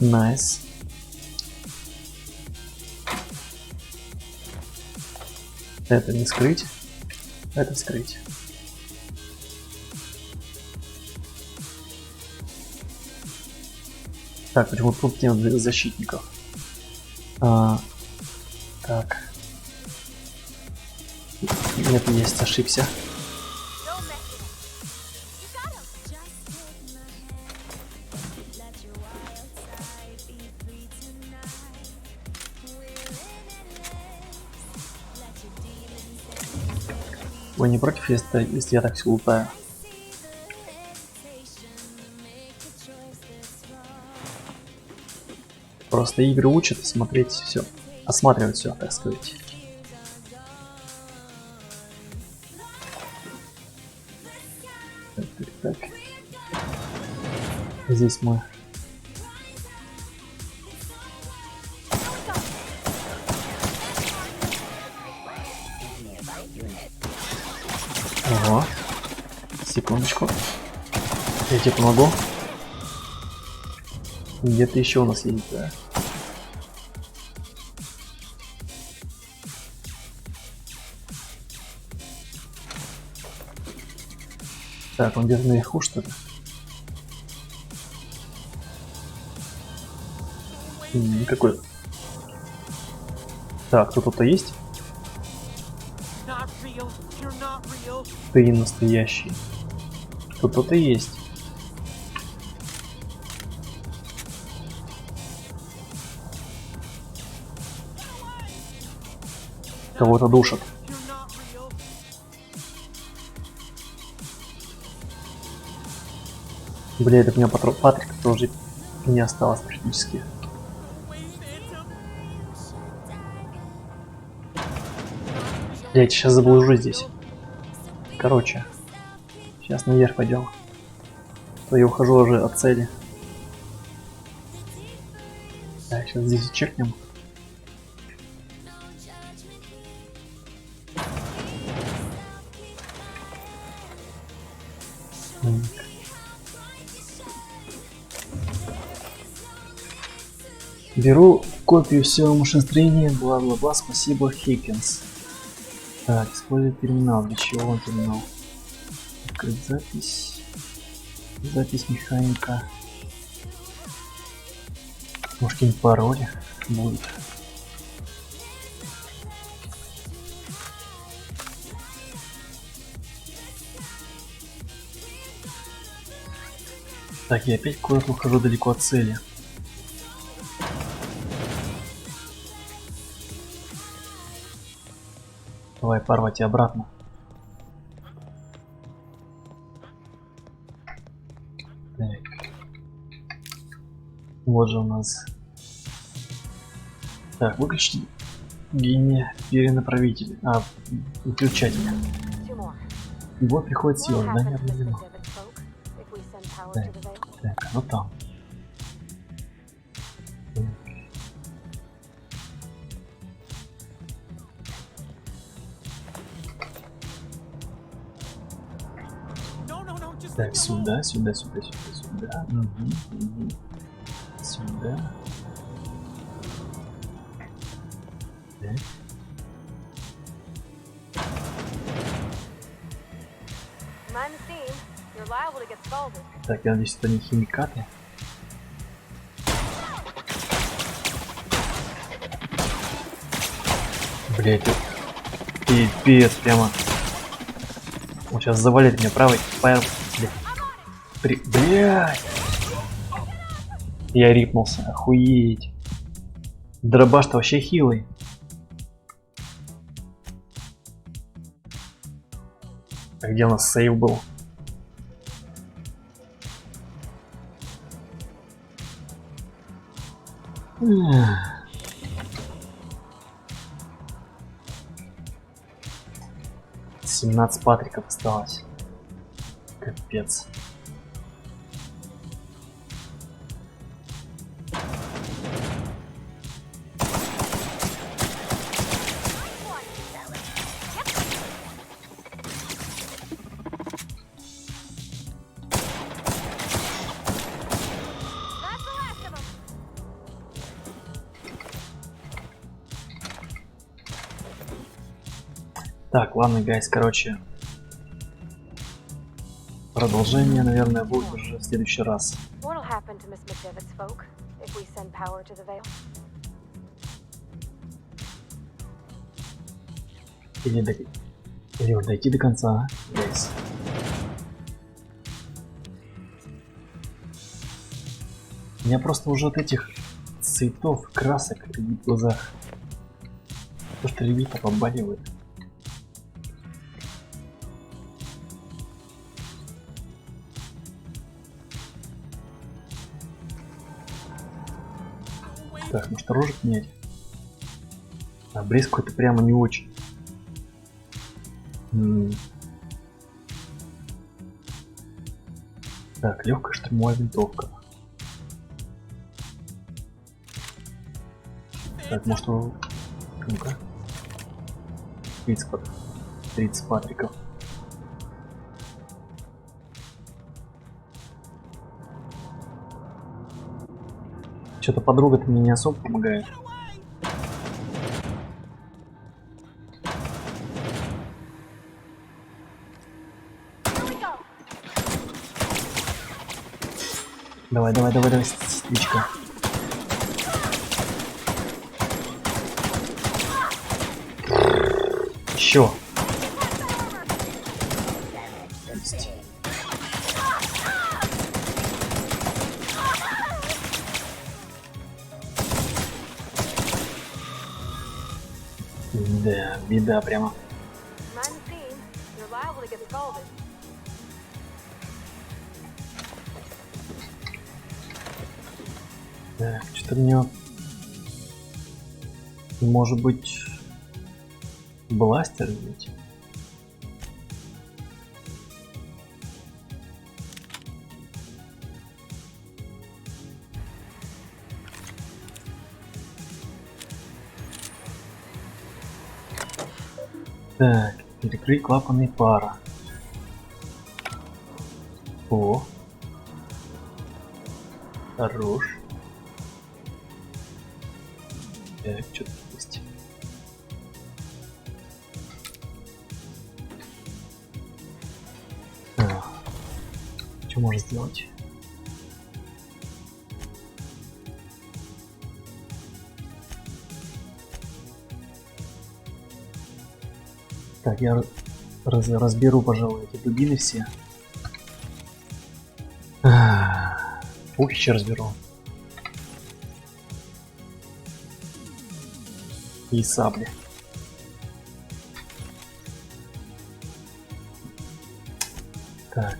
Nice. Это не скрыть. Это скрыть. Так, почему тут нет защитников? Так. Нет, есть, ошибся. Вы не против, если я так все лутаю? Просто игры учат смотреть все, осматривать все, так сказать. Так. Здесь мы. Ого. Секундочку. Я тебе помогу. Где-то еще у нас есть, да? Так, он где-то наверху, что ли? Никакой. Так, тут кто-то есть? Ты не настоящий. Тут кто-то есть. Кого-то душат. Бля, это у меня Патрик тоже не осталось практически. Я сейчас заблужу здесь. Короче, сейчас наверх пойдем. То я ухожу уже от цели. Так, сейчас здесь чекнем. Беру копию всего машиностроения, бла-бла-бла, спасибо, Хиккинс. Так, использовать терминал. Для чего он терминал? Открыть запись. Запись механика. Может, какие-нибудь пароли будут. Так, я опять куда-то ухожу далеко от цели. Давай, порвать и обратно. Так. Вот же у нас. Так, выключить перенаправитель. Выключатель. И вот приходит сила, да, не определено. Так, ну там. Так, сюда. Сюда. Сюда. Так. Mind the scene. You're liable to get scalded. Так, я надеюсь, это не химикаты. Блять, пипец, прямо. Он сейчас завалит меня правой. Блять. Я рипнулся, охуеть. Дробаш-то вообще хилый. А где у нас сейв был? — 17 патриков осталось. Капец. Так, ладно, гайс, короче, продолжение, наверное, будет уже в следующий раз. What'll happen to Miss McDevitt's folk if we send power to the Vale? Или уж дойти до конца, гайс. У меня просто уже от этих цветов, красок в глазах. То, что ребята побаливают. Так, может рожек менять? А блеск какой-то прямо не очень. Так, легкая штурмовая винтовка. Так, может его... Ну-ка. 30 патриков. Что-то подруга-то мне не особо помогает. Давай, сестричка. Еще. Да, беда прямо. Mind the scene. You're liable to get scalded. Так, что-то мне... Может быть... Бластер ведь? Так, перекрыть клапаны пара. О. Хорош. Так, что-то есть. Что можно сделать? Так, я разберу, пожалуй, эти дубины все. Пухичи разберу. И сабли. Так.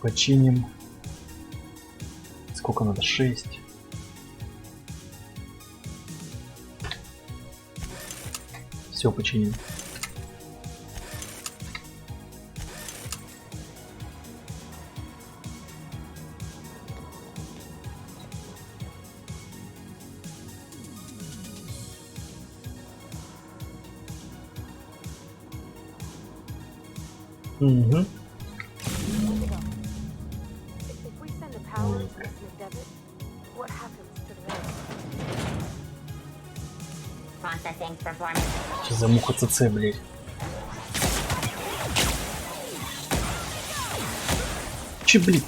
Починим. Сколько надо? 6. Все починим. Угу. If we send the power to Miss McDevitt, what happens to the Vale? Processing performance. Что за муха ЦЦ, блядь? Че, блин?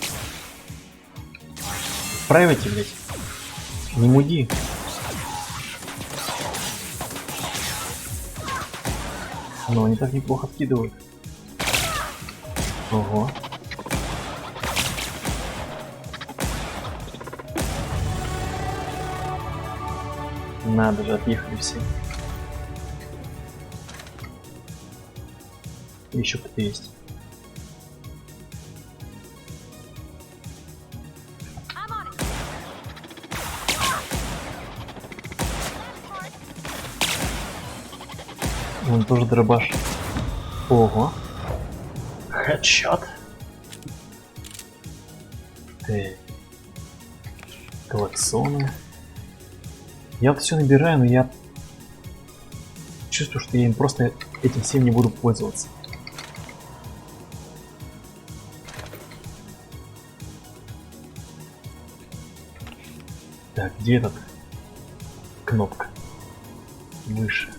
Правите, блядь. Не муди. Но они так неплохо вкидывают. Ого. Надо же, отъехали все. Еще кто-то есть. Он тоже дробаш. Ого. Хедшот. Клаксоны. Я вот все набираю, но я чувствую, что я им просто этим всем не буду пользоваться. Так, где этот? Кнопка. Выше.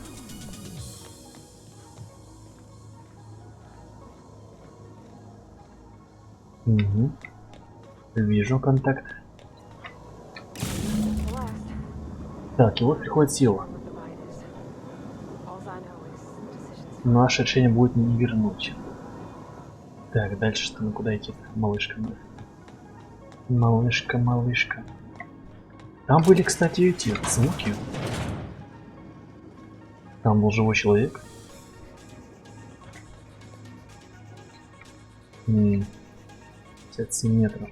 Угу. Вижу контакт. Так, и вот приходит сила. Наше решение будет не вернуть. Так, дальше что? Ну куда идти? Малышка. Малышка, малышка. Там были, кстати, эти звуки. Там был живой человек. 57 метров.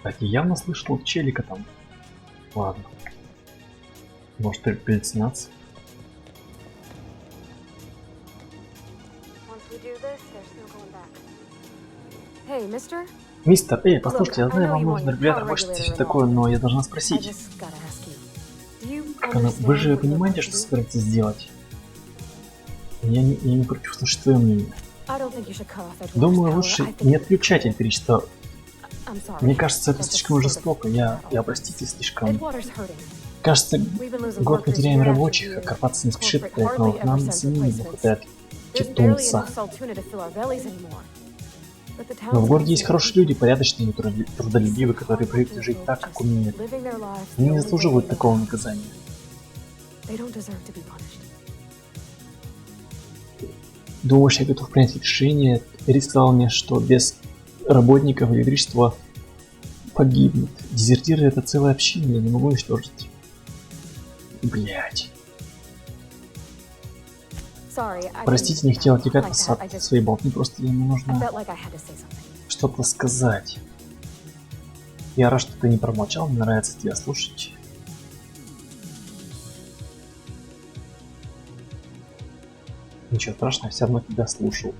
Так, я явно слышал челика там. Ладно. Может, и галлюцинация? Hey, mister? Мистер, послушайте, я знаю, вам нужно регулятор мощности и все такое, но я должна спросить. Вы же понимаете, что собираетесь сделать? Я не против слушать твое мнение. Думаю, лучше не отключать электричество. Мне кажется, это слишком жестоко. Я простите, слишком... Кажется, год мы теряем рабочих, а корпорация не спешит, поэтому нам самим не хватает титунца. Но в городе есть хорошие люди, порядочные, трудолюбивые, которые привыкли жить так, как умеют. Они не заслуживают такого наказания. Думаешь, я готов принять решение? Эрик сказал мне, что без работников электричество погибнет. Дезертиры — это целая община, я не могу уничтожить. Блять. Простите, не хотел отвлекать вас от своей болтни, просто мне нужно что-то сказать. Я рад, что ты не промолчал, мне нравится тебя слушать. Ничего страшного, я все равно тебя слушал.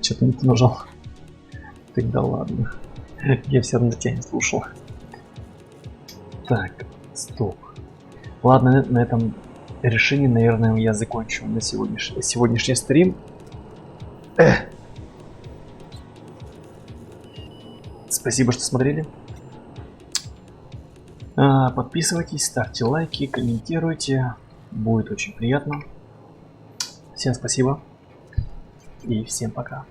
Что-то не нажал. Тогда ладно. Я все равно тебя не слушал. Так, стоп. Ладно, на этом решении, наверное, я закончу на сегодняшний стрим. Спасибо, что смотрели. Подписывайтесь, ставьте лайки, комментируйте. Будет очень приятно. Всем спасибо. И всем пока.